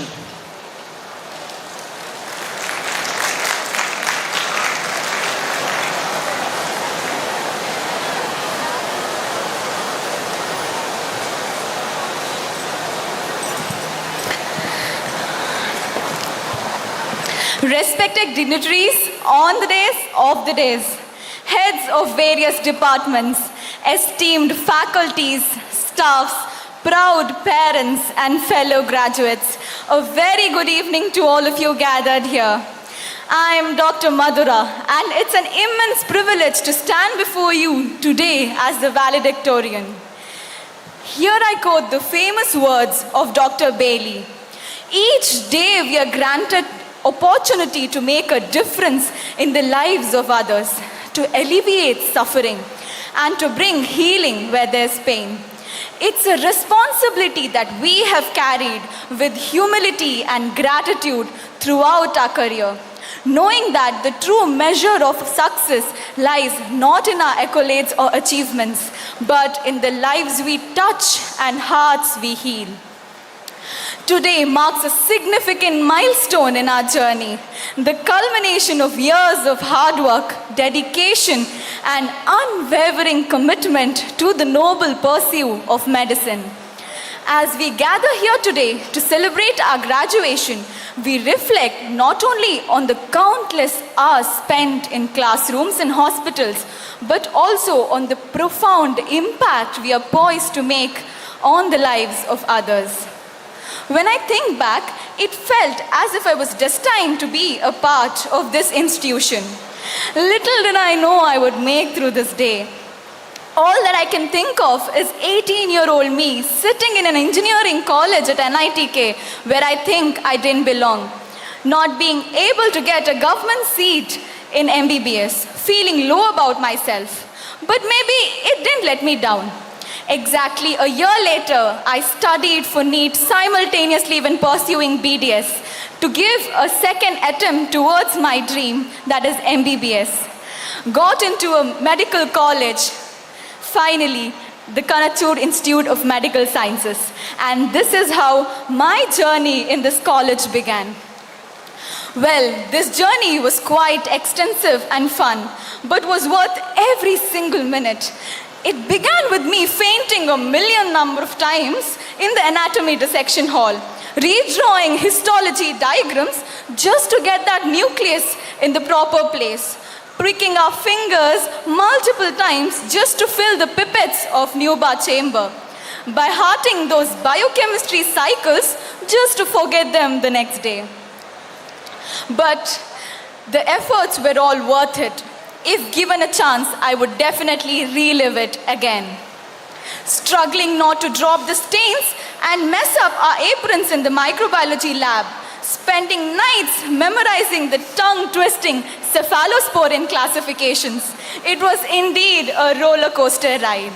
Respected dignitaries, on the days, off the days, heads of various departments, esteemed faculties, staffs, proud parents and fellow graduates, a very good evening to all of you gathered here. I am Dr. Madhura, and it's an immense privilege to stand before you today as the valedictorian. Here I quote the famous words of Dr. Bailey. Each day we are granted opportunity to make a difference in the lives of others, to alleviate suffering, and to bring healing where there's pain. It's a responsibility that we have carried with humility and gratitude throughout our career, knowing that the true measure of success lies not in our accolades or achievements, but in the lives we touch and hearts we heal. Today marks a significant milestone in our journey, the culmination of years of hard work, dedication, and unwavering commitment to the noble pursuit of medicine. As we gather here today to celebrate our graduation, we reflect not only on the countless hours spent in classrooms and hospitals, but also on the profound impact we are poised to make on the lives of others. When I think back, it felt as if I was destined to be a part of this institution. Little did I know I would make through this day. All that I can think of is 18-year-old me sitting in an engineering college at NITK where I think I didn't belong. Not being able to get a government seat in MBBS, feeling low about myself. But maybe it didn't let me down. Exactly a year later, I studied for NEET simultaneously when pursuing BDS to give a second attempt towards my dream, that is MBBS. Got into a medical college, finally, the Kanachur Institute of Medical Sciences. And this is how my journey in this college began. Well, this journey was quite extensive and fun, but was worth every single minute. It began with me fainting a million number of times in the anatomy dissection hall, redrawing histology diagrams just to get that nucleus in the proper place, pricking our fingers multiple times just to fill the pipettes of Newbar chamber, by hearting those biochemistry cycles just to forget them the next day. But the efforts were all worth it. If given a chance, I would definitely relive it again. Struggling not to drop the stains and mess up our aprons in the microbiology lab, spending nights memorizing the tongue-twisting cephalosporin classifications. It was indeed a roller coaster ride.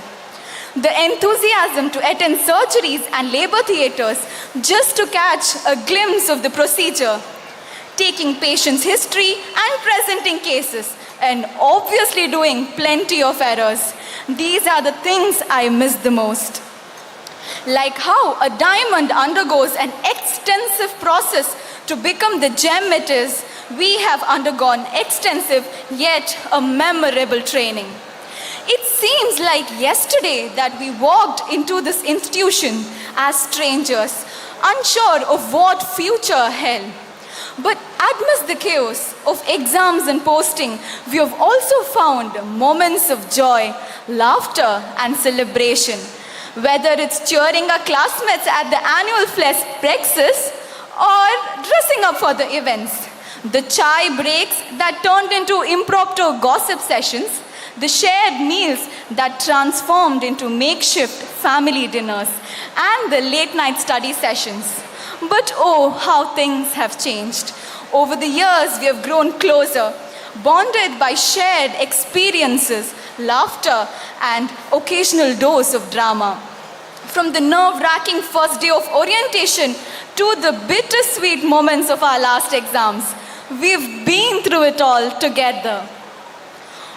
The enthusiasm to attend surgeries and labor theaters just to catch a glimpse of the procedure, taking patients' history and presenting cases, and obviously doing plenty of errors. These are the things I miss the most. Like how a diamond undergoes an extensive process to become the gem it is, we have undergone extensive yet a memorable training. It seems like yesterday that we walked into this institution as strangers, unsure of what future held. But amidst the chaos of exams and posting, we have also found moments of joy, laughter, and celebration. Whether it's cheering our classmates at the annual breakfast or dressing up for the events, the chai breaks that turned into impromptu gossip sessions, the shared meals that transformed into makeshift family dinners, and the late night study sessions. But oh, how things have changed. Over the years, we have grown closer, bonded by shared experiences, laughter, and occasional dose of drama. From the nerve-wracking first day of orientation to the bittersweet moments of our last exams, we've been through it all together.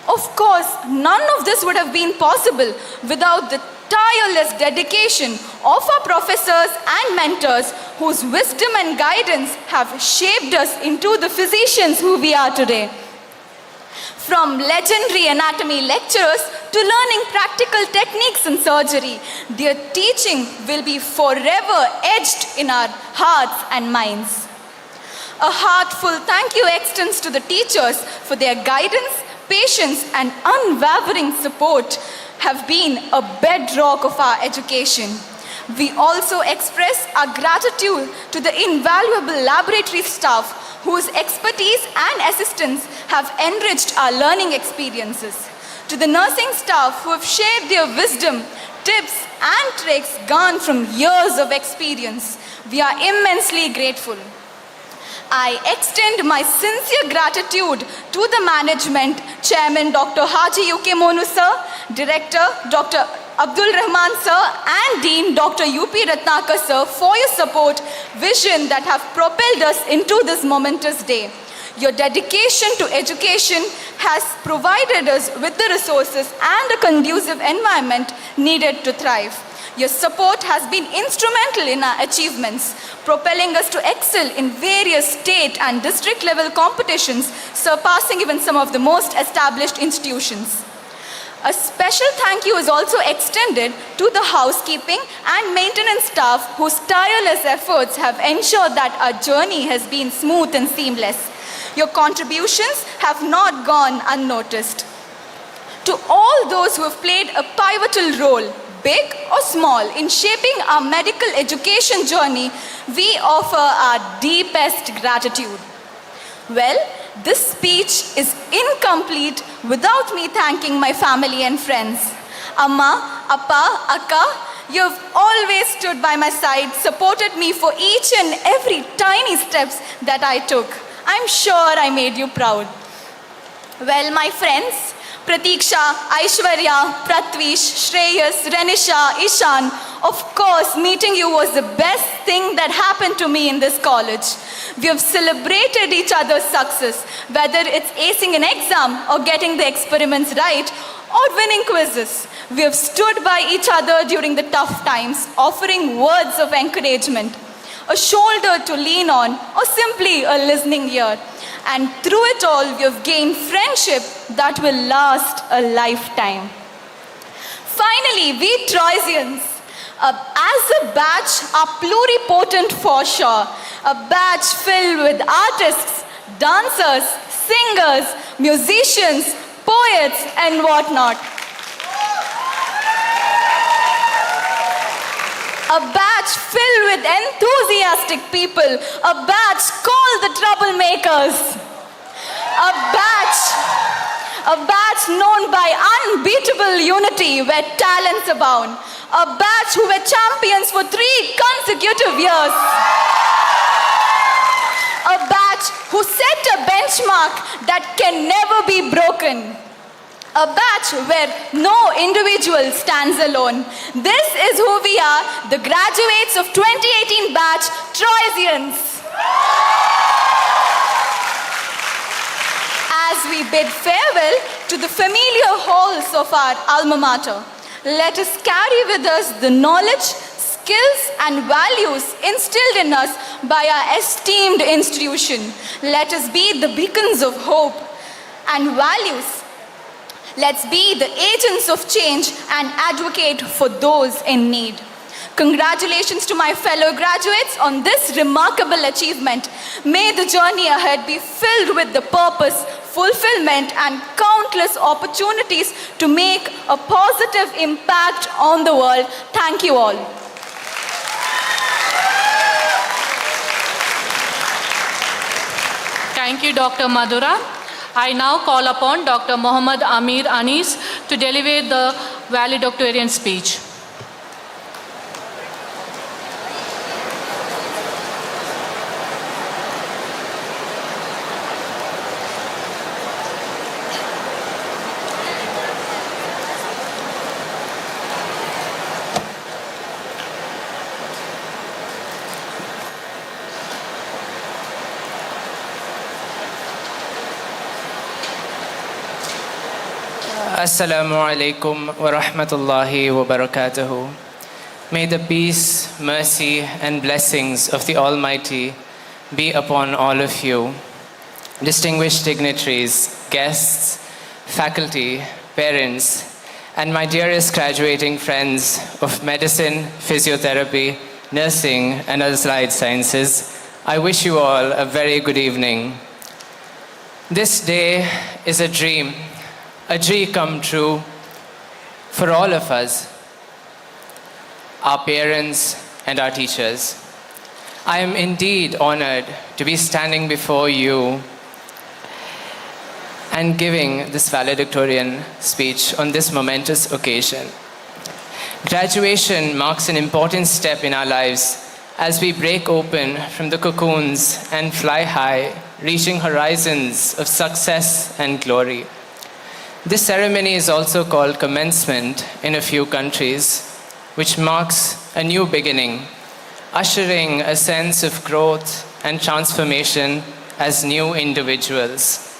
Of course, none of this would have been possible without the tireless dedication of our professors and mentors whose wisdom and guidance have shaped us into the physicians who we are today. From legendary anatomy lecturers to learning practical techniques in surgery, their teaching will be forever etched in our hearts and minds. A heartful thank you extends to the teachers for their guidance, patience, and unwavering support have been a bedrock of our education. We also express our gratitude to the invaluable laboratory staff whose expertise and assistance have enriched our learning experiences. To the nursing staff who have shared their wisdom, tips, and tricks garnered from years of experience, we are immensely grateful. I extend my sincere gratitude to the management, Chairman Dr. Haji UK Monu sir, Director Dr. Abdul Rahman sir, and Dean Dr. UP Ratnakar sir for your support, vision that have propelled us into this momentous day. Your dedication to education has provided us with the resources and a conducive environment needed to thrive. Your support has been instrumental in our achievements, propelling us to excel in various state and district level competitions, surpassing even some of the most established institutions. A special thank you is also extended to the housekeeping and maintenance staff whose tireless efforts have ensured that our journey has been smooth and seamless. Your contributions have not gone unnoticed. To all those who have played a pivotal role, big or small, in shaping our medical education journey, we offer our deepest gratitude. Well, this speech is incomplete without me thanking my family and friends. Amma, Appa, Akka, you have always stood by my side, supported me for each and every tiny steps that I took. I'm sure I made you proud. Well, my friends, Pratiksha, Aishwarya, Pratvish, Shreyas, Renisha, Ishan, of course, meeting you was the best thing that happened to me in this college. We have celebrated each other's success, whether it's acing an exam or getting the experiments right or winning quizzes. We have stood by each other during the tough times, offering words of encouragement, a shoulder to lean on, or simply a listening ear. And through it all, we have gained friendship that will last a lifetime. Finally, we Troysians, as a batch, are pluripotent for sure. A batch filled with artists, dancers, singers, musicians, poets, and whatnot. A batch filled with enthusiastic people. A batch called the troublemakers. A batch known by unbeatable unity where talents abound. A batch who were champions for 3 consecutive years. A batch who set a benchmark that can never be broken. A batch where no individual stands alone. This is who we are, the graduates of 2018 batch, Troysians. As we bid farewell to the familiar halls of our alma mater, let us carry with us the knowledge, skills and values instilled in us by our esteemed institution. Let us be the beacons of hope and values. Let's be the agents of change and advocate for those in need. Congratulations to my fellow graduates on this remarkable achievement. May the journey ahead be filled with the purpose, fulfillment, and countless opportunities to make a positive impact on the world. Thank you all. Thank you, Dr. Madhura. I now call upon Dr. Muhammad Amir Anis to deliver the valedictorian speech. Assalamu alaikum wa rahmatullahi wa barakatuhu. May the peace, mercy, and blessings of the Almighty be upon all of you. Distinguished dignitaries, guests, faculty, parents, and my dearest graduating friends of medicine, physiotherapy, nursing, and allied sciences, I wish you all a very good evening. This day is a dream come true for all of us, our parents and our teachers. I am indeed honored to be standing before you and giving this valedictorian speech on this momentous occasion. Graduation marks an important step in our lives as we break open from the cocoons and fly high, reaching horizons of success and glory. This ceremony is also called commencement in a few countries, which marks a new beginning, ushering a sense of growth and transformation as new individuals.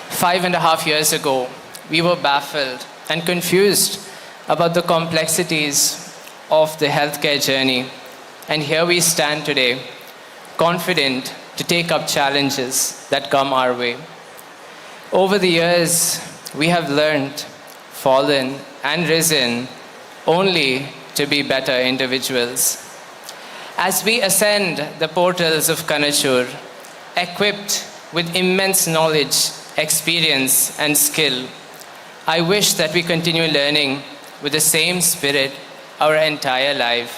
5.5 years ago, we were baffled and confused about the complexities of the healthcare journey, and here we stand today, confident to take up challenges that come our way. Over the years, we have learned, fallen, and risen only to be better individuals. As we ascend the portals of Kanachur, equipped with immense knowledge, experience, and skill, I wish that we continue learning with the same spirit our entire life.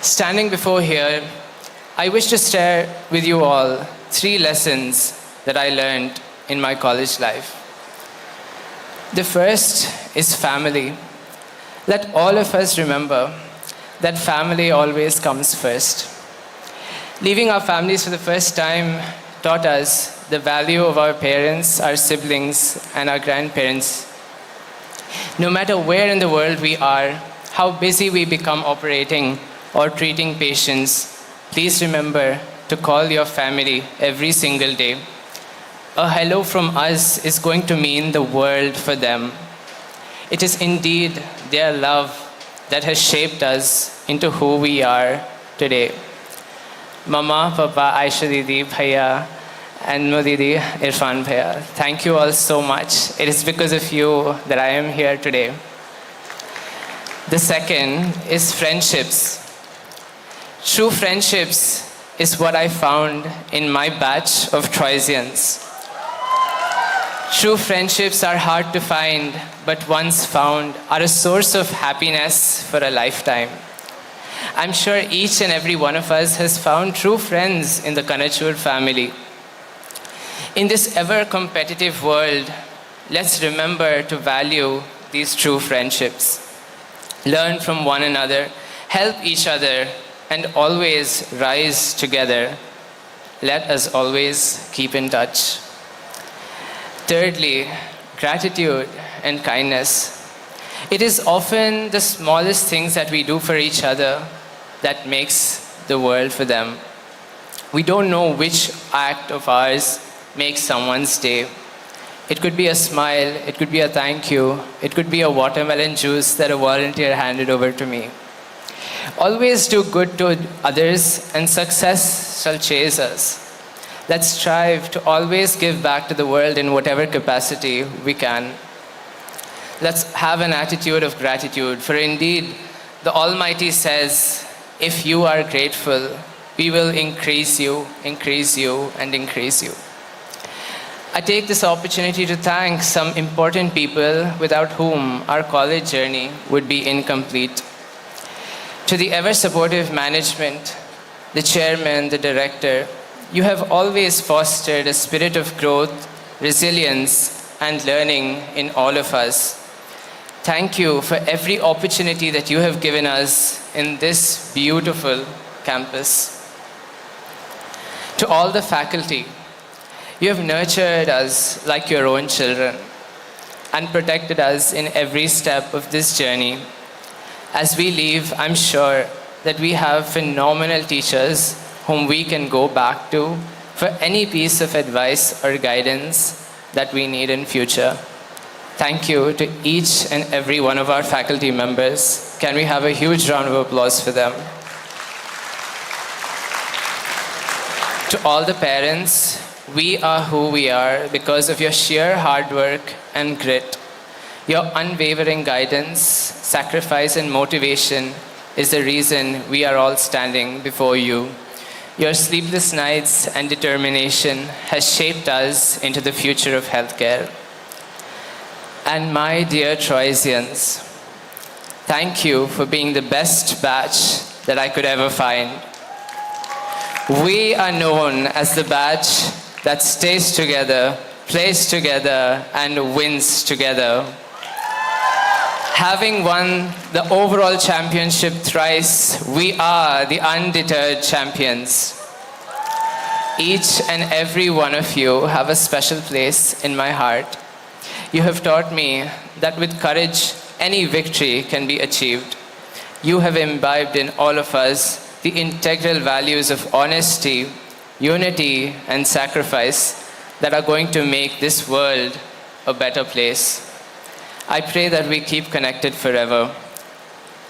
Standing before here, I wish to share with you all 3 lessons that I learned in my college life. The first is family. Let all of us remember that family always comes first. Leaving our families for the first time taught us the value of our parents, our siblings, and our grandparents. No matter where in the world we are, how busy we become operating or treating patients, please remember to call your family every single day. A hello from us is going to mean the world for them. It is indeed their love that has shaped us into who we are today. Mama, Papa, Aisha Didi, Bhaiya, and Didi, Irfan Bhaiya, thank you all so much. It is because of you that I am here today. The second is friendships. True friendships is what I found in my batch of Troisians. True friendships are hard to find, but once found are a source of happiness for a lifetime. I'm sure each and every one of us has found true friends in the Kanachur family. In this ever-competitive world, let's remember to value these true friendships. Learn from one another, help each other, and always rise together. Let us always keep in touch. Thirdly, gratitude and kindness. It is often the smallest things that we do for each other that makes the world for them. We don't know which act of ours makes someone's day. It could be a smile, it could be a thank you, it could be a watermelon juice that a volunteer handed over to me. Always do good to others, and success shall chase us. Let's strive to always give back to the world in whatever capacity we can. Let's have an attitude of gratitude, for indeed, the Almighty says, if you are grateful, we will increase you, and increase you. I take this opportunity to thank some important people without whom our college journey would be incomplete. To the ever-supportive management, the chairman, the director, you have always fostered a spirit of growth, resilience, and learning in all of us. Thank you for every opportunity that you have given us in this beautiful campus. To all the faculty, you have nurtured us like your own children and protected us in every step of this journey. As we leave, I'm sure that we have phenomenal teachers whom we can go back to for any piece of advice or guidance that we need in future. Thank you to each and every one of our faculty members. Can we have a huge round of applause for them? To all the parents, we are who we are because of your sheer hard work and grit. Your unwavering guidance, sacrifice, and motivation is the reason we are all standing before you. Your sleepless nights and determination has shaped us into the future of healthcare. And my dear Troysians, thank you for being the best batch that I could ever find. We are known as the batch that stays together, plays together, and wins together. Having won the overall championship thrice, we are the undeterred champions. Each and every one of you have a special place in my heart. You have taught me that with courage, any victory can be achieved. You have imbibed in all of us the integral values of honesty, unity, and sacrifice that are going to make this world a better place. I pray that we keep connected forever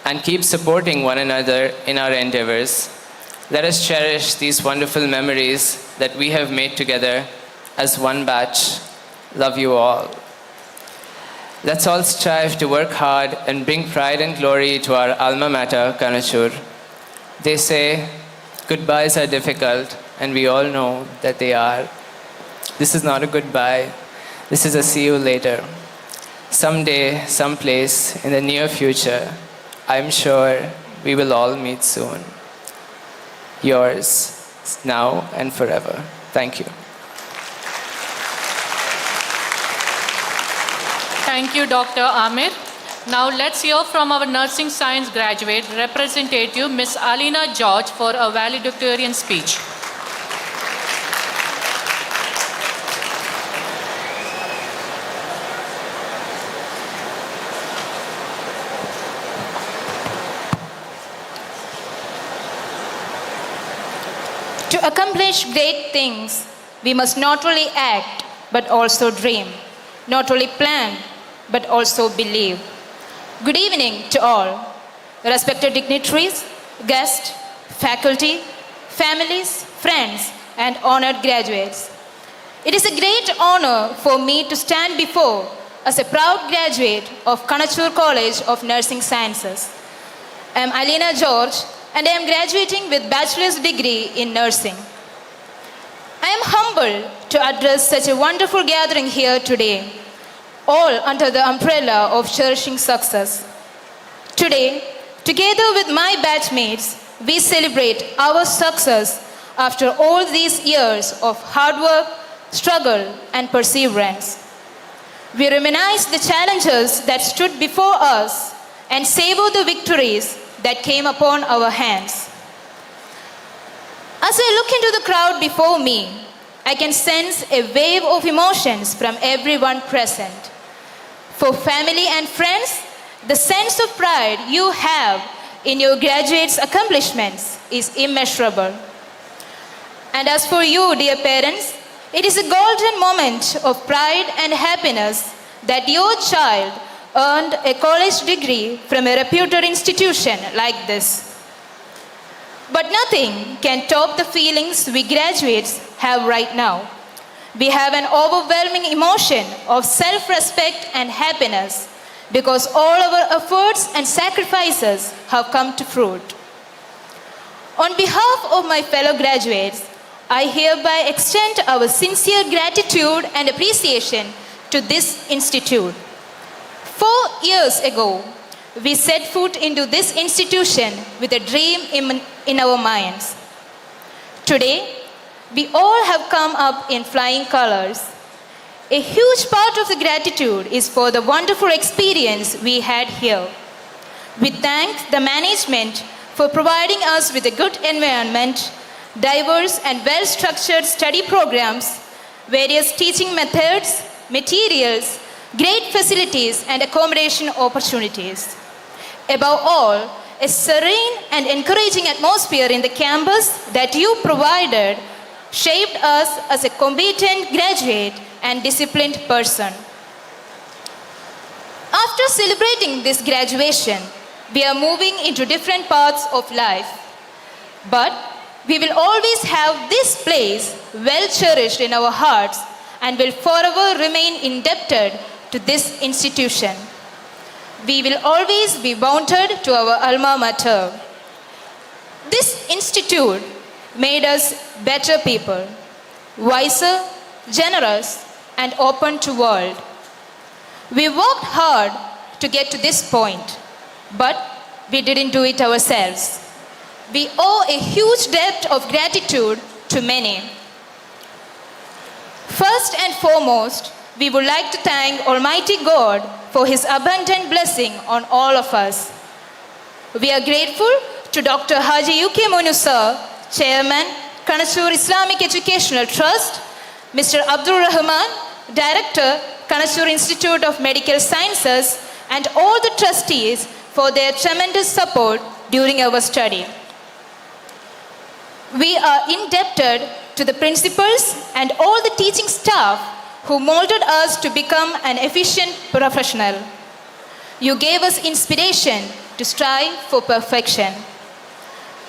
and keep supporting one another in our endeavors. Let us cherish these wonderful memories that we have made together as one batch. Love you all. Let's all strive to work hard and bring pride and glory to our alma mater, Kanachur. They say goodbyes are difficult, and we all know that they are. This is not a goodbye. This is a see you later. Someday, someplace in the near future, I'm sure we will all meet soon. Yours, now and forever. Thank you. Thank you, Dr. Amir. Now let's hear from our nursing science graduate representative, Ms. Alina George, for a valedictorian speech. To accomplish great things, we must not only act, but also dream. Not only plan, but also believe. Good evening to all. Respected dignitaries, guests, faculty, families, friends, and honored graduates. It is a great honor for me to stand before as a proud graduate of Kanachur College of Nursing Sciences. I am Alina George, and I am graduating with bachelor's degree in nursing. I am humbled to address such a wonderful gathering here today, all under the umbrella of cherishing success. Today, together with my batchmates, we celebrate our success after all these years of hard work, struggle, and perseverance. We reminisce the challenges that stood before us and savor the victories that came upon our hands. As I look into the crowd before me, I can sense a wave of emotions from everyone present. For family and friends, the sense of pride you have in your graduates' accomplishments is immeasurable. And as for you, dear parents, it is a golden moment of pride and happiness that your child earned a college degree from a reputed institution like this. But nothing can top the feelings we graduates have right now. We have an overwhelming emotion of self-respect and happiness because all our efforts and sacrifices have come to fruit. On behalf of my fellow graduates, I hereby extend our sincere gratitude and appreciation to this institute. 4 years ago, we set foot into this institution with a dream in our minds. Today, we all have come up in flying colors. A huge part of the gratitude is for the wonderful experience we had here. We thank the management for providing us with a good environment, diverse and well-structured study programs, various teaching methods, materials, great facilities and accommodation opportunities. Above all, a serene and encouraging atmosphere in the campus that you provided shaped us as a competent graduate and disciplined person. After celebrating this graduation, we are moving into different paths of life. But we will always have this place well cherished in our hearts and will forever remain indebted to this institution. We will always be bounded to our alma mater. This institute made us better people, wiser, generous, and open to world. We worked hard to get to this point, but we didn't do it ourselves. We owe a huge debt of gratitude to many. First and foremost, we would like to thank Almighty God for His abundant blessing on all of us. We are grateful to Dr. Haji UK Monu Sir, Chairman, Kanachur Islamic Educational Trust, Mr. Abdul Rahman, Director, Kanachur Institute of Medical Sciences, and all the trustees for their tremendous support during our study. We are indebted to the principals and all the teaching staff who molded us to become an efficient professional. You gave us inspiration to strive for perfection.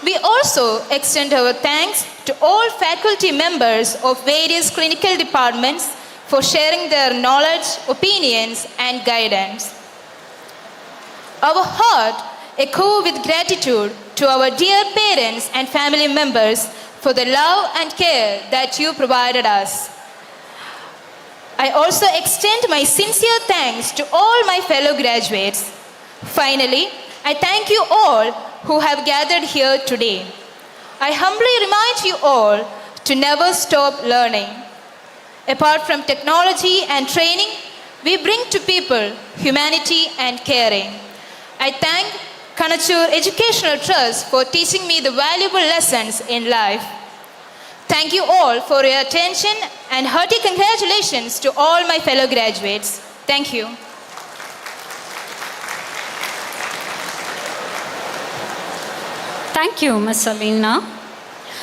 We also extend our thanks to all faculty members of various clinical departments for sharing their knowledge, opinions, and guidance. Our heart echoes with gratitude to our dear parents and family members for the love and care that you provided us. I also extend my sincere thanks to all my fellow graduates. Finally, I thank you all who have gathered here today. I humbly remind you all to never stop learning. Apart from technology and training, we bring to people humanity and caring. I thank Kanachur Educational Trust for teaching me the valuable lessons in life. Thank you all for your attention and hearty congratulations to all my fellow graduates. Thank you. Thank you, Ms. Alina.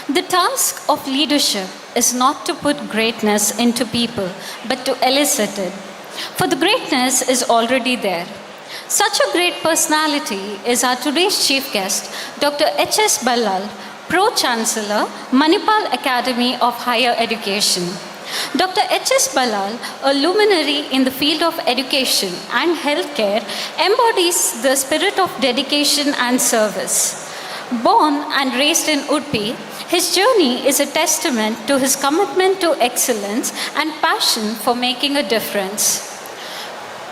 The task of leadership is not to put greatness into people, but to elicit it. For the greatness is already there. Such a great personality is our today's chief guest, Dr. H.S. Ballal, Pro-Chancellor, Manipal Academy of Higher Education. Dr. H.S. Ballal, a luminary in the field of education and healthcare, embodies the spirit of dedication and service. Born and raised in Udupi, his journey is a testament to his commitment to excellence and passion for making a difference.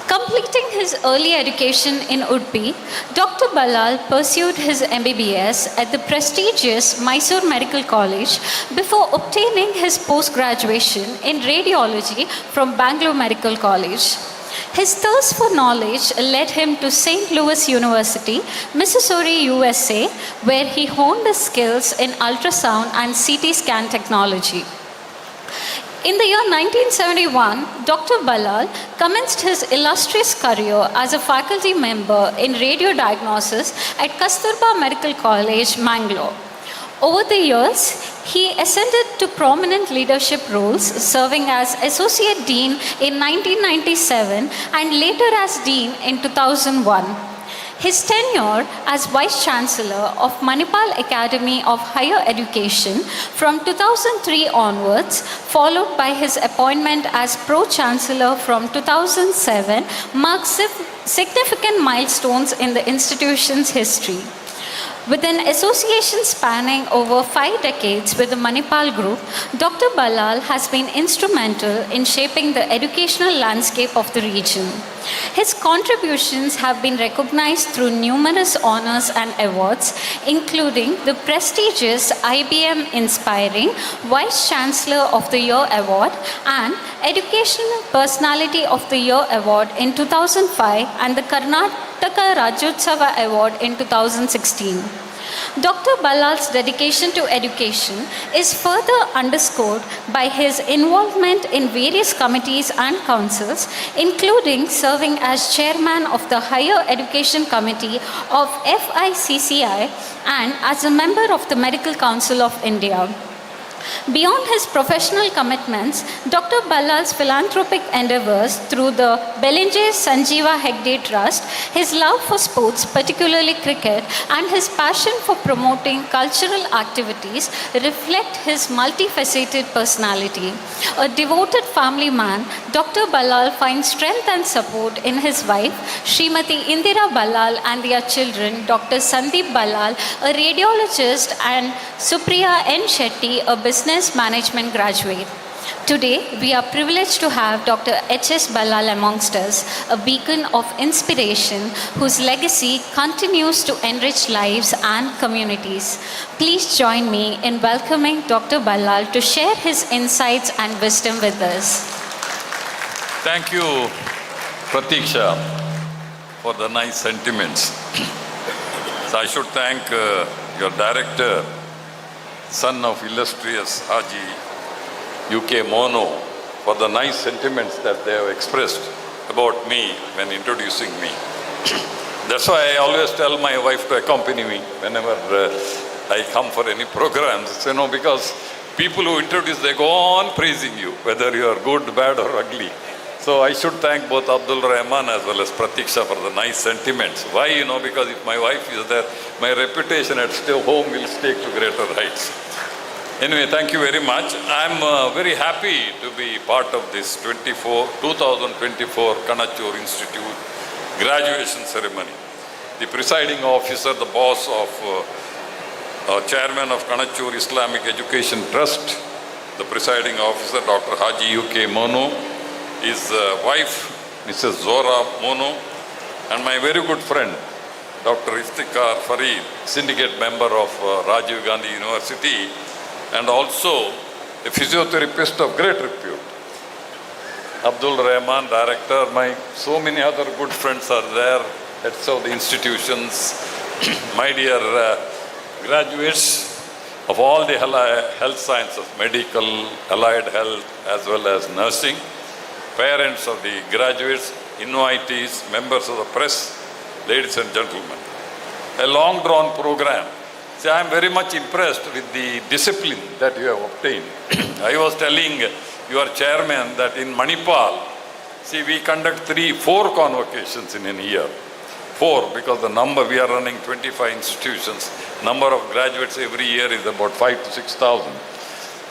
Completing his early education in Udupi, Dr. Ballal pursued his MBBS at the prestigious Mysore Medical College before obtaining his post-graduation in radiology from Bangalore Medical College. His thirst for knowledge led him to St. Louis University, Missouri, USA, where he honed his skills in ultrasound and CT scan technology. In the year 1971, Dr. Ballal commenced his illustrious career as a faculty member in radiodiagnosis at Kasturba Medical College, Mangalore. Over the years, he ascended to prominent leadership roles, serving as Associate Dean in 1997 and later as Dean in 2001. His tenure as Vice Chancellor of Manipal Academy of Higher Education from 2003 onwards, followed by his appointment as Pro-Chancellor from 2007, marks significant milestones in the institution's history. With an association spanning over 5 decades with the Manipal Group, Dr. Ballal has been instrumental in shaping the educational landscape of the region. His contributions have been recognized through numerous honors and awards, including the prestigious IBM Inspiring Vice Chancellor of the Year Award and Educational Personality of the Year Award in 2005 and the Karnataka Rajyotsava Award in 2016. Dr. Ballal's dedication to education is further underscored by his involvement in various committees and councils, including serving as chairman of the Higher Education Committee of FICCI and as a member of the Medical Council of India. Beyond his professional commitments, Dr. Ballal's philanthropic endeavors through the Belinge Sanjeeva Hegde Trust, his love for sports, particularly cricket, and his passion for promoting cultural activities reflect his multifaceted personality. A devoted family man, Dr. Ballal finds strength and support in his wife, Srimati Indira Ballal, and their children, Dr. Sandeep Ballal, a radiologist, and Supriya N. Shetty, a business management graduate. Today, we are privileged to have Dr. H.S. Ballal amongst us, a beacon of inspiration whose legacy continues to enrich lives and communities. Please join me in welcoming Dr. Ballal to share his insights and wisdom with us. Thank you, Pratiksha, for the nice sentiments. So I should thank your director, son of illustrious Haji UK Mono, for the nice sentiments that they have expressed about me when introducing me. That's why I always tell my wife to accompany me whenever I come for any programs, because people who introduce, they go on praising you, whether you are good, bad or ugly. So I should thank both Abdul Rahman as well as Pratiksha for the nice sentiments. Why? Because if my wife is there, my reputation at home will stake to greater heights. Anyway, thank you very much. I'm very happy to be part of this 2024 Kanachur Institute graduation ceremony. The presiding officer, the boss of chairman of Kanachur Islamic Education Trust, the presiding officer, Dr. Haji UK Mono, his wife, Mrs. Zora Mono, and my very good friend, Dr. Iftikhar Fareed, syndicate member of Rajiv Gandhi University, and also a physiotherapist of great repute. Abdul Rahman, director, so many other good friends are there, heads of the institutions, my dear graduates of all the health sciences, medical, allied health, as well as nursing, parents of the graduates, invitees, members of the press, ladies and gentlemen. A long-drawn program. See, I am very much impressed with the discipline that you have obtained. I was telling your chairman that in Manipal, see, we conduct 4 convocations in a year. 4, because the number, we are running 25 institutions. Number of graduates every year is about 5,000 to 6,000.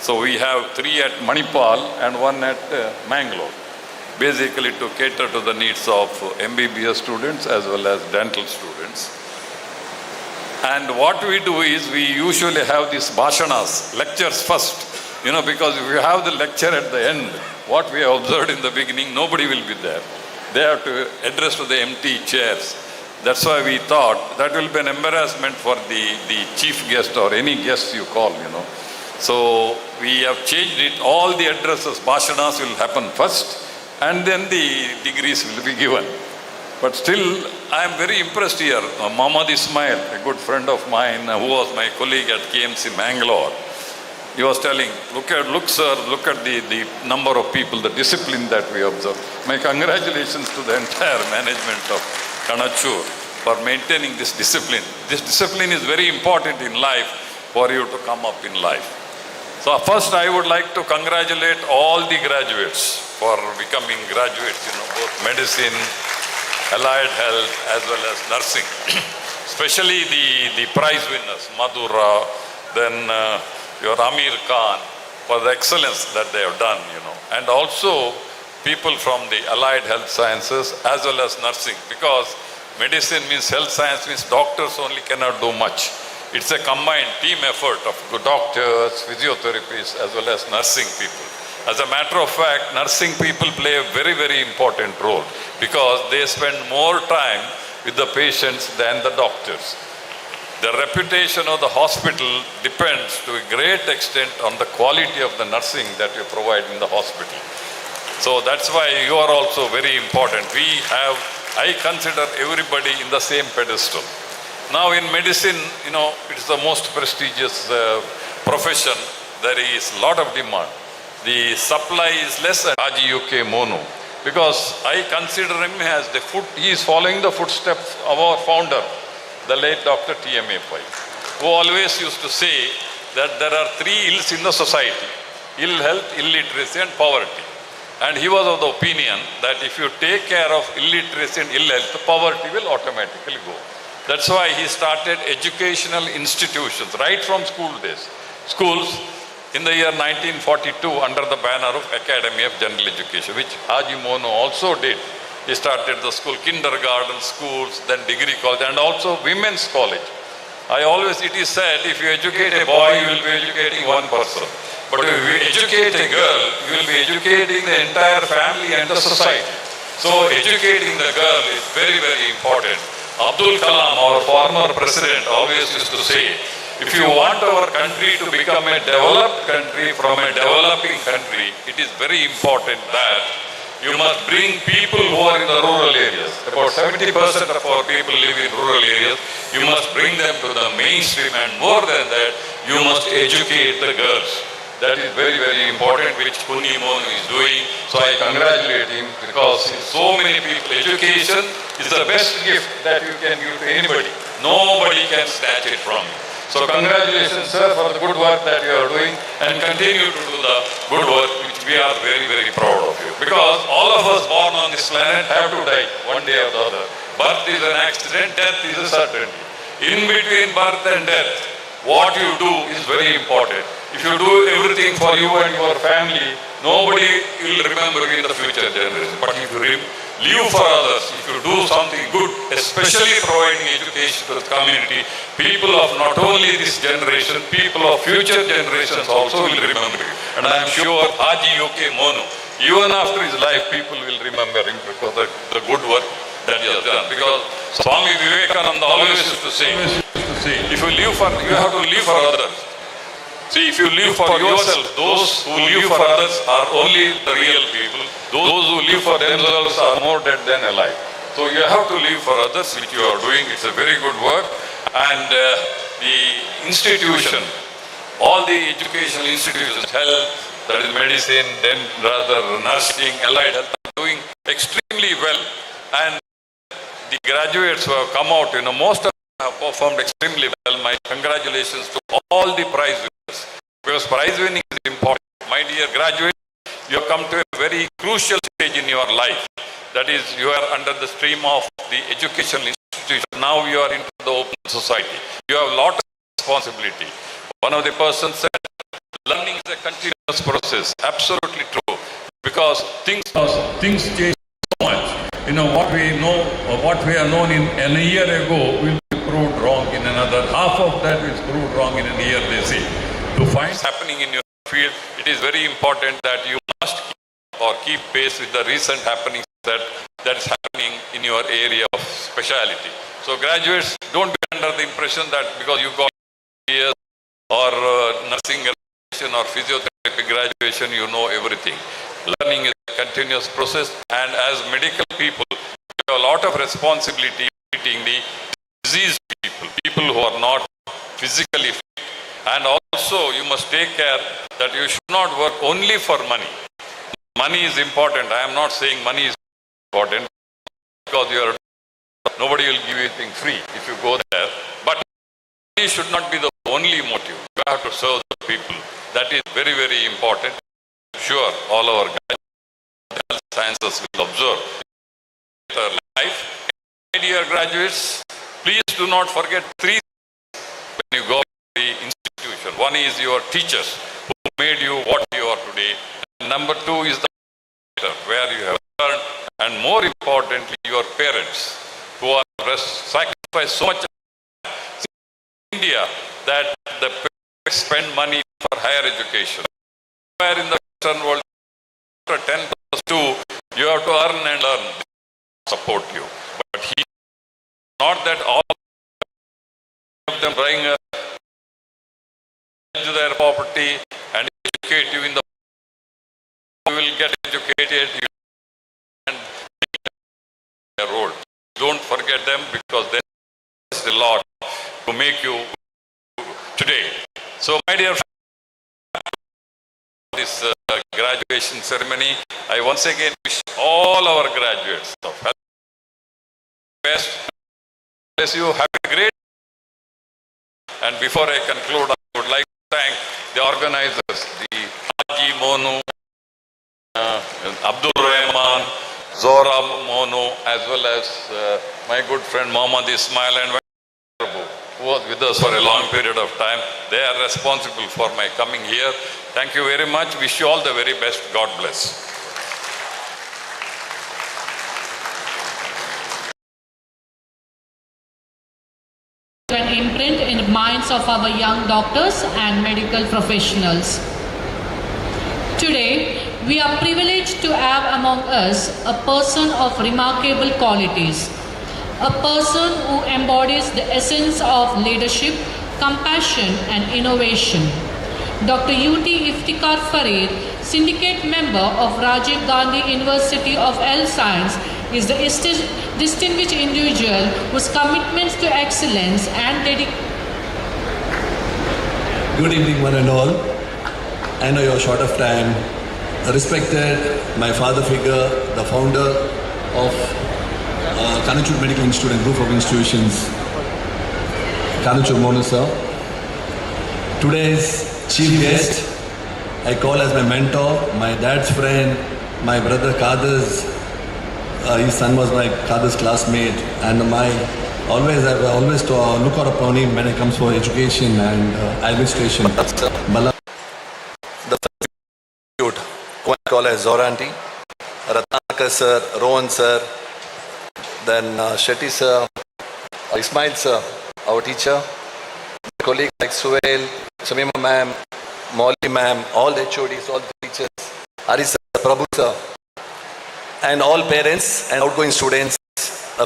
So we have 3 at Manipal and 1 at Mangalore, basically to cater to the needs of MBBS students as well as dental students. And what we do is we usually have these bhashanas, lectures first, because if you have the lecture at the end, what we have observed in the beginning, nobody will be there. They have to address to the empty chairs. That's why we thought that will be an embarrassment for the chief guest or any guest you call, So we have changed it. All the addresses, bhashanas will happen first, and then the degrees will be given. But still, I am very impressed here. Mohammad Ismail, a good friend of mine, who was my colleague at KMC Mangalore, he was telling, look sir, look at the number of people, the discipline that we observe. My congratulations to the entire management of Kanachur for maintaining this discipline. This discipline is very important in life for you to come up in life. So first I would like to congratulate all the graduates for becoming graduates, both medicine, allied health as well as nursing. Especially the prize winners, Madhura, then your Amir Khan, for the excellence that they have done, And also people from the allied health sciences as well as nursing, because medicine means health science means doctors only cannot do much. It's a combined team effort of good doctors, physiotherapists as well as nursing people. As a matter of fact, nursing people play a very, very important role because they spend more time with the patients than the doctors. The reputation of the hospital depends to a great extent on the quality of the nursing that you provide in the hospital. So that's why you are also very important. I consider everybody in the same pedestal. Now in medicine, it's the most prestigious profession. There is a lot of demand. The supply is less at Haji UK Mono, because I consider him as he is following the footsteps of our founder, the late Dr. T.M.A. Pai, who always used to say that there are three ills in the society: ill health, illiteracy and poverty. And he was of the opinion that if you take care of illiteracy and ill health, poverty will automatically go. That's why he started educational institutions right from school days. Schools in the year 1942 under the banner of Academy of General Education, which Haji Mono also did. He started the school, kindergarten schools, then degree college, and also women's college. It is said, if you educate a boy, you will be educating one person. But if you educate a girl, you will be educating the entire family and the society. So educating the girl is very, very important. Abdul Kalam, our former president, always used to say, if you want our country to become a developed country from a developing country, it is very important that you must bring people who are in the rural areas. About 70% of our people live in rural areas. You must bring them to the mainstream, and more than that, you must educate the girls. That is very, very important, which Punni Monu is doing. So I congratulate him, because so many people, education is the best gift that you can give to anybody. Nobody can snatch it from you. So congratulations, sir, for the good work that you are doing, and continue to do the good work, which we are very, very proud of you. Because all of us born on this planet have to die one day or the other. Birth is an accident, death is a certainty. In between birth and death, what you do is very important. If you do everything for you and your family, nobody will remember you in the future generation. But if you live for others, if you do something good, especially providing education to the community, people of not only this generation, people of future generations also will remember you. And I am sure Haji UK Mono, even after his life, people will remember him because of the good work that he has done. Because Swami Vivekananda always used to say, if you live for, you have to live for others. See, if you live for yourself, those who live for others are only the real people. Those who live for themselves are more dead than alive. So you have to live for others, which you are doing. It's a very good work. And the institution, all the educational institutions, health, that is medicine, then rather nursing, allied health, are doing extremely well. And the graduates who have come out, most of them have performed extremely well. My congratulations to all the prize winners, because prize winning is important. My dear graduates, you have come to a very crucial stage in your life. That is, you are under the stream of the educational institution. Now you are into the open society. You have a lot of responsibility. One of the persons said, learning is a continuous process. Absolutely true. Because things change so much. What we know, or what we have known in a year ago will be proved wrong in another. Half of that is proved wrong in a year, they say. To find what's happening in your field, it is very important that you must keep pace with the recent happenings that is happening in your area of speciality. So graduates, don't be under the impression that because you got years or nursing graduation or physiotherapy graduation, you know everything. Learning is a continuous process, and as medical people, you have a lot of responsibility treating the diseased people who are not physically fit. And also, you must take care that you should not work only for money. Money is important. I am not saying money is important, because nobody will give you anything free if you go there. But money should not be the only motive. You have to serve the people. That is very, very important. Sure, all our health sciences will observe their life dear graduates, please do not forget three when you go to the institution. One is your teachers who made you what you are today. And number two is the where you have learned, and more importantly, your parents who are sacrificed so much in India that the parents spend money for higher education. Where in the Western world, after 10 plus 2, you have to earn and learn. They support you. But not that all of them bring to their property and educate you in the you will get educated and their role. Don't forget them because they is a lot to make you today. So my dear friends, this graduation ceremony, I once again wish all our graduates of best. Bless you. Have a great. And before I conclude, I would like to thank the organizers, the Haji Monu, Abdul Rahman, Zora Monu, as well as my good friend Mohammad Ismail and who was with us for a long period of time. They are responsible for my coming here. Thank you very much. Wish you all the very best. God bless. An imprint in the minds of our young doctors and medical professionals. Today, we are privileged to have among us a person of remarkable qualities, a person who embodies the essence of leadership, compassion and innovation. Dr. U.T. Iftikhar Farid, Syndicate Member of Rajiv Gandhi University of Health Science, is the distinguished individual whose commitments to excellence and dedication. Good evening, one and all. I know you're short of time. Respected my father figure, the founder of Kanachur Medical Institute and Group of Institutions, Kanachur Monu sir. Today's chief guest, I call as my mentor, my dad's friend, my brother Kader's, his son was my Kader's classmate, and I've always look out upon him when it comes for education and administration. The institute, I call as Zoranti, Ratnakar sir, Rohan sir, then Shetty sir, Ismail sir, our teacher, colleagues like Suhail, Shamima ma'am, Molly ma'am, all the HODs, all the teachers, Ari sir, Prabhu sir, and all parents and outgoing students,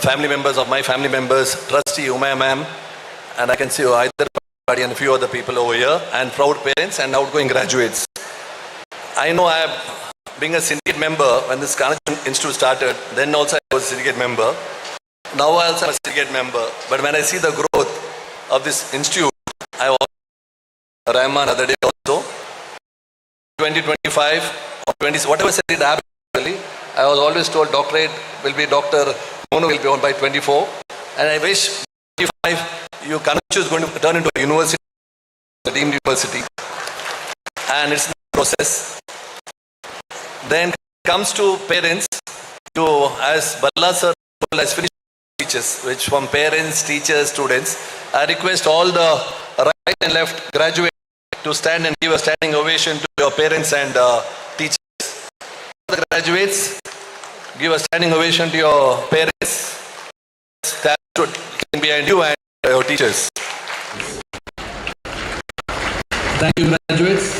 family members of my family members, trustee Umay ma'am, and I can see Hyderabad and a few other people over here, and proud parents and outgoing graduates. I know I have being a syndicate member when this Kanachur Institute started, then also I was a syndicate member. Now I also am a syndicate member. But when I see the growth of this institute, I was Rahman other day also. 2025 or 20, whatever said it happened, I was always told doctorate will be Dr. Monu will be on by 24. And I wish 25, you Kanachur is going to turn into a university, a deemed university. And it's a process. Then comes to parents, as Balla sir has finished teachers, which from parents, teachers, students, I request all the right and left graduates to stand and give a standing ovation to your parents and teachers. The graduates, give a standing ovation to your parents, stand behind you and your teachers. Thank you, graduates.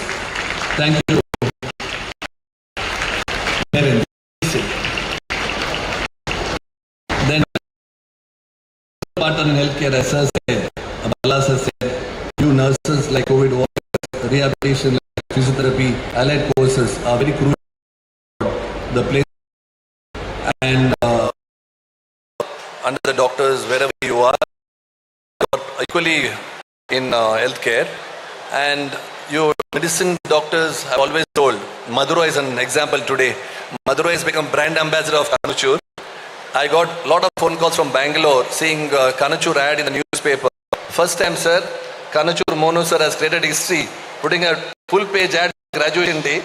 Thank you. Parents. Then partner in healthcare, as sir said, Abdullah sir said, you nurses like COVID warriors, rehabilitation, like physiotherapy, allied courses are very crucial. The place and under the doctors, wherever you are, equally in healthcare, and your medicine doctors have always told. Madura is an example today. Madura has become brand ambassador of Kanachur. I got a lot of phone calls from Bangalore seeing Kanachur ad in the newspaper. First time, sir, Kanachur Monu sir has created history, putting a full page ad graduation day,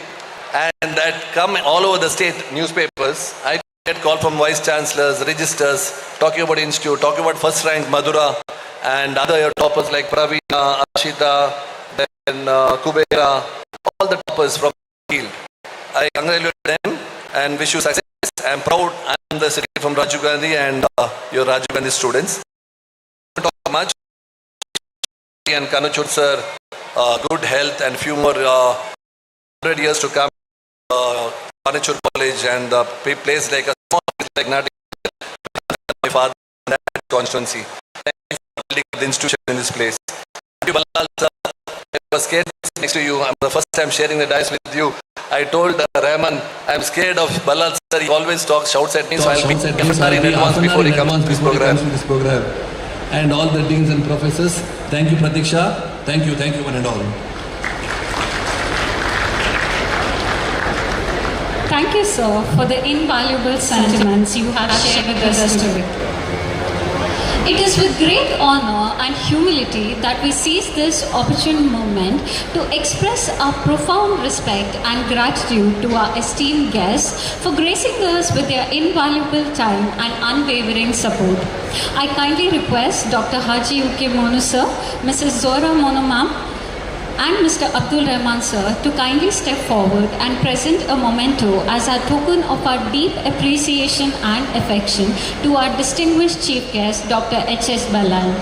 and that come all over the state newspapers. I get call from vice chancellors, registers, talking about institute, talking about first rank Madhura and other toppers like Pravina, Ashita, then Kubera, all the toppers from the field. I congratulate them and wish you success. I am proud. I am the secretary from Rajiv Gandhi and your Rajiv Gandhi students. Not talk much. And Kanachur sir, good health and few more 100 years to come. Kanachur College and the place like a small place like Nati, my father and that constituency. Thank you for building the institution in this place. Thank you, Balal sir. I was scared next to you. I'm the first time sharing the dice with you. I told Rahman, I'm scared of Balal sir. He always talks, shouts at me, so I'll be in advance before he comes to this program. And all the deans and professors, thank you Pratiksha, thank you one and all. Thank you, sir, for the invaluable sentiments you have shared with us today. It is with great honor and humility that we seize this opportune moment to express our profound respect and gratitude to our esteemed guests for gracing us with their invaluable time and unwavering support. I kindly request Dr. Haji U.K. Monu sir, Mrs. Zora Monu ma'am, and Mr. Abdul Rahman sir to kindly step forward and present a memento as a token of our deep appreciation and affection to our distinguished chief guest, Dr. H.S. Ballal.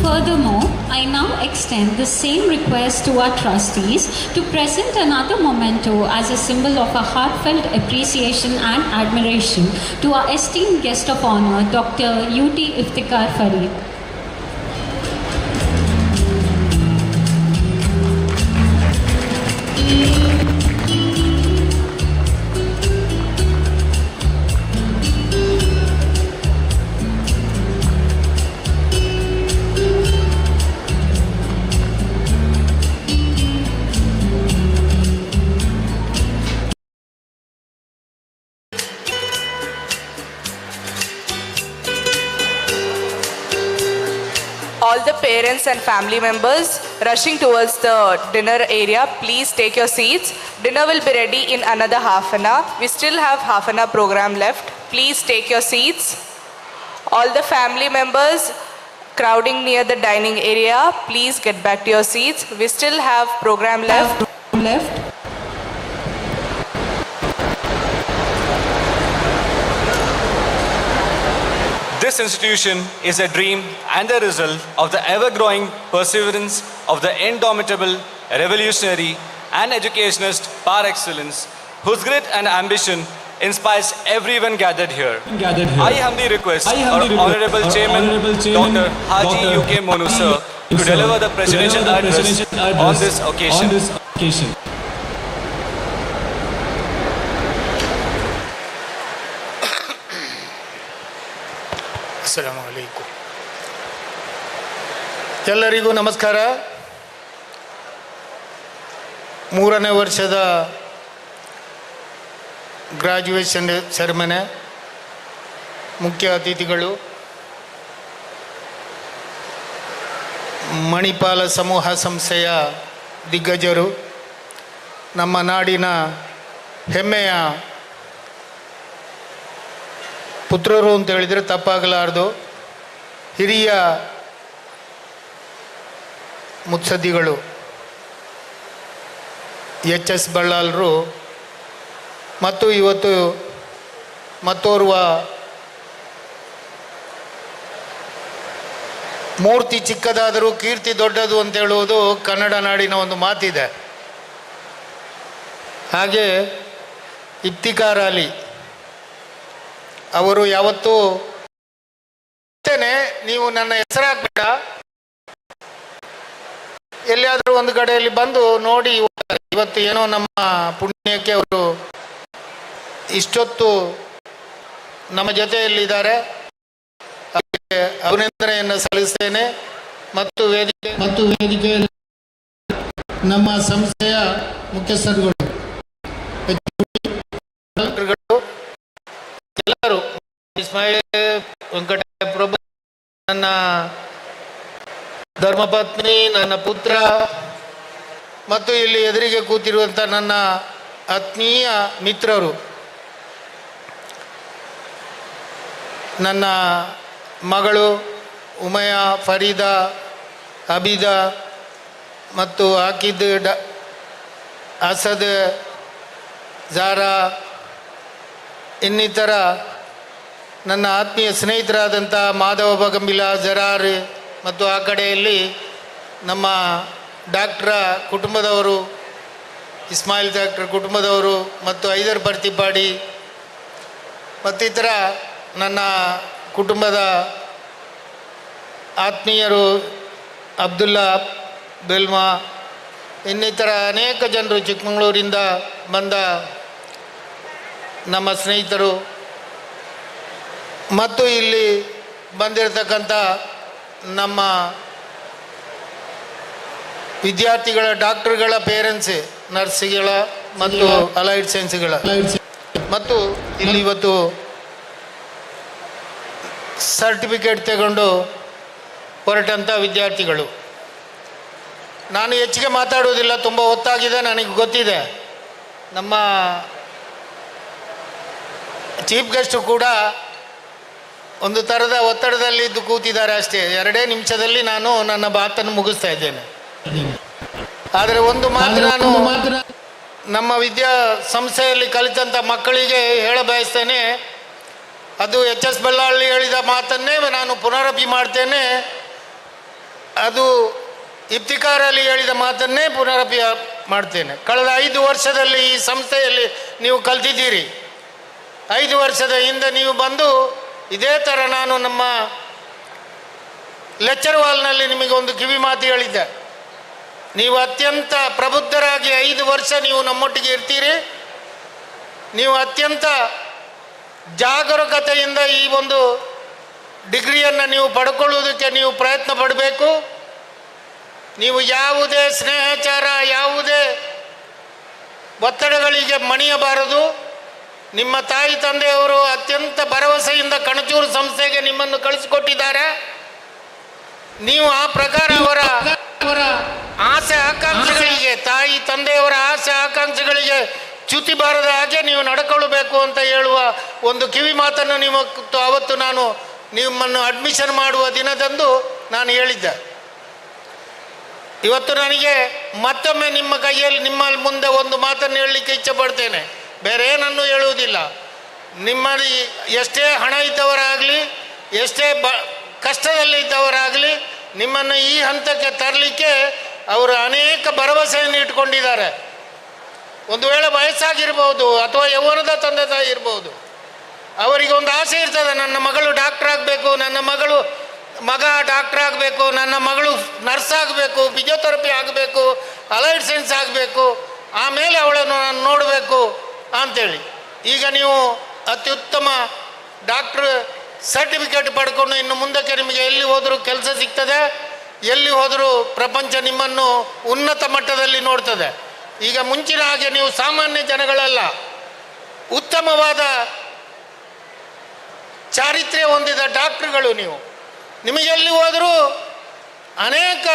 Furthermore, I now extend the same request to our trustees to present another memento as a symbol of our heartfelt appreciation and admiration to our esteemed guest of honor, Dr. U.T. Iftikhar Farid. All the parents and family members rushing towards the dinner area, please take your seats. Dinner will be ready in another half an hour. We still have half an hour program left. Please take your seats. All the family members crowding near the dining area, please get back to your seats. We still have program left. This institution is a dream and the result of the ever-growing perseverance of the indomitable, revolutionary and educationist par excellence, whose grit and ambition inspires everyone gathered here. I humbly request our Honorable Chairman, Dr. Haji U.K. Monu sir, to deliver the presidential address on this occasion. ಅಸ್ಸಲಾಮು ಅಲೈಕುಂ. ಎಲ್ಲರಿಗೂ ನಮಸ್ಕಾರ. 3ನೇ ವರ್ಷದ graduation ceremony ಮುಖ್ಯ ಅತಿಥಿಗಳು, ಮಣಿಪಾಲ ಸಮೂಹ ಸಂಸ್ಥೆಯ ದಿಗ್ಗಜರು, ನಮ್ಮ ನಾಡಿನ ಹೆಮ್ಮೆಯ ಪುತ್ರರು ಅಂತ ಹೇಳಿದರೆ ತಪ್ಪಾಗಲಾರದು, ಹಿರಿಯ ಮುತ್ಸದ್ದಿಗಳು ಎಚ್.ಎಸ್. ಬಳ್ಳಾಲ್ರು ಮತ್ತು ಇವತ್ತು ಮತ್ತೋರ್ವ ಮೂರ್ತಿ ಚಿಕ್ಕದಾದರೂ ಕೀರ್ತಿ ದೊಡ್ಡದು ಅಂತ ಹೇಳುವುದು ಕನ್ನಡ ನಾಡಿನ ಒಂದು ಮಾತಿದೆ. ಹಾಗೆ ಇಫ್ತಿಖಾರ್ ಅಲಿ ಅವರು ಯಾವತ್ತೂ ನೀವು ನನ್ನ ಹೆಸರಾಗಬೇಡ, ಎಲ್ಲಿಯಾದರೂ ಒಂದು ಕಡೆಯಲ್ಲಿ ಬಂದು ನೋಡಿ, ಇವತ್ತು ಏನೋ ನಮ್ಮ ಪುಣ್ಯಕ್ಕೆ ಅವರು ಇಷ್ಟೊತ್ತು ನಮ್ಮ ಜೊತೆಯಲ್ಲಿದ್ದಾರೆ. ಅವರಿಗೆ ಅಭಿನಂದನೆಯನ್ನು ಸಲ್ಲಿಸ್ತೇನೆ. ಮತ್ತು ವೇದಿಕೆಯಲ್ಲಿ ನಮ್ಮ ಸಂಸ್ಥೆಯ ಮುಖ್ಯಸ್ಥರುಗಳು ಎಲ್ಲರೂ, ಇಸ್ಮಾಯಿಲ್ ವೆಂಕಟಪ್ರಭು, ನನ್ನ ಧರ್ಮಪತ್ನಿ, ನನ್ನ ಪುತ್ರ ಮತ್ತು ಇಲ್ಲಿ ಎದುರಿಗೆ ಕೂತಿರುವಂಥ ನನ್ನ ಆತ್ಮೀಯ ಮಿತ್ರರು, ನನ್ನ ಮಗಳು ಉಮಯ, ಫರೀದಾ, ಅಬಿದಾ ಮತ್ತು ಆಕಿದ್, ಅಸದ್, ಜಾರಾ, ಇನ್ನಿತರ ನನ್ನ ಆತ್ಮೀಯ ಸ್ನೇಹಿತರಾದಂಥ ಮಾಧವ ಬಗಂಬಿಲ, ಜರಾರ್ ಮತ್ತು ಆ ಕಡೆಯಲ್ಲಿ ನಮ್ಮ ಡಾಕ್ಟ್ರ ಕುಟುಂಬದವರು, ಇಸ್ಮಾಯಿಲ್ ಡಾಕ್ಟರ್ ಕುಟುಂಬದವರು ಮತ್ತು ಐದರ್ ಬರ್ತಿಪಾಡಿ ಮತ್ತಿತರ ನನ್ನ ಕುಟುಂಬದ ಆತ್ಮೀಯರು, ಅಬ್ದುಲ್ಲಾ ಬೆಲ್ಮಾ, ಇನ್ನಿತರ ಅನೇಕ ಜನರು, ಚಿಕ್ಕಮಗಳೂರಿಂದ ಬಂದ ನಮ್ಮ ಸ್ನೇಹಿತರು ಮತ್ತು ಇಲ್ಲಿ ಬಂದಿರತಕ್ಕಂಥ ನಮ್ಮ ವಿದ್ಯಾರ್ಥಿಗಳ, ಡಾಕ್ಟರ್ಗಳ ಪೇರೆಂಟ್ಸ್, ನರ್ಸ್ಗಳ ಮತ್ತು ಅಲೈಡ್ ಸೈನ್ಸ್ಗಳ ಮತ್ತು ಇಲ್ಲಿ ಇವತ್ತು ಸರ್ಟಿಫಿಕೇಟ್ ತಗೊಂಡು ಹೊರಟಂಥ ವಿದ್ಯಾರ್ಥಿಗಳು. ನಾನು ಹೆಚ್ಚಿಗೆ ಮಾತಾಡೋದಿಲ್ಲ, ತುಂಬ ಹೊತ್ತಾಗಿದೆ, ನನಗೆ ಗೊತ್ತಿದೆ. ನಮ್ಮ ಚೀಫ್ ಗೆಸ್ಟು ಕೂಡ ಒಂದು ಥರದ ಒತ್ತಡದಲ್ಲಿದ್ದು ಕೂತಿದ್ದಾರೆ ಅಷ್ಟೇ. 2 ನಿಮಿಷದಲ್ಲಿ ನಾನು ನನ್ನ ಮಾತನ್ನು ಮುಗಿಸ್ತಾ ಇದ್ದೇನೆ. ಆದರೆ ಒಂದು ಮಾತು ನಾನು ನಮ್ಮ ಸಂಸ್ಥೆಯಲ್ಲಿ ಕಲಿತಂಥ ಮಕ್ಕಳಿಗೆ ಹೇಳ ಬಯಸ್ತೇನೆ. ಅದು HS ಬಳ್ಳಾಳಿ ಹೇಳಿದ ಮಾತನ್ನೇ ನಾನು ಪುನರಪಿ ಮಾಡ್ತೇನೆ. ಅದು ಇಫ್ತಿಕಾರಲ್ಲಿ ಹೇಳಿದ ಮಾತನ್ನೇ ಪುನರಪಿ ಮಾಡ್ತೇನೆ. ಕಳೆದ 5 ವರ್ಷದಲ್ಲಿ ಈ ಸಂಸ್ಥೆಯಲ್ಲಿ ನೀವು ಕಲ್ತಿದ್ದೀರಿ. 5 ವರ್ಷದ ಹಿಂದೆ ನೀವು ಬಂದು ಇದೇ ಥರ ನಾನು ನಮ್ಮ ಲೆಕ್ಚರ್ ವಾಲ್ನಲ್ಲಿ ನಿಮಗೆ ಒಂದು ಕಿವಿ ಮಾತು ಹೇಳಿದ್ದೆ. ನೀವು ಅತ್ಯಂತ ಪ್ರಬುದ್ಧರಾಗಿ 5 ವರ್ಷ ನೀವು ನಮ್ಮೊಟ್ಟಿಗೆ ಇರ್ತೀರಿ. ನೀವು ಅತ್ಯಂತ ಜಾಗರೂಕತೆಯಿಂದ ಈ ಒಂದು ಡಿಗ್ರಿಯನ್ನು ನೀವು ಪಡ್ಕೊಳ್ಳುವುದಕ್ಕೆ ನೀವು ಪ್ರಯತ್ನ ಪಡಬೇಕು. ನೀವು ಯಾವುದೇ ಸ್ನೇಹಚಾರ, ಯಾವುದೇ ಒತ್ತಡಗಳಿಗೆ ಮಣಿಯಬಾರದು. ನಿಮ್ಮ ತಾಯಿ ತಂದೆಯವರು ಅತ್ಯಂತ ಭರವಸೆಯಿಂದ ಕಣಚೂರು ಸಂಸ್ಥೆಗೆ ನಿಮ್ಮನ್ನು ಕಳಿಸಿಕೊಟ್ಟಿದ್ದಾರೆ. ನೀವು ಆ ಪ್ರಕಾರ ಅವರ ಆಸೆ ಆಕಾಂಕ್ಷೆಗಳಿಗೆ, ತಾಯಿ ತಂದೆಯವರ ಆಸೆ ಆಕಾಂಕ್ಷೆಗಳಿಗೆ ಚ್ಯುತಿ ಬಾರದ ಹಾಗೆ ನೀವು ನಡ್ಕೊಳ್ಬೇಕು ಅಂತ ಹೇಳುವ ಒಂದು ಕಿವಿ ಮಾತನ್ನು ಅವತ್ತು ನಾನು ನಿಮ್ಮನ್ನು ಅಡ್ಮಿಷನ್ ಮಾಡುವ ದಿನದಂದು ನಾನು ಹೇಳಿದ್ದೆ. ಇವತ್ತು ನನಗೆ ಮತ್ತೊಮ್ಮೆ ನಿಮ್ಮ ಕೈಯಲ್ಲಿ, ನಿಮ್ಮ ಮುಂದೆ ಒಂದು ಮಾತನ್ನು ಹೇಳಲಿಕ್ಕೆ ಇಚ್ಛೆ ಪಡ್ತೇನೆ. ಬೇರೆ ಏನನ್ನು ಹೇಳುವುದಿಲ್ಲ. ನಿಮ್ಮಲ್ಲಿ ಎಷ್ಟೇ ಹಣ ಇದ್ದವರಾಗಲಿ, ಎಷ್ಟೇ ಕಷ್ಟದಲ್ಲಿದ್ದವರಾಗಲಿ, ನಿಮ್ಮನ್ನು ಈ ಹಂತಕ್ಕೆ ತರಲಿಕ್ಕೆ ಅವರು ಅನೇಕ ಭರವಸೆಯನ್ನು ಇಟ್ಕೊಂಡಿದ್ದಾರೆ. ಒಂದು ವೇಳೆ ವಯಸ್ಸಾಗಿರ್ಬೋದು ಅಥವಾ ಯೌವನದ ತಂದೆ ತಾಯಿ ಇರ್ಬೋದು, ಅವರಿಗೆ ಒಂದು ಆಸೆ ಇರ್ತದೆ, ನನ್ನ ಮಗಳು ಡಾಕ್ಟರ್ ಆಗಬೇಕು, ನನ್ನ ಮಗ ಡಾಕ್ಟರ್ ಆಗಬೇಕು, ನನ್ನ ಮಗಳು ನರ್ಸ್ ಆಗಬೇಕು, ಫಿಸಿಯೋಥೆರಪಿ ಆಗಬೇಕು, ಅಲೈಡ್ ಸೈನ್ಸ್ ಆಗಬೇಕು, ಆಮೇಲೆ ಅವಳನ್ನು ನಾನು ನೋಡಬೇಕು ಅಂಥೇಳಿ. ಈಗ ನೀವು ಅತ್ಯುತ್ತಮ ಡಾಕ್ಟ್ರ್ ಸರ್ಟಿಫಿಕೇಟ್ ಪಡ್ಕೊಂಡು ಇನ್ನು ಮುಂದಕ್ಕೆ ನಿಮಗೆ ಎಲ್ಲಿ ಹೋದರೂ ಕೆಲಸ ಸಿಗ್ತದೆ, ಎಲ್ಲಿ ಹೋದರೂ ಪ್ರಪಂಚ ನಿಮ್ಮನ್ನು ಉನ್ನತ ಮಟ್ಟದಲ್ಲಿ ನೋಡ್ತದೆ. ಈಗ ಮುಂಚಿನ ಹಾಗೆ ನೀವು ಸಾಮಾನ್ಯ ಜನಗಳಲ್ಲ, ಉತ್ತಮವಾದ ಚಾರಿತ್ರ್ಯ ಹೊಂದಿದ ಡಾಕ್ಟ್ರುಗಳು ನೀವು. ನಿಮಗೆಲ್ಲಿ ಹೋದರೂ ಅನೇಕ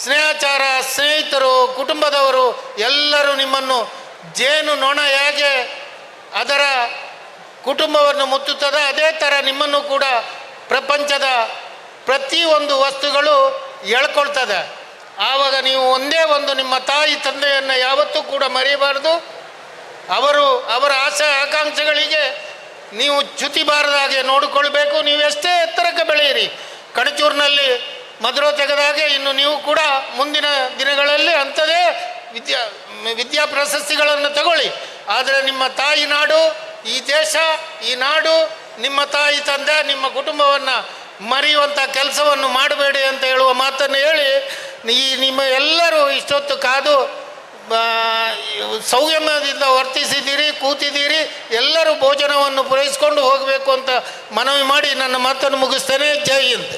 ಸ್ನೇಹಚಾರ, ಸ್ನೇಹಿತರು, ಕುಟುಂಬದವರು ಎಲ್ಲರೂ ನಿಮ್ಮನ್ನು ಜೇನು ನೊಣ ಹೇಗೆ ಅದರ ಕುಟುಂಬವನ್ನು ಮುತ್ತುತ್ತದೆ, ಅದೇ ಥರ ನಿಮ್ಮನ್ನು ಕೂಡ ಪ್ರಪಂಚದ ಪ್ರತಿಯೊಂದು ವಸ್ತುಗಳು ಎಳ್ಕೊಳ್ತದೆ. ಆವಾಗ ನೀವು ಒಂದೇ ಒಂದು ನಿಮ್ಮ ತಾಯಿ ತಂದೆಯನ್ನು ಯಾವತ್ತೂ ಕೂಡ ಮರೆಯಬಾರದು. ಅವರ ಆಸೆ ಆಕಾಂಕ್ಷೆಗಳಿಗೆ ನೀವು ಚ್ಯುತಿ ಬಾರದ ಹಾಗೆ ನೋಡಿಕೊಳ್ಬೇಕು. ನೀವು ಎಷ್ಟೇ ಎತ್ತರಕ್ಕೆ ಬೆಳೆಯಿರಿ, ಕಣಚೂರಿನಲ್ಲಿ ಮಧುರ ತೆಗೆದಾಗೆ ಇನ್ನು ನೀವು ಕೂಡ ಮುಂದಿನ ದಿನಗಳಲ್ಲಿ ಅಂಥದೇ ವಿದ್ಯಾ ಪ್ರಶಸ್ತಿಗಳನ್ನು ತಗೊಳ್ಳಿ. ಆದರೆ ನಿಮ್ಮ ತಾಯಿ ನಾಡು, ಈ ದೇಶ, ಈ ನಾಡು, ನಿಮ್ಮ ತಾಯಿ ತಂದೆ, ನಿಮ್ಮ ಕುಟುಂಬವನ್ನು ಮರೆಯುವಂಥ ಕೆಲಸವನ್ನು ಮಾಡಬೇಡಿ ಅಂತ ಹೇಳುವ ಮಾತನ್ನು ಹೇಳಿ, ನಿಮ್ಮ ಎಲ್ಲರೂ ಇಷ್ಟೊತ್ತು ಕಾದು ಸಂಯಮದಿಂದ ವರ್ತಿಸಿದ್ದೀರಿ, ಕೂತಿದ್ದೀರಿ. ಎಲ್ಲರೂ ಭೋಜನವನ್ನು ಪೂರೈಸಿಕೊಂಡು ಹೋಗಬೇಕು ಅಂತ ಮನವಿ ಮಾಡಿ ನನ್ನ ಮಾತನ್ನು ಮುಗಿಸ್ತೇನೆ. ಜೈ Hind.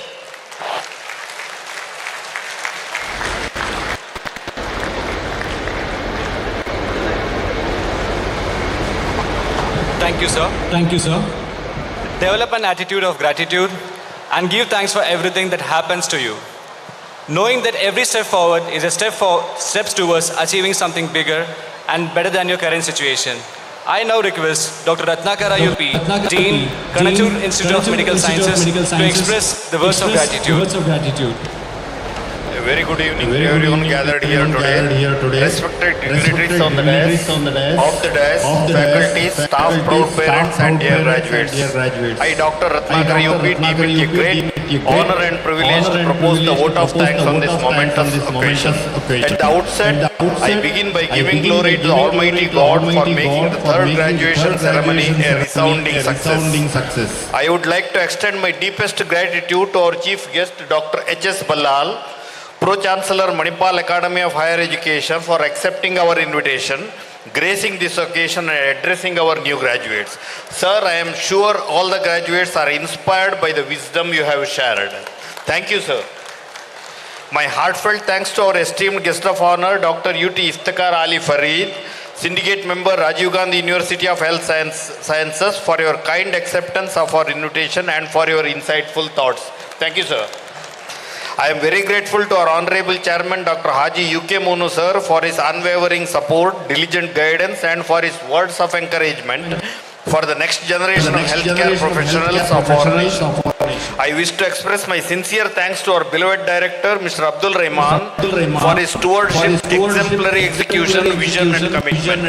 Thank you, sir. Thank you, sir. Develop an attitude of gratitude and give thanks for everything that happens to you. Knowing that every step forward is a steps towards achieving something bigger and better than your current situation. I now request Dr. Ratnakara UP, Dean, Kanachur Institute of Medical Sciences, to express the words of gratitude. A very good evening to everyone gathered here today. Respected dignitaries on the dais, off the dais, faculty, staff, proud parents and dear graduates. I, Dr. Ratnakara UP, deem it a great honor and privilege to propose the vote of thanks on this momentous occasion. At the outset, I begin by giving glory to the Almighty God for making the third graduation ceremony a resounding success. I would like to extend my deepest gratitude to our chief guest, Dr. H.S. Ballal, Pro-Chancellor, Manipal Academy of Higher Education, for accepting our invitation, gracing this occasion and addressing our new graduates. Sir, I am sure all the graduates are inspired by the wisdom you have shared. Thank you, sir. My heartfelt thanks to our esteemed guest of honor, Dr. U.T. Iftikhar Ali Fareed, Syndicate Member, Rajiv Gandhi University of Health Sciences, for your kind acceptance of our invitation and for your insightful thoughts. Thank you, sir. I am very grateful to our Honorable Chairman Dr. Haji U.K. Monu sir for his unwavering support, diligent guidance and for his words of encouragement for the next generation of healthcare professionals of our nation. I wish to express my sincere thanks to our beloved director Mr. Abdul Rahman for his stewardship, exemplary execution, vision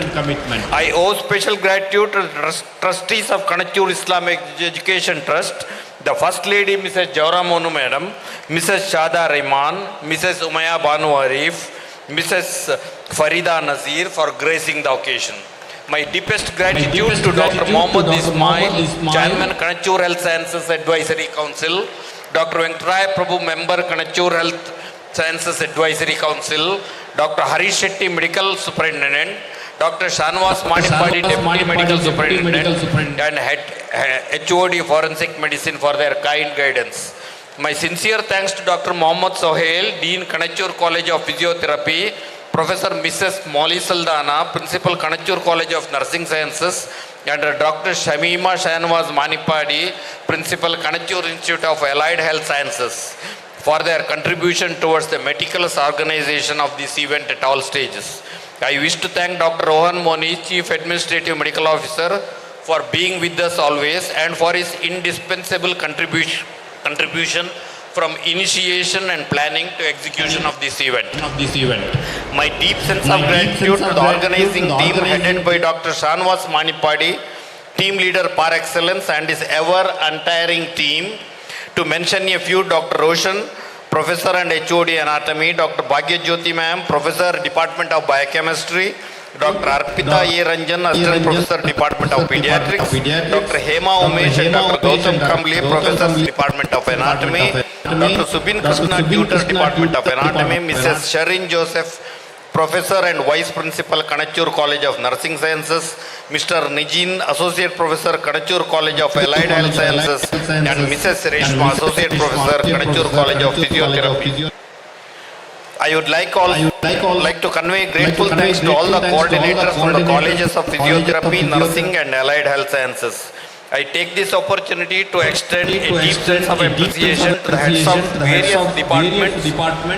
and commitment. I owe special gratitude to the trustees of Kanachur Islamic Education Trust, the First Lady Mrs. Jawra Monu Madam, Mrs. Shada Rahman, Mrs. Umaya Banu Arif, Mrs. Farida Nazir for gracing the occasion. My deepest gratitude to Dr. Mohammad Ismail, Chairman Kanachur Health Sciences Advisory Council, Dr. Venkatraya Prabhu, Member Kanachur Health Sciences Advisory Council, Dr. Harish Shetty, Medical Superintendent, Dr. Shanwas Manipadi, Deputy Medical Superintendent and HOD Forensic Medicine for their kind guidance. My sincere thanks to Dr. Mohammad Sohail, Dean Kanachur College of Physiotherapy, Professor Mrs. Molly Saldana, Principal Kanachur College of Nursing Sciences, and Dr. Shamima Shanwas Manipadi, Principal Kanachur Institute of Allied Health Sciences, for their contribution towards the meticulous organization of this event at all stages. I wish to thank Dr. Rohan Moni, Chief Administrative Medical Officer, for being with us always and for his indispensable contribution from initiation and planning to execution of this event. My deep sense of gratitude to the organizing team headed by Dr. Shanwas Manipadi, team leader par excellence, and his ever untiring team. To mention a few, Dr. Roshan, Professor and HOD Anatomy, Dr. Bhagya Jyoti Ma'am, Professor Department of Biochemistry, Dr. Arpita A. Ranjan, Assistant Professor Department of Pediatrics, Dr. Hema Umesh and Dr. Gautam Kamble, Professors Department of Anatomy, Dr. Subin Krishna, Tutor Department of Anatomy, Mrs. Sharin Joseph, Professor and Vice Principal, Kanachur College of Nursing Sciences, Mr. Nijin, Associate Professor, Kanachur College of Allied Health Sciences, and Mrs. Reshma, Associate Professor, Kanachur College of Physiotherapy. I would like to convey grateful thanks to all the coordinators from the colleges of Physiotherapy, Nursing and Allied Health Sciences. I take this opportunity to extend a deep sense of appreciation to the heads of various departments,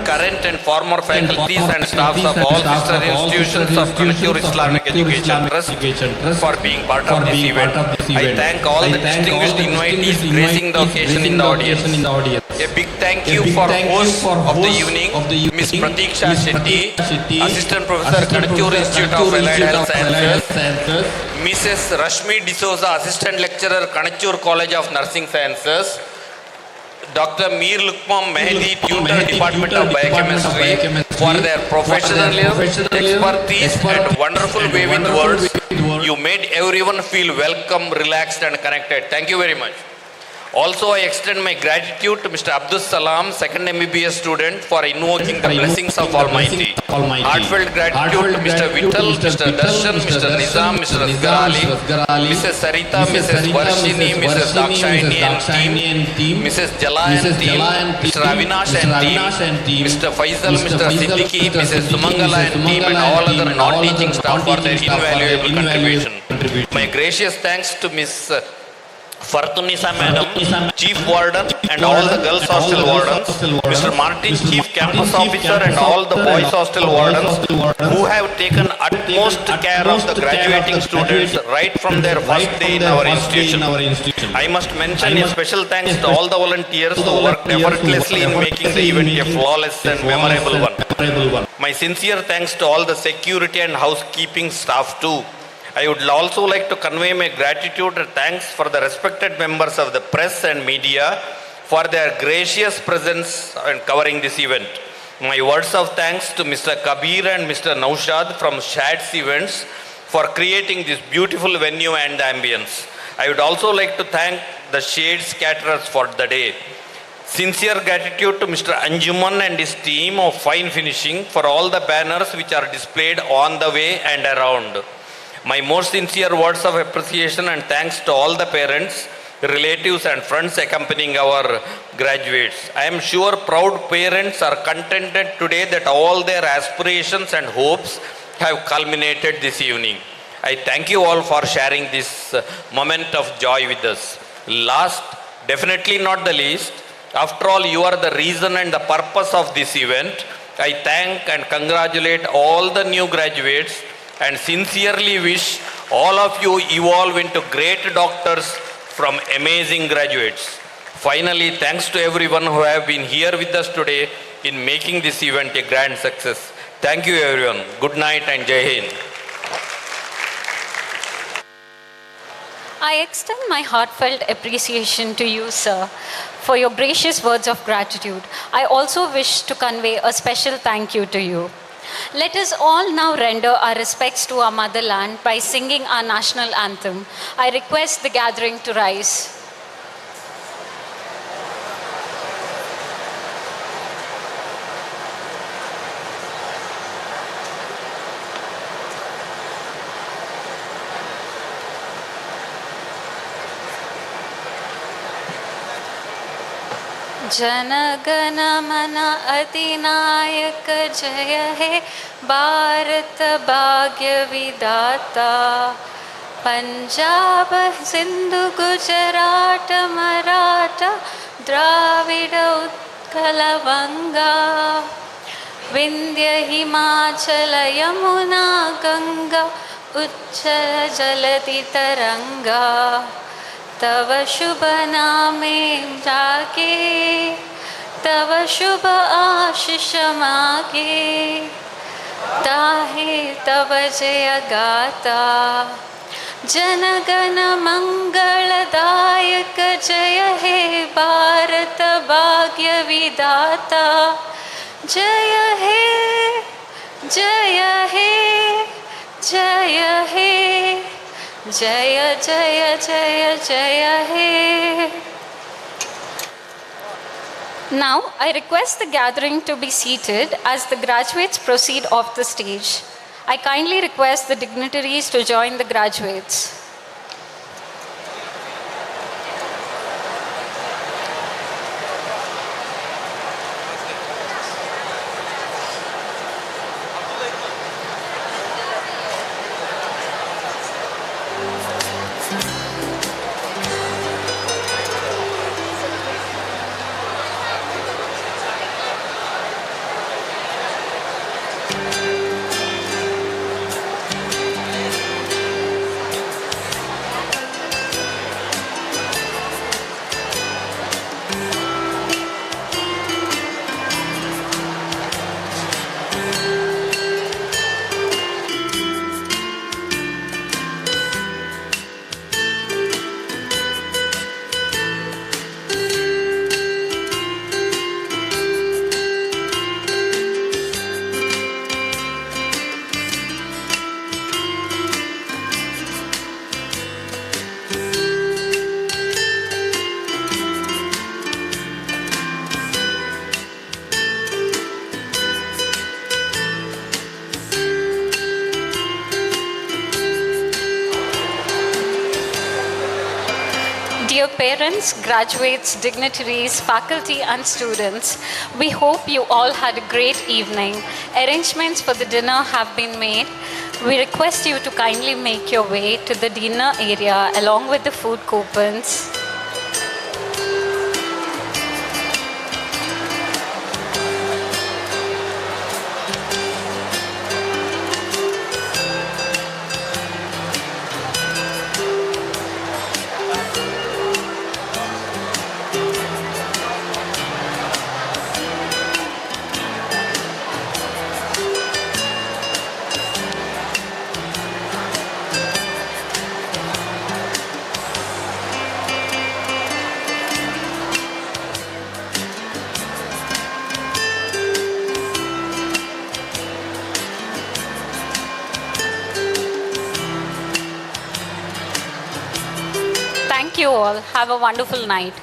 current and former faculties and staffs of all sister institutions of Kanachur Islamic Education Trust for being part of this event. I thank all the distinguished invitees gracing the occasion in the audience. A big thank you for host of the evening, Ms. Pratiksha Shetty, Assistant Professor, Kanachur Institute of Allied Health Sciences, Mrs. Rashmi D'Souza, Assistant Lecturer, Kanachur College of Nursing Sciences, Dr. Mir Lukman Mehdi, Tutor Department of Biochemistry, for their professionalism, expertise and wonderful way with words. You made everyone feel welcome, relaxed and connected. Thank you very much. Also, I extend my gratitude to Mr. Abdul Salam, second MBBS student, for invoking the blessings of Almighty. Heartfelt gratitude to Mr. Vittal, Mr. Darshan, Mr. Nizam, Mr. Asghar Ali, Mrs. Sarita, Mrs. Varshini, Mrs. Dakshayani and team, Mrs. Jala and team, Mr. Avinash and team, Mr. Faisal, Mr. Siddiqui, Mrs. Sumangala and team, and all other non-teaching staff for their invaluable contribution. My gracious thanks to Miss Fartunisa Madam, Chief Warden, and all the girls' hostel wardens, Mr. Martin, Chief Campus Officer, and all the boys' hostel wardens who have taken utmost care of the graduating students right from their first day in our institution. I must mention a special thanks to all the volunteers who worked effortlessly in making the event a flawless and memorable one. My sincere thanks to all the security and housekeeping staff too. I would also like to convey my gratitude and thanks for the respected members of the press and media for their gracious presence in covering this event. My words of thanks to Mr. Kabir and Mr. Naushad from Shads Events for creating this beautiful venue and ambience. I would also like to thank the Shades caterers for the day. Sincere gratitude to Mr. Anjuman and his team of fine finishing for all the banners which are displayed on the way and around. My most sincere words of appreciation and thanks to all the parents, relatives and friends accompanying our graduates. I am sure proud parents are contented today that all their aspirations and hopes have culminated this evening. I thank you all for sharing this moment of joy with us. Last, definitely not the least, after all, you are the reason and the purpose of this event. I thank and congratulate all the new graduates and sincerely wish all of you evolve into great doctors from amazing graduates. Finally, thanks to everyone who have been here with us today in making this event a grand success. Thank you everyone. Good night and Jai Hind. I extend my heartfelt appreciation to you, sir, for your gracious words of gratitude. I also wish to convey a special thank you to you. Let us all now render our respects to our motherland by singing our national anthem. I request the gathering to rise. जनगण मन अधिनायक जय हे भारत भाग्य विधाता पंजाब सिंधु गुजरात मराठा द्राविड उत्कल बंगा विंध्य हिमाचल यमुना गंगा उच्चल जलधि तरंगा तव शुभ नामे जागे तव शुभ आशीष मागे ताहे तव जय गाता जनगण मंगलदायक जय हे भारत भाग्य विधाता जय हे जय हे जय हे जय जय जय जय हे. Now I request the gathering to be seated as the graduates proceed off the stage. I kindly request the dignitaries to join the graduates. parents, graduates, dignitaries, faculty and students, we hope you all had a great evening. Arrangements for the dinner have been made. We request you to kindly make your way to the dinner area along with the food coupons. Thank you all. Have a wonderful night.